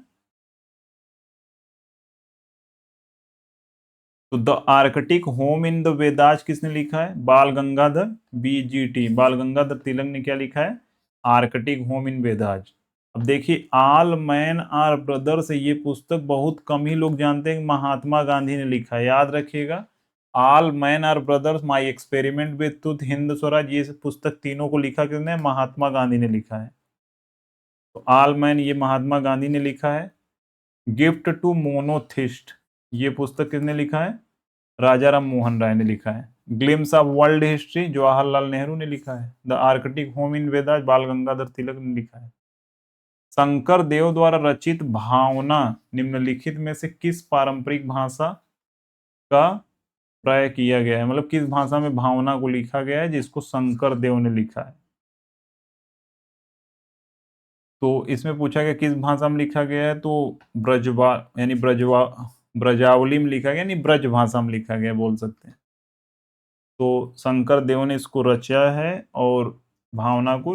तो the Arctic home in the Vedas किसने लिखा है? बाल गंगाधर, BGT, बाल गंगाधर तिलक ने क्या लिखा है? Arctic home in Vedas. अब देखिए, ऑल मैन आर ब्रदर्स, ये पुस्तक बहुत कम ही लोग जानते हैं कि महात्मा गांधी ने लिखा है। याद रखिएगा, all man are brothers, my experiment with truth, Hind Swaraj, ये पुस्तक तीनों को लिखा किसने? महात्मा गांधी ने लिखा है। तो ऑल मैन ये महात्मा गांधी ने लिखा है। गिफ्ट टू मोनोथिस्ट, ये पुस्तक किसने लिखा है? राजा राम मोहन राय ने लिखा है। Glimpse of world history, Jawaharlal Nehru ने लिखा है। The Arctic home in Vedas, बाल गंगाधर तिलक ने लिखा है। शंकर देव द्वारा रचित भावना निम्नलिखित में से किस पारंपरिक भाषा का प्रयोग किया गया है? मतलब किस भाषा में भावना को लिखा गया है जिसको शंकर देव ने लिखा है? तो इसमें पूछा गया किस भाषा में लिखा गया है, तो ब्रजवा यानी ब्रजावली में लिखा गया, यानी ब्रज भाषा में लिखा गया बोल सकते हैं। तो शंकर देव ने इसको रचा है और भावना को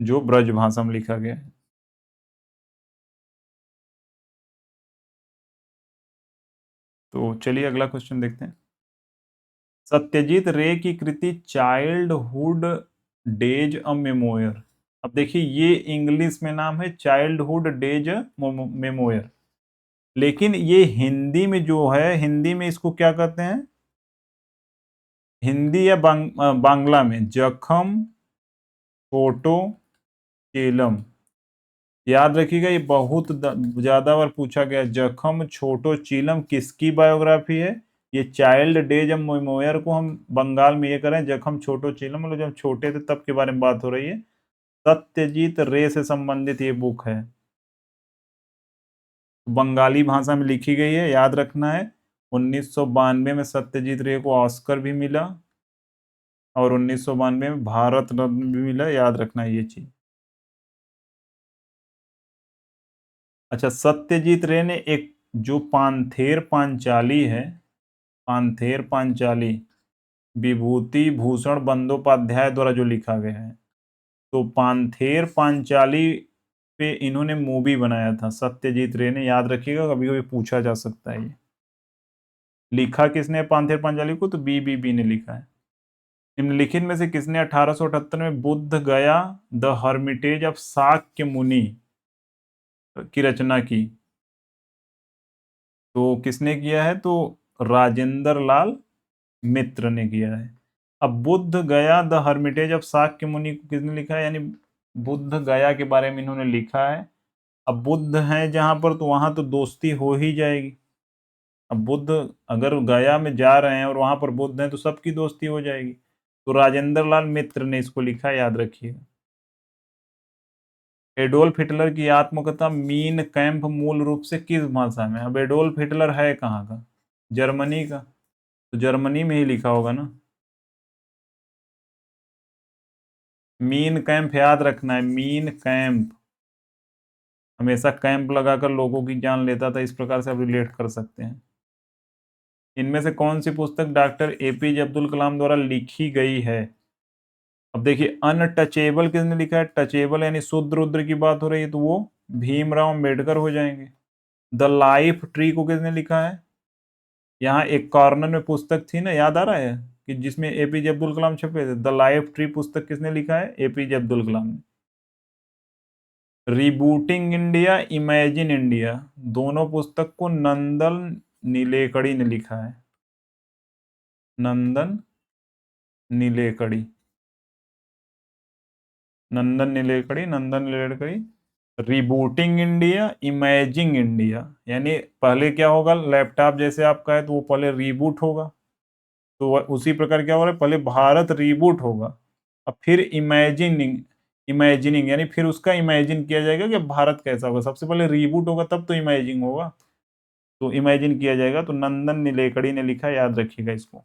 जो ब्रज भाषा में लिखा गया है। तो चलिए अगला क्वेश्चन देखते हैं। सत्यजीत रे की कृति चाइल्डहुड डेज अ मेमोयर। अब देखिए, ये इंग्लिश में नाम है चाइल्डहुड डेज मेमोयर, लेकिन ये हिंदी में जो है, हिंदी में इसको क्या कहते हैं? हिंदी या बांग्ला में जखम छोटो चेलम। याद रखिएगा, ये बहुत ज्यादा बार पूछा गया। जखम छोटो चीलम किसकी बायोग्राफी है? ये चाइल्ड डेज ऑफ मेमोयर को हम बंगाल में ये करें, जखम छोटो चीलम, मतलब जब छोटे थे तब के बारे में बात हो रही है। सत्यजीत रे से संबंधित ये बुक है, बंगाली भाषा में लिखी गई है। याद रखना है, 1992 में सत्यजीत रे को ऑस्कर भी मिला और 1992 में भारत रत्न भी मिला। याद रखना है ये चीज। अच्छा, सत्यजीत रे ने एक जो पांथेर पांचाली है, पांथेर पांचाली विभूति भूषण बंदोपाध्याय द्वारा जो लिखा गया है, तो पांथेर पांचाली पे इन्होंने मूवी बनाया था सत्यजीत रे ने। याद रखिएगा, कभी कभी पूछा जा सकता है ये। लिखा किसने पांथेर पांचाली को? तो BBB ने लिखा है। निम्नलिखित में से किसने 1878 में बुद्ध गया द हर्मिटेज ऑफ शाक्य मुनि की रचना की? तो किसने किया है? तो राजेंद्र लाल मित्र ने किया है। अब बुद्ध गया द हर्मिटेज ऑफ शाक्य मुनि को किसने लिखा है? यानी बुद्ध गया के बारे में इन्होंने लिखा है। अब बुद्ध है जहां पर, तो वहां तो दोस्ती हो ही जाएगी। अब बुद्ध अगर गया में जा रहे हैं और वहां पर बुद्ध हैं तो सबकी दोस्ती हो जाएगी। तो राजेंद्र लाल मित्र ने इसको लिखा है, याद रखिए। एडोल्फ हिटलर की आत्मकथा मीन कैंप मूल रूप से किस भाषा में? अब एडोल्फ हिटलर है कहाँ का? जर्मनी का, तो जर्मनी में ही लिखा होगा ना। मीन कैंप याद रखना है, मीन कैंप हमेशा कैंप लगाकर लोगों की जान लेता था, इस प्रकार से आप रिलेट कर सकते हैं। इनमें से कौन सी पुस्तक डॉक्टर APJ अब्दुल कलाम द्वारा लिखी गई है? अब देखिए अनटचेबल किसने लिखा है, टचेबल यानी शुद्ध रुद्र की बात हो रही है तो वो भीमराव अम्बेडकर हो जाएंगे। द लाइफ ट्री को किसने लिखा है, यहाँ एक कॉर्नर में पुस्तक थी ना, याद आ रहा है कि जिसमें एपीजे अब्दुल कलाम छपे थे, द लाइफ ट्री पुस्तक किसने लिखा है, एपीजे अब्दुल कलाम ने। रिबूटिंग इंडिया, इमेजिन इंडिया, दोनों पुस्तक को नंदन नीलेकड़ी ने लिखा है, नंदन नीलेकड़ी, नंदन नीलेकड़ी। रिबूटिंग इंडिया, इमेजिंग इंडिया, यानी पहले क्या होगा, लैपटॉप जैसे आपका है तो वो पहले रीबूट होगा, तो उसी प्रकार क्या हो रहा है, पहले भारत रीबूट होगा, अब फिर इमेजिनिंग यानी फिर उसका इमेजिन किया जाएगा कि भारत कैसा होगा, सबसे पहले रीबूट होगा तब तो इमेजिंग होगा, तो इमेजिन किया जाएगा, तो नंदन नीलेकड़ी ने लिखा, याद रखिएगा इसको।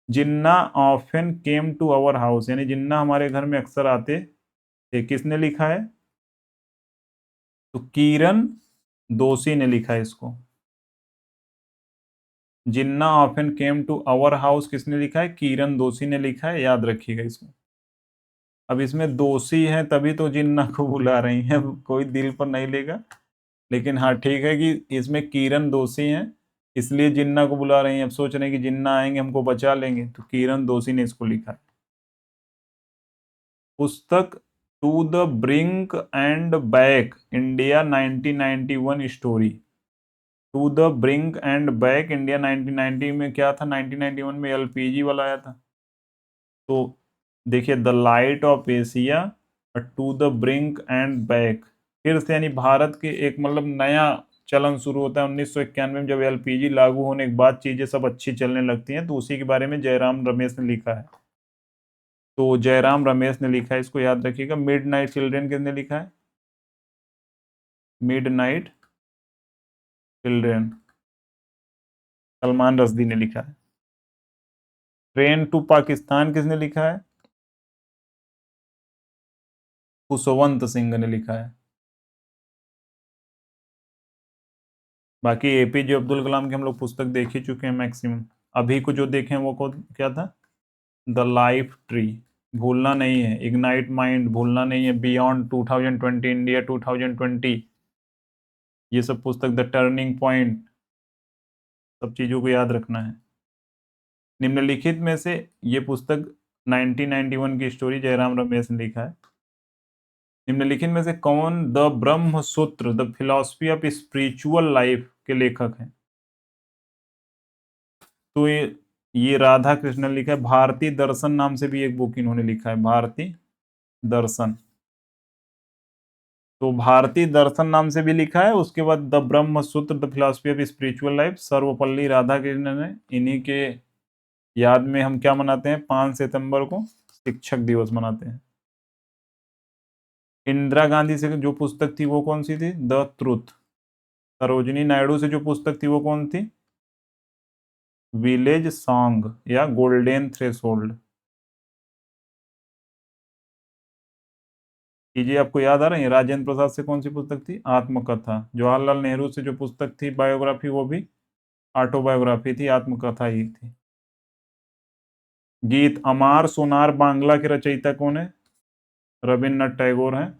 Jinnah often came to our house, यानी जिन्ना हमारे घर में अक्सर आते थे, किसने लिखा है, तो किरण दोषी ने लिखा है इसको। Jinnah often came to our house किसने लिखा है, किरण दोषी ने लिखा है, याद रखिएगा इसको। अब इसमें दोषी है तभी तो जिन्ना को बुला रही हैं, कोई दिल पर नहीं लेगा, लेकिन हाँ ठीक है कि इसमें किरण दोषी हैं इसलिए जिन्ना को बुला रही हैं, अब सोच रहे हैं कि जिन्ना आएंगे हमको बचा लेंगे, तो किरण दोषी ने इसको लिखा है। पुस्तक to the brink and back India 1991 story, to the brink and back India 1990 में क्या था, 1991 में एलपीजी वाला आया था, तो देखिए the light of Asia, to the brink and back, फिर से यानी भारत के एक मतलब नया चलन शुरू होता है 1991 में, जब एलपीजी लागू होने के बाद चीजें सब अच्छी चलने लगती हैं, तो उसी के बारे में जयराम रमेश ने लिखा है, तो जयराम रमेश ने लिखा है, इसको याद रखिएगा। मिड नाइट चिल्ड्रन किसने लिखा है, mid night children Salman Rushdie ने लिखा है। ट्रेन टू पाकिस्तान किसने लिखा है, खुशवंत सिंह ने लिखा है। बाकी एपीजे अब्दुल कलाम की हम लोग पुस्तक देख ही चुके हैं मैक्सिमम, अभी को जो देखे हैं वो क्या था, द लाइफ ट्री, भूलना नहीं है, इग्नाइट माइंड भूलना नहीं है, बियॉन्ड 2020 इंडिया 2020, ये सब पुस्तक, द टर्निंग पॉइंट, सब चीजों को याद रखना है। निम्नलिखित में से ये पुस्तक 1991 की स्टोरी जयराम रमेश ने लिखा है, निम्नलिखित में से कौन द ब्रह्म सूत्र the philosophy of spiritual life के लेखक हैं, तो ये राधा कृष्णन ने लिखा है। भारतीय दर्शन नाम से भी एक बुक इन्होंने लिखा है, भारतीय दर्शन, तो भारतीय दर्शन नाम से भी लिखा है, उसके बाद द ब्रह्म सूत्र the philosophy of spiritual life, Sarvepalli Radhakrishnan ने, इन्हीं के याद में हम क्या मनाते हैं, 5 सितंबर को शिक्षक दिवस मनाते हैं। इंदिरा गांधी से जो पुस्तक थी वो कौन सी थी, द ट्रुथ। सरोजिनी नायडू से जो पुस्तक थी वो कौन थी, विलेज सॉन्ग या गोल्डन थ्रेशोल्ड। कीजिए, आपको याद आ रही है। राजेंद्र प्रसाद से कौन सी पुस्तक थी, आत्मकथा। जवाहरलाल नेहरू से जो पुस्तक थी बायोग्राफी, वो भी ऑटोबायोग्राफी थी, आत्मकथा ही थी। गीत अमार सोनार बांग्ला के रचयिता कौन है, रविन्द्रनाथ टैगोर हैं,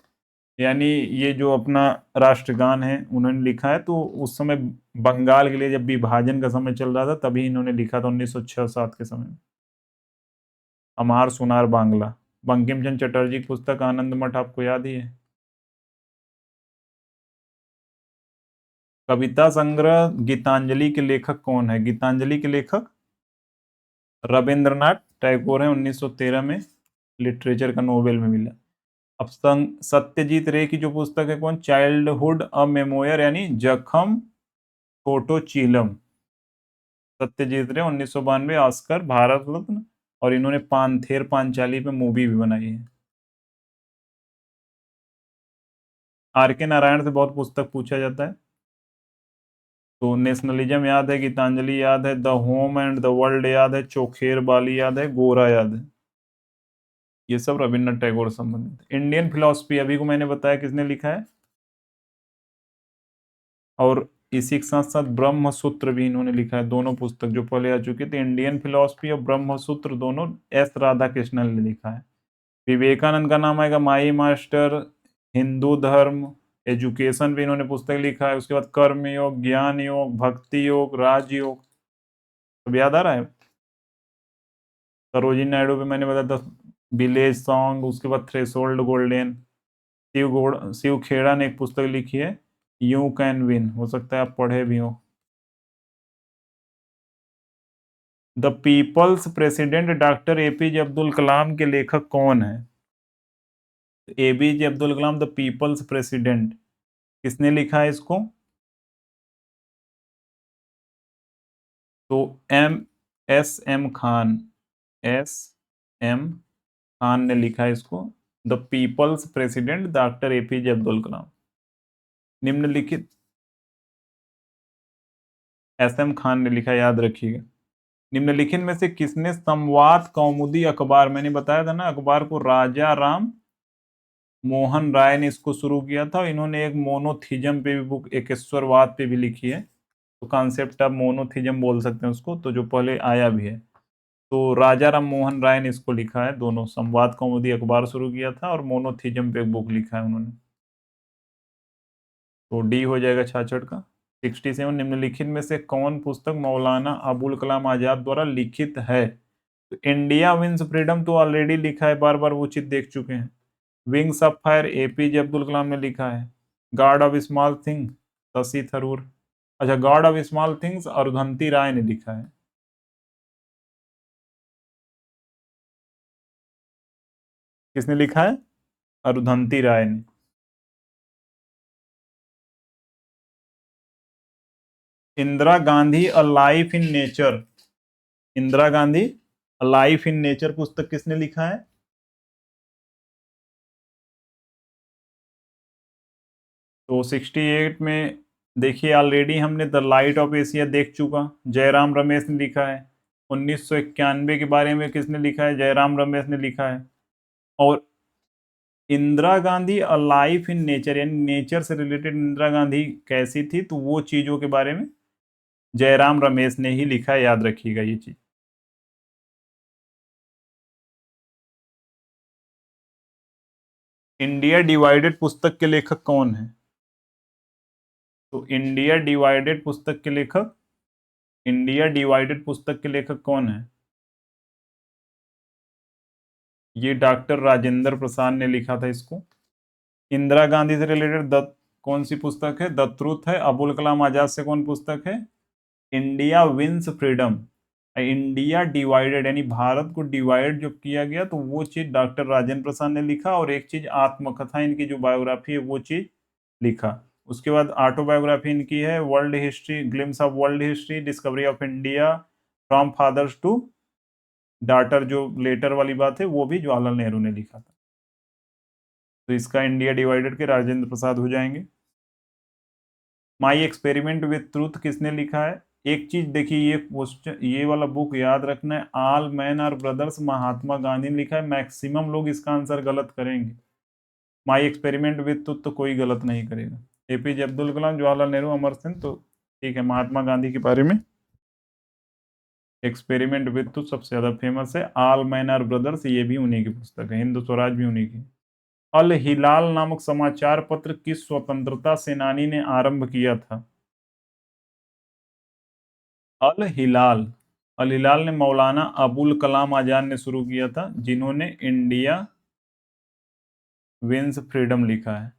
यानी ये जो अपना राष्ट्रगान है उन्होंने लिखा है, तो उस समय बंगाल के लिए जब विभाजन का समय चल रहा था तभी इन्होंने लिखा था 1906-7 के समय में। अमार सोनार बांग्ला, बंकिम चंद्र चटर्जी की पुस्तक आनंद मठ, आपको याद ही है। कविता संग्रह गीतांजलि के लेखक कौन है, गीतांजलि के लेखक रविंद्रनाथ टैगोर हैं, 1913 में लिटरेचर का नोबेल में मिला। अब सत्यजीत रे की जो पुस्तक है कौन, चाइल्डहुड अ मेमोयर, यानी जखम फोटो चीलम, सत्यजीत रे 1992 ऑस्कर भारत रत्न, और इन्होंने पांथेर पांचाली पे मूवी भी बनाई है। आर के नारायण से बहुत पुस्तक पूछा जाता है, तो नेशनलिज्म याद है, गीतांजलि याद है, the home and the world याद है, चोखेर बाली याद है, गोरा याद है, ये सब रविन्द्रनाथ टैगोर से संबंधित। इंडियन फिलोसफी अभी को मैंने बताया किसने लिखा है, और इसी के साथ साथ ब्रह्म सूत्र भी इन्होंने लिखा है, दोनों पुस्तक जो पहले आ चुके थे, इंडियन फिलोसफी और ब्रह्म सूत्र, दोनों एस राधा कृष्णन ने लिखा है। विवेकानंद का नाम आएगा माई मास्टर, हिंदू धर्म, एजुकेशन भी इन्होंने पुस्तक लिखा है। उसके बाद कर्म योग, ज्ञान योग, भक्ति योग, राजयोग, सब याद आ रहा है। सरोजिनी नायडू पे मैंने बताया था, विलेज सॉन्ग। उसके बाद थ्रेशोल्ड गोल्डन। शिव खेड़ा ने एक पुस्तक लिखी है, यू कैन विन, हो सकता है आप पढ़े भी हो। The people's president doctor APJ Abdul Kalam के लेखक कौन है? APJ Abdul Kalam the people's president, किसने लिखा है इसको? तो एम खान, एम खान ने लिखा है इसको, the people's president doctor APJ Abdul Kalam. निम्नलिखित, एम खान ने लिखा, याद रखिएगा। निम्नलिखित में से किसने संवाद कौमुदी अखबार, मैंने बताया था ना अखबार को राजा राम मोहन राय ने इसको शुरू किया था। इन्होंने एक मोनोथिज्म पे भी बुक, एकेश्वरवाद पे भी लिखी है। तो कॉन्सेप्ट आप मोनोथिज्म बोल सकते हैं उसको, तो जो पहले आया भी है। तो राजा राम मोहन राय ने इसको लिखा है, दोनों, संवाद कौमुदी अखबार शुरू किया था और मोनोथिज्म पे एक बुक लिखा है उन्होंने। तो डी हो जाएगा 66 का। 67, निम्नलिखित में से कौन पुस्तक मौलाना अबुल कलाम आजाद द्वारा लिखित है? तो इंडिया विंस फ्रीडम तो ऑलरेडी लिखा है, बार बार वो चीज देख चुके हैं। Wings of fire APJ Abdul Kalam ने लिखा है। God of small thing Shashi Tharoor, अच्छा god of small things Arundhati Roy ने लिखा है। किसने लिखा है? अरुंधति राय ने। Indira Gandhi a life in nature, Indira Gandhi a life in nature पुस्तक किसने लिखा है? तो 68 में देखिए, ऑलरेडी हमने द लाइट ऑफ एशिया देख चुका, जयराम रमेश ने लिखा है। 1991 के बारे में किसने लिखा है? जयराम रमेश ने लिखा है। और Indira Gandhi a life in nature, यानी नेचर से रिलेटेड इंदिरा गांधी कैसी थी, तो वो चीजों के बारे में जयराम रमेश ने ही लिखा है, याद रखिएगा ये चीज। इंडिया डिवाइडेड पुस्तक के लेखक कौन है? तो इंडिया डिवाइडेड पुस्तक के लेखक, इंडिया डिवाइडेड पुस्तक के लेखक कौन है? ये डॉक्टर राजेंद्र प्रसाद ने लिखा था इसको। इंदिरा गांधी से रिलेटेड द कौन सी पुस्तक है? द ट्रूथ है। अबुल कलाम आजाद से कौन पुस्तक है? India wins freedom. India divided, यानी भारत को डिवाइड जो किया गया, तो वो चीज डॉक्टर राजेंद्र प्रसाद ने लिखा। और एक चीज आत्मकथा, इनकी जो बायोग्राफी है वो चीज लिखा। उसके बाद ऑटोबायोग्राफी इनकी है, world history, glimpse of world history, discovery of India, from fathers to daughter, जो लेटर वाली बात है वो भी जवाहरलाल नेहरू ने लिखा था। तो इसका इंडिया डिवाइडेड के राजेंद्र प्रसाद हो जाएंगे। माई एक्सपेरिमेंट विथ ट्रूथ किसने लिखा है? एक चीज देखिए, ये क्वेश्चन, ये वाला बुक याद रखना है, ऑल मैन आर ब्रदर्स महात्मा गांधी ने लिखा है। मैक्सिमम लोग इसका आंसर गलत करेंगे। माई एक्सपेरिमेंट विथ ट्रूथ तो कोई गलत नहीं करेगा। एपीजे अब्दुल कलाम, जवाहरलाल नेहरू, अमर सिंह, तो ठीक है। महात्मा गांधी के बारे में एक्सपेरिमेंट विथ ट्रूथ सबसे ज्यादा फेमस है। ऑल मैन आर ब्रदर्स ये भी उन्हीं की पुस्तक है, हिंदू स्वराज भी उन्हीं की। अल हिलाल नामक समाचार पत्र किस स्वतंत्रता सेनानी ने आरंभ किया था? अल हिलाल, अल हिलाल ने मौलाना अबुल कलाम आजाद ने शुरू किया था, जिन्होंने इंडिया विंस फ्रीडम लिखा है।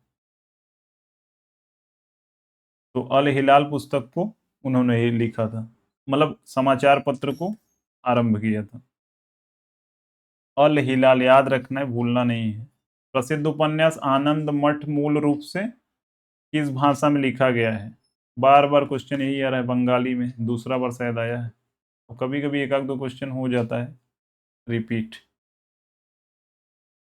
तो अल हिलाल पुस्तक को उन्होंने ही लिखा था, मतलब समाचार पत्र को आरंभ किया था। अल हिलाल याद रखना है, भूलना नहीं है। प्रसिद्ध उपन्यास आनंद मठ मूल रूप से किस भाषा में लिखा गया है? बार बार क्वेश्चन यही आ रहा है, बंगाली में, दूसरा बार शायद आया है। तो कभी कभी एक आध दो क्वेश्चन हो जाता है रिपीट।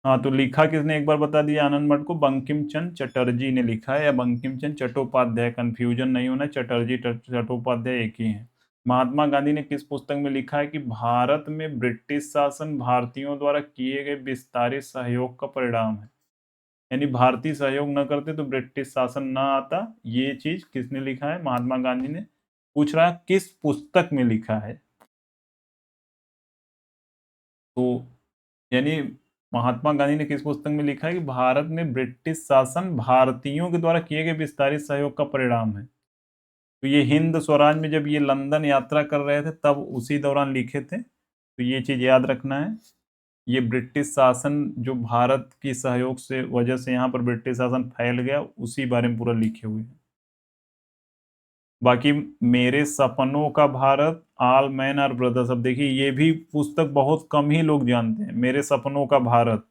हाँ, तो लिखा किसने एक बार बता दिया आनंद मठ को? बंकिम चंद्र चटर्जी ने लिखा है, या बंकिम चंद्र चट्टोपाध्याय, कंफ्यूजन नहीं होना, चटर्जी चट्टोपाध्याय एक ही है। महात्मा गांधी ने किस पुस्तक में लिखा है कि भारत में ब्रिटिश शासन भारतीयों द्वारा किए गए विस्तारित सहयोग का परिणाम है? यानी भारतीय सहयोग न करते तो ब्रिटिश शासन न आता। ये चीज किसने लिखा है? महात्मा गांधी ने। पूछ रहा है किस पुस्तक में लिखा है, तो यानी महात्मा गांधी ने किस पुस्तक में लिखा है कि भारत में ब्रिटिश शासन भारतीयों के द्वारा किए गए विस्तारित सहयोग का परिणाम है। तो ये हिंद स्वराज में जब ये लंदन यात्रा कर रहे थे तब उसी दौरान लिखे थे, तो ये चीज याद रखना है। ये ब्रिटिश शासन जो भारत की सहयोग से वजह से यहाँ पर ब्रिटिश शासन फैल गया, उसी बारे में पूरा लिखे हुए हैं। बाकी मेरे सपनों का Bharat, all man are brothers, अब देखिए ये भी पुस्तक बहुत कम ही लोग जानते हैं। मेरे सपनों का Bharat,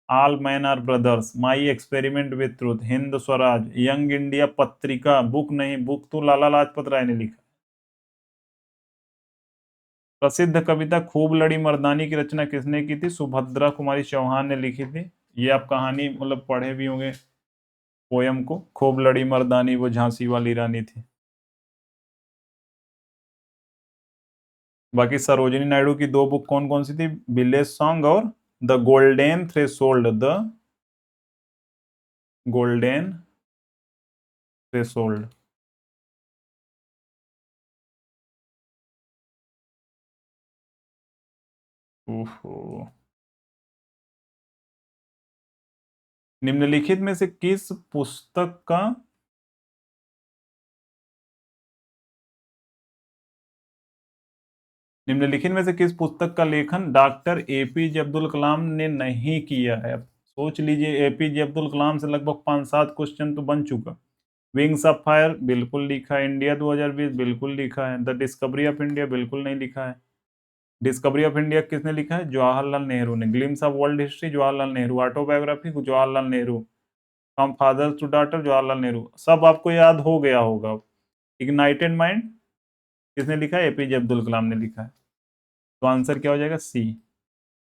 all man are brothers, my experiment with truth, Hind Swaraj, young India पत्रिका, बुक नहीं, बुक तो लाला लाजपत राय ने लिखा। प्रसिद्ध कविता खूब लड़ी मर्दानी की रचना किसने की थी? सुभद्रा कुमारी चौहान ने लिखी थी। ये आप कहानी मतलब पढ़े भी होंगे पोयम को, खूब लड़ी मर्दानी वो झांसी वाली रानी थी। बाकी सरोजिनी नायडू की दो बुक कौन कौन सी थी? विलेज सॉन्ग और the golden threshold, the golden threshold. ओहो। निम्नलिखित में से किस पुस्तक का निम्नलिखित में से किस पुस्तक का लेखन डॉक्टर एपीजे अब्दुल कलाम ने नहीं किया है? अब सोच लीजिए, एपीजे अब्दुल कलाम से लगभग 5-7 क्वेश्चन तो बन चुका। विंग्स ऑफ फायर बिल्कुल लिखा है, इंडिया 2020 बिल्कुल लिखा है, द डिस्कवरी ऑफ इंडिया बिल्कुल नहीं लिखा है। डिस्कवरी ऑफ इंडिया किसने लिखा है? जवाहरलाल नेहरू ने। Glimpse of world history Jawaharlal Nehru, autobiography Jawaharlal Nehru, from father to daughter Jawaharlal Nehru. सब आपको याद हो गया होगा। इग्नाइटेड माइंड किसने लिखा है? एपीजे अब्दुल कलाम ने लिखा है। तो आंसर क्या हो जाएगा? सी।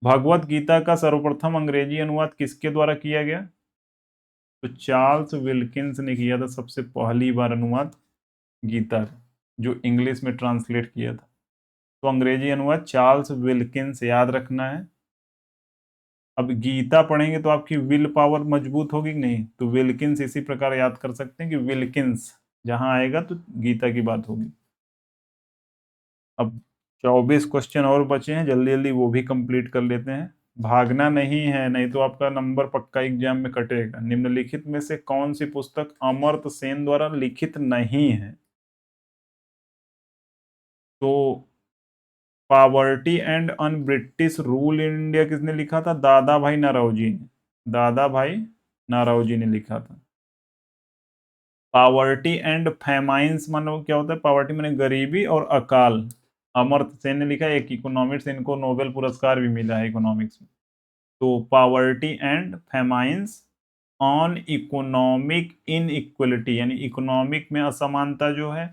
भगवत गीता का सर्वप्रथम अंग्रेजी अनुवाद किसके द्वारा किया गया? तो चार्ल्स विल्किंस ने किया था सबसे पहली बार अनुवाद गीता का, जो इंग्लिश में ट्रांसलेट किया था। तो अंग्रेजी अनुवाद चार्ल्स विल्किंस याद रखना है। अब गीता पढ़ेंगे तो आपकी विल पावर मजबूत होगी कि नहीं, तो विल्किंस इसी प्रकार याद कर सकते हैं कि विल्किंस जहां आएगा तो गीता की बात होगी। अब 24 क्वेश्चन और बचे हैं, जल्दी जल्दी वो भी कंप्लीट कर लेते हैं। भागना नहीं है, नहीं तो आपका नंबर पक्का एग्जाम में कटेगा। निम्नलिखित में से कौन सी पुस्तक अमर्त्य सेन द्वारा लिखित नहीं है? तो poverty and un British rule in India किसने लिखा था? दादा भाई नौरोजी ने। दादा भाई नौरोजी ने लिखा था। पॉवर्टी एंड फेमाइंस मानो क्या होता है? पॉवर्टी माने गरीबी और अकाल, अमर्त्य सेन ने लिखा है। एक इकोनॉमिक्स, इनको नोबेल पुरस्कार भी मिला है इकोनॉमिक्स में। तो poverty and famines on economic inequality, यानी इकोनॉमिक में असमानता जो है,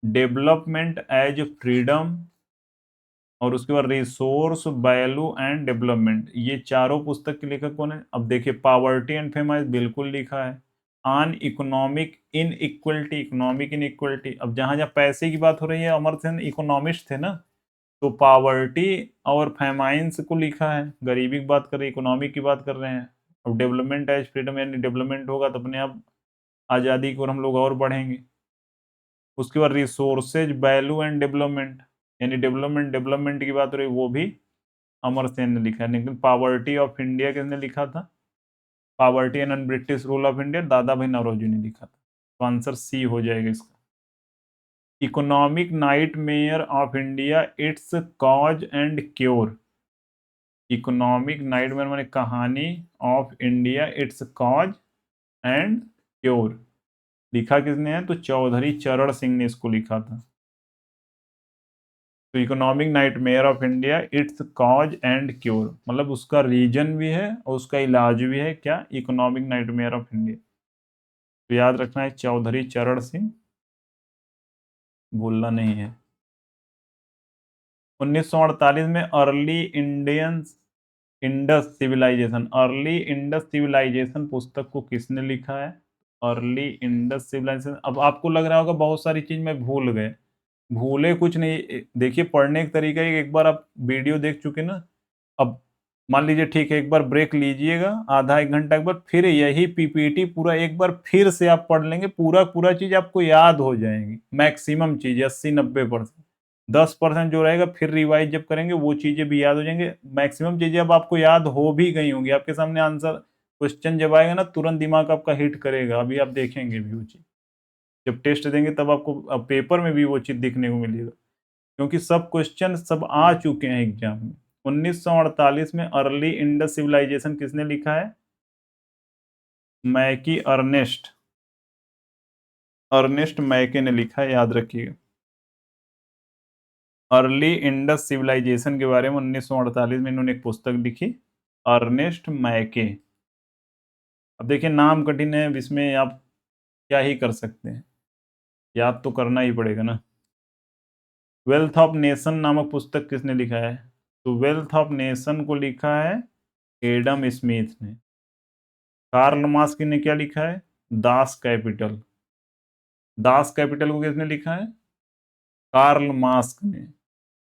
डेवलपमेंट एज फ्रीडम, और उसके बाद रिसोर्स वैल्यू एंड डेवलपमेंट। ये चारों पुस्तक के लेखक कौन है? अब देखिए, पॉवर्टी एंड फेमाइंस बिल्कुल लिखा है। On economic in equality, economic in equality, अब जहां जहां पैसे की बात हो रही है, अमर्त्य सेन इकोनॉमिस्ट थे ना, तो पॉवर्टी और फेमाइंस को लिखा है। गरीबी की बात कर रहे हैं, इकोनॉमिक की बात कर रहे हैं। अब डेवलपमेंट एज फ्रीडम, यानी डेवलपमेंट होगा तो अपने आप आज़ादी की ओर हम लोग और बढ़ेंगे। उसके बाद रिसोर्सेज वैल्यू एंड डेवलपमेंट, यानी डेवलपमेंट डेवलपमेंट की बात हो रही है, वो भी अमर्त्य सेन ने लिखा है। लेकिन पॉवर्टी ऑफ इंडिया किसने लिखा था? Poverty and British rule of India दादा भाई नौरोजी ने लिखा था। तो आंसर सी हो जाएगा इसका। Economic nightmare of India, it's cause and cure. Economic nightmare माने कहानी, of India, it's cause and cure लिखा किसने है? तो चौधरी चरण सिंह ने इसको लिखा था। तो economic nightmare of India, it's cause and cure, मतलब उसका रीजन भी है और उसका इलाज भी है। क्या? Economic nightmare of India. तो याद रखना है चौधरी चरण सिंह, भूलना नहीं है। 1948 में early Indian Indus civilisation, early Indus civilisation पुस्तक को किसने लिखा है? Early Indus civilisation. अब आपको लग रहा होगा बहुत सारी चीज मैं भूल गए, भूले कुछ नहीं। देखिए, पढ़ने का तरीका है, एक बार आप वीडियो देख चुके ना, अब मान लीजिए ठीक है, एक बार ब्रेक लीजिएगा आधा एक घंटा के बाद, फिर यही पीपीटी पूरा एक बार फिर से आप पढ़ लेंगे, पूरा पूरा चीज आपको याद हो जाएंगी, मैक्सिमम चीज 80-90%। 10% जो रहेगा फिर रिवाइज जब करेंगे वो चीजें भी याद हो जाएंगे। मैक्सिमम चीजें अब आपको याद हो भी गई होंगी, आपके सामने आंसर क्वेश्चन जब आएगा ना तुरंत दिमाग आपका हिट करेगा, अभी आप देखेंगे भी वो चीज, जब टेस्ट देंगे तब आपको पेपर में भी वो चीज दिखने को मिलेगा, क्योंकि सब क्वेश्चन सब आ चुके हैं एग्जाम में। 1948 में अर्ली इंडस सिविलाइजेशन किसने लिखा है? मैकी अर्नेस्ट, अर्नेस्ट मैके ने लिखा है, याद रखिएगा। अर्ली इंडस सिविलाइजेशन के बारे में 1948 में इन्होंने एक पुस्तक लिखी, अर्नेस्ट मैके। अब देखिए नाम कठिन है, इसमें आप क्या ही कर सकते हैं, याद तो करना ही पड़ेगा ना। वेल्थ ऑफ नेशन नामक पुस्तक किसने लिखा है? तो वेल्थ ऑफ नेशन को लिखा है एडम स्मिथ ने। कार्ल मार्क्स ने क्या लिखा है? Das Kapital. दास कैपिटल को किसने लिखा है? कार्ल मार्क्स ने।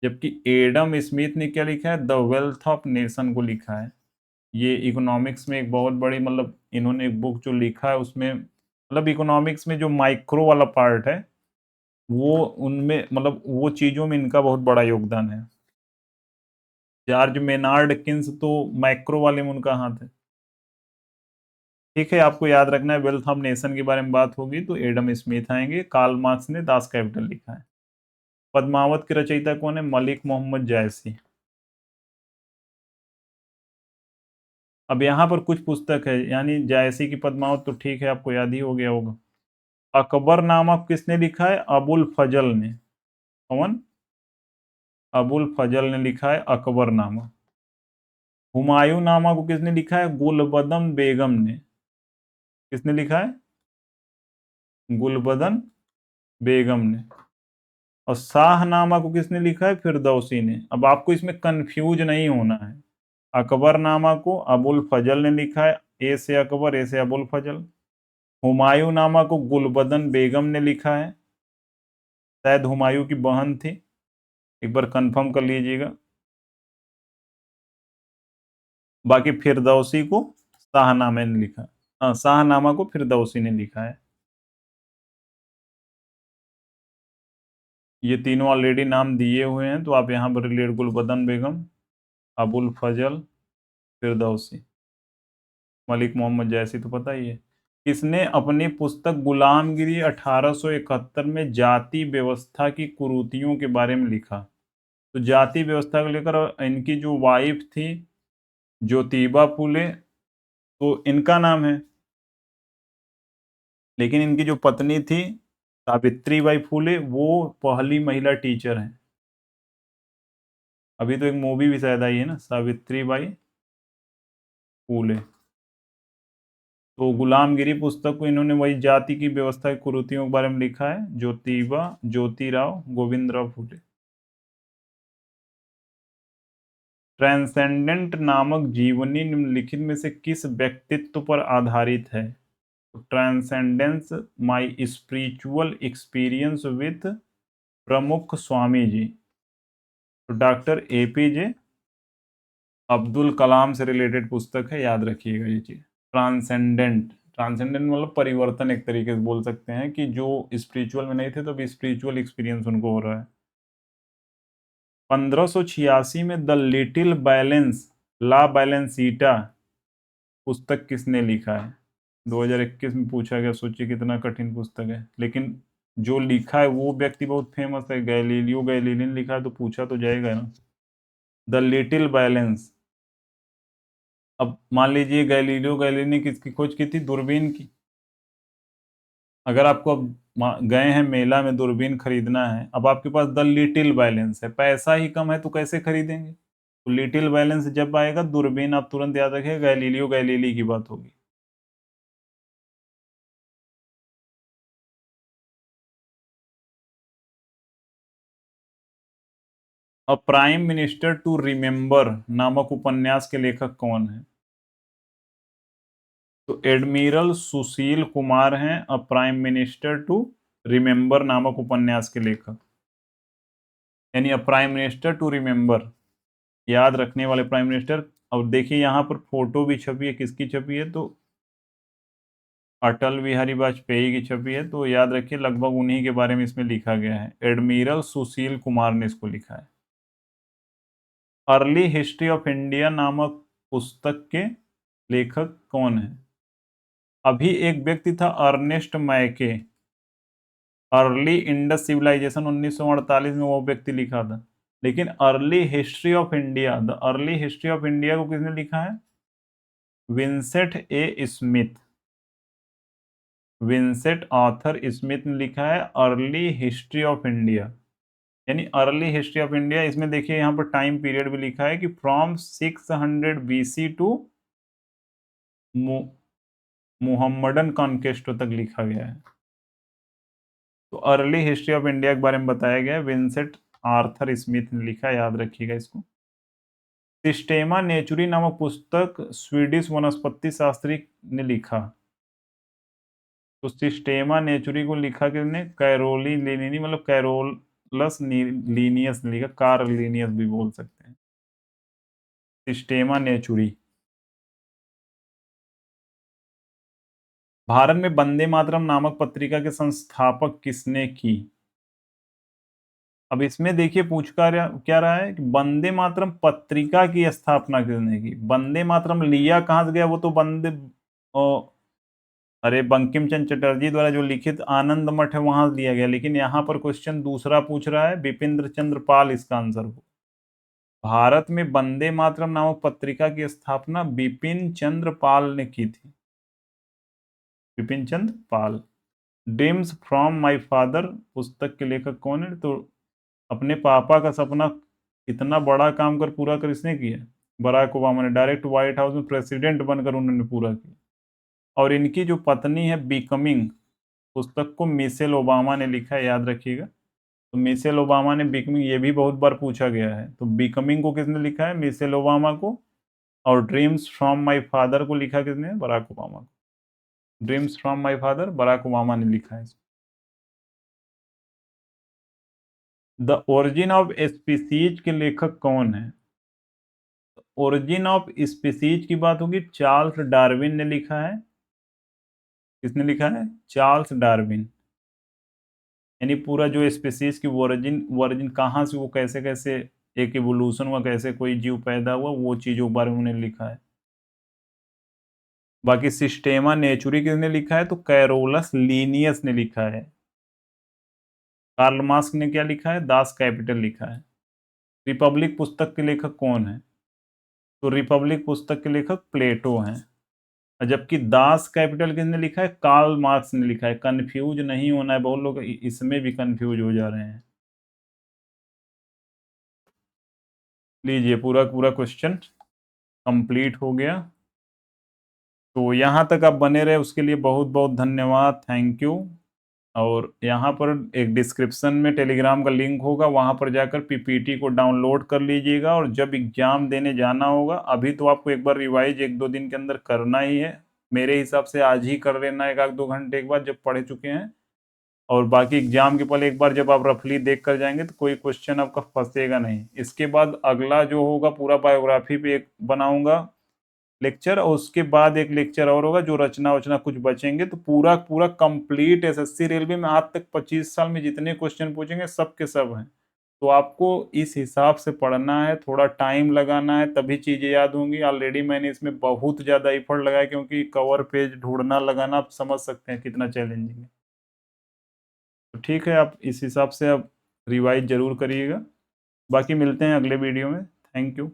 जबकि एडम स्मिथ ने क्या लिखा है? द वेल्थ ऑफ नेशन को लिखा है। ये इकोनॉमिक्स में एक बहुत बड़ी, मतलब इन्होंने एक बुक जो लिखा है उसमें, मतलब इकोनॉमिक्स में जो माइक्रो वाला पार्ट है वो उनमें, मतलब वो चीजों में इनका बहुत बड़ा योगदान है। जॉर्ज मेनार्ड किन्स तो मैक्रो वाले में उनका हाथ है। ठीक है, आपको याद रखना है, वेल्थ ऑफ नेशन के बारे में बात होगी तो एडम स्मिथ आएंगे, कार्ल मार्क्स ने दास कैपिटल लिखा है। पद्मावत के रचयिता कौन है? मलिक मोहम्मद जायसी। अब यहाँ पर कुछ पुस्तक है, यानी जायसी की पद्मावत तो ठीक है, आपको याद ही हो गया होगा। अकबर नामा किसने लिखा है? अबुल फजल ने। कौन? अबुल फजल ने लिखा है अकबर नामा। हुमायूं नामा को किसने लिखा है? गुलबदन बेगम ने। किसने लिखा है? गुलबदन बेगम ने। और शाहनामा को किसने लिखा है? फिरदौसी ने। अब आपको इसमें कंफ्यूज नहीं होना है। अकबरनामा को अबुल फजल ने लिखा है, ए से अकबर, ए से अबुल फजल। हुमायूं नामा को गुलबदन बेगम ने लिखा है, शायद हुमायूं की बहन थी, एक बार कंफर्म कर लीजिएगा। बाकी फिरदौसी को शाहनामे ने लिखा। हाँ, शाहनामा को फिरदौसी ने लिखा है। ये तीनों ऑलरेडी नाम दिए हुए हैं, तो आप यहाँ पर रिलेट, गुलबदन बेगम, अबुल फजल, फिरदौसी। मलिक मोहम्मद जैसी तो पता ही है। इसने अपनी पुस्तक गुलामगिरी 1871 में जाति व्यवस्था की कुरीतियों के बारे में लिखा। तो जाति व्यवस्था को लेकर, और इनकी जो वाइफ थी ज्योतिबा फूले, तो इनका नाम है, लेकिन इनकी जो पत्नी थी सावित्रीबाई फूले, वो पहली महिला टीचर हैं। अभी तो एक मूवी भी शायद आई है ना, सावित्रीबाई फूले। तो गुलामगिरी पुस्तक को इन्होंने वही जाति की व्यवस्था की कुरीतियों के बारे में लिखा है, ज्योतिबा ज्योतिराव गोविंदराव फूले। ट्रांसेंडेंट नामक जीवनी निम्नलिखित में से किस व्यक्तित्व पर आधारित है? Transcendence my spiritual experience with प्रमुख स्वामी जी। तो डॉक्टर एपीजे अब्दुल कलाम से रिलेटेड पुस्तक है, याद रखिएगा ये चीज। ट्रांसेंडेंट, ट्रांसेंडेंट मतलब परिवर्तन, एक तरीके से बोल सकते हैं कि जो स्पिरिचुअल में नहीं थे तो अभी स्पिरिचुअल एक्सपीरियंस उनको हो रहा है। 1586 में द लिटिल बैलेंस, ला बैलेंसीटा पुस्तक किसने लिखा है? 2021 में पूछा गया, सोचिए कितना कठिन पुस्तक है, लेकिन जो लिखा है वो व्यक्ति बहुत फेमस है, गैलीलियो गैलीली ने लिखा है, तो पूछा तो जाएगा ना। The little balance. अब मान लीजिए गैलीलियो गैलीली ने किसकी खोज की थी? दूरबीन की। अगर आपको अब गए हैं मेला में दूरबीन खरीदना है, अब आपके पास द लिटिल बैलेंस है, पैसा ही कम है तो कैसे खरीदेंगे? तो लिटिल बैलेंस जब आएगा दूरबीन, आप तुरंत याद रखिए गैलीलियो गैलीली की बात होगी। A prime minister to remember नामक उपन्यास के लेखक कौन है? तो एडमिरल सुशील कुमार हैं a prime minister to remember नामक उपन्यास के लेखक, यानी a prime minister to remember, याद रखने वाले प्राइम मिनिस्टर और देखिए यहाँ पर फोटो भी छपी है, किसकी छपी है, तो अटल बिहारी वाजपेयी की छपी है। तो याद रखिए लगभग उन्हीं के बारे में इसमें लिखा गया है। एडमिरल सुशील कुमार ने इसको लिखा है। अर्ली हिस्ट्री ऑफ इंडिया नामक पुस्तक के लेखक कौन है? अभी एक व्यक्ति था अर्नेस्ट मैके, अर्ली इंडस सिविलाइजेशन 1948 में वो व्यक्ति लिखा था। लेकिन early history of India, the early history of India को किसने लिखा है? Vincent A Smith. Vincent Arthur Smith ने लिखा है अर्ली हिस्ट्री ऑफ इंडिया। यानी अर्ली हिस्ट्री ऑफ इंडिया, इसमें देखिए यहाँ पर टाइम पीरियड भी लिखा है कि from 600 BC to Muhammadan conquest तक लिखा गया है। तो अर्ली हिस्ट्री ऑफ इंडिया के बारे में बताया गया है, विंसेंट आर्थर स्मिथ ने लिखा है, याद रखिएगा इसको। सिस्टेमा नेचुरी नामक पुस्तक स्वीडिश वनस्पति शास्त्री ने लिखा। तो सिस्टेमा नेचुरी को लिखा किसने? कैरोली लिनियनी, मतलब कैरोलस लीनियस ने लिखा, कार्ल लीनियस भी बोल सकते हैं। सिस्टेमा नेचुरी। भारत में वंदे मातरम नामक पत्रिका के संस्थापक किसने की? अब इसमें देखिए क्या रहा है कि वंदे मातरम पत्रिका की स्थापना किसने की। वंदे मातरम लिया कहां से गया, वो तो अरे बंकिम चंद्र चटर्जी द्वारा जो लिखित आनंद मठ है वहां लिया गया। लेकिन यहाँ पर क्वेश्चन दूसरा पूछ रहा है, बिपिन चंद्र पाल इसका आंसर हो। भारत में वंदे मातरम नामक पत्रिका की स्थापना बिपिन चंद्र पाल ने की थी। Bipin Chandra Pal. Dreams from my father पुस्तक के लेखक कौन है? तो अपने पापा का सपना इतना बड़ा काम कर पूरा कर इसने किया, बराक ओबामा ने। डायरेक्ट व्हाइट हाउस में प्रेसिडेंट बनकर उन्होंने पूरा किया। और इनकी जो पत्नी है बिकमिंग, पुस्तक को मिशेल ओबामा ने लिखा है, याद रखिएगा। तो मिशेल ओबामा ने बिकमिंग, ये भी बहुत बार पूछा गया है। तो बिकमिंग को किसने लिखा है? मिशेल ओबामा को। और ड्रीम्स फ्रॉम माय फादर को लिखा किसने? बराक ओबामा को। Dreams from my father Barack Obama ने लिखा है। द ओरिजिन ऑफ स्पीसीज के लेखक कौन है? ओरिजिन ऑफ स्पीसीज की बात होगी, चार्ल्स डार्विन ने लिखा है। किसने लिखा है? Charles Darwin. यानी पूरा जो स्पीसीज की ओरिजिन ओरिजिन कहाँ से, वो कैसे कैसे एक इवोल्यूशन हुआ, कैसे कोई जीव पैदा हुआ, वो चीजों के बारे में उन्होंने लिखा है। बाकी सिस्टेमा नेचुरी किसने लिखा है? तो कैरोलस लीनियस ने लिखा है। कार्ल मार्क्स ने क्या लिखा है? दास कैपिटल लिखा है। रिपब्लिक पुस्तक के लेखक कौन है? तो रिपब्लिक पुस्तक के लेखक प्लेटो हैं। जबकि दास कैपिटल किसने लिखा है? कार्ल मार्क्स ने लिखा है। कंफ्यूज नहीं होना है, बहुत लोग इसमें भी कंफ्यूज हो जा रहे हैं। लीजिए पूरा पूरा क्वेश्चन कंप्लीट हो गया। तो यहाँ तक आप बने रहे उसके लिए बहुत बहुत धन्यवाद, थैंक यू। और यहाँ पर एक डिस्क्रिप्शन में टेलीग्राम का लिंक होगा, वहाँ पर जाकर पीपीटी को डाउनलोड कर लीजिएगा। और जब एग्जाम देने जाना होगा, अभी तो आपको एक बार रिवाइज 1-2 दिन के अंदर करना ही है। मेरे हिसाब से आज ही कर लेना, 1-2 घंटे के बाद जब पढ़ चुके हैं। और बाकी एग्जाम के पहले एक बार जब आप रफली देख कर जाएंगे तो कोई क्वेश्चन आपका फंसेगा नहीं। इसके बाद अगला जो होगा पूरा बायोग्राफी पे एक बनाऊंगा लेक्चर, और उसके बाद एक लेक्चर और होगा जो रचना वचना कुछ बचेंगे। तो पूरा पूरा कंप्लीट एसएससी रेलवे में आज तक 25 साल में जितने क्वेश्चन पूछेंगे सब के सब हैं। तो आपको इस हिसाब से पढ़ना है, थोड़ा टाइम लगाना है, तभी चीजें याद होंगी। ऑलरेडी मैंने इसमें बहुत ज्यादा एफर्ट लगाया, क्योंकि कवर पेज ढूंढना लगाना आप समझ सकते हैं कितना चैलेंजिंग है। तो ठीक है, आप इस हिसाब से आप रिवाइज जरूर करिएगा। बाकी मिलते हैं अगले वीडियो में। Thank you.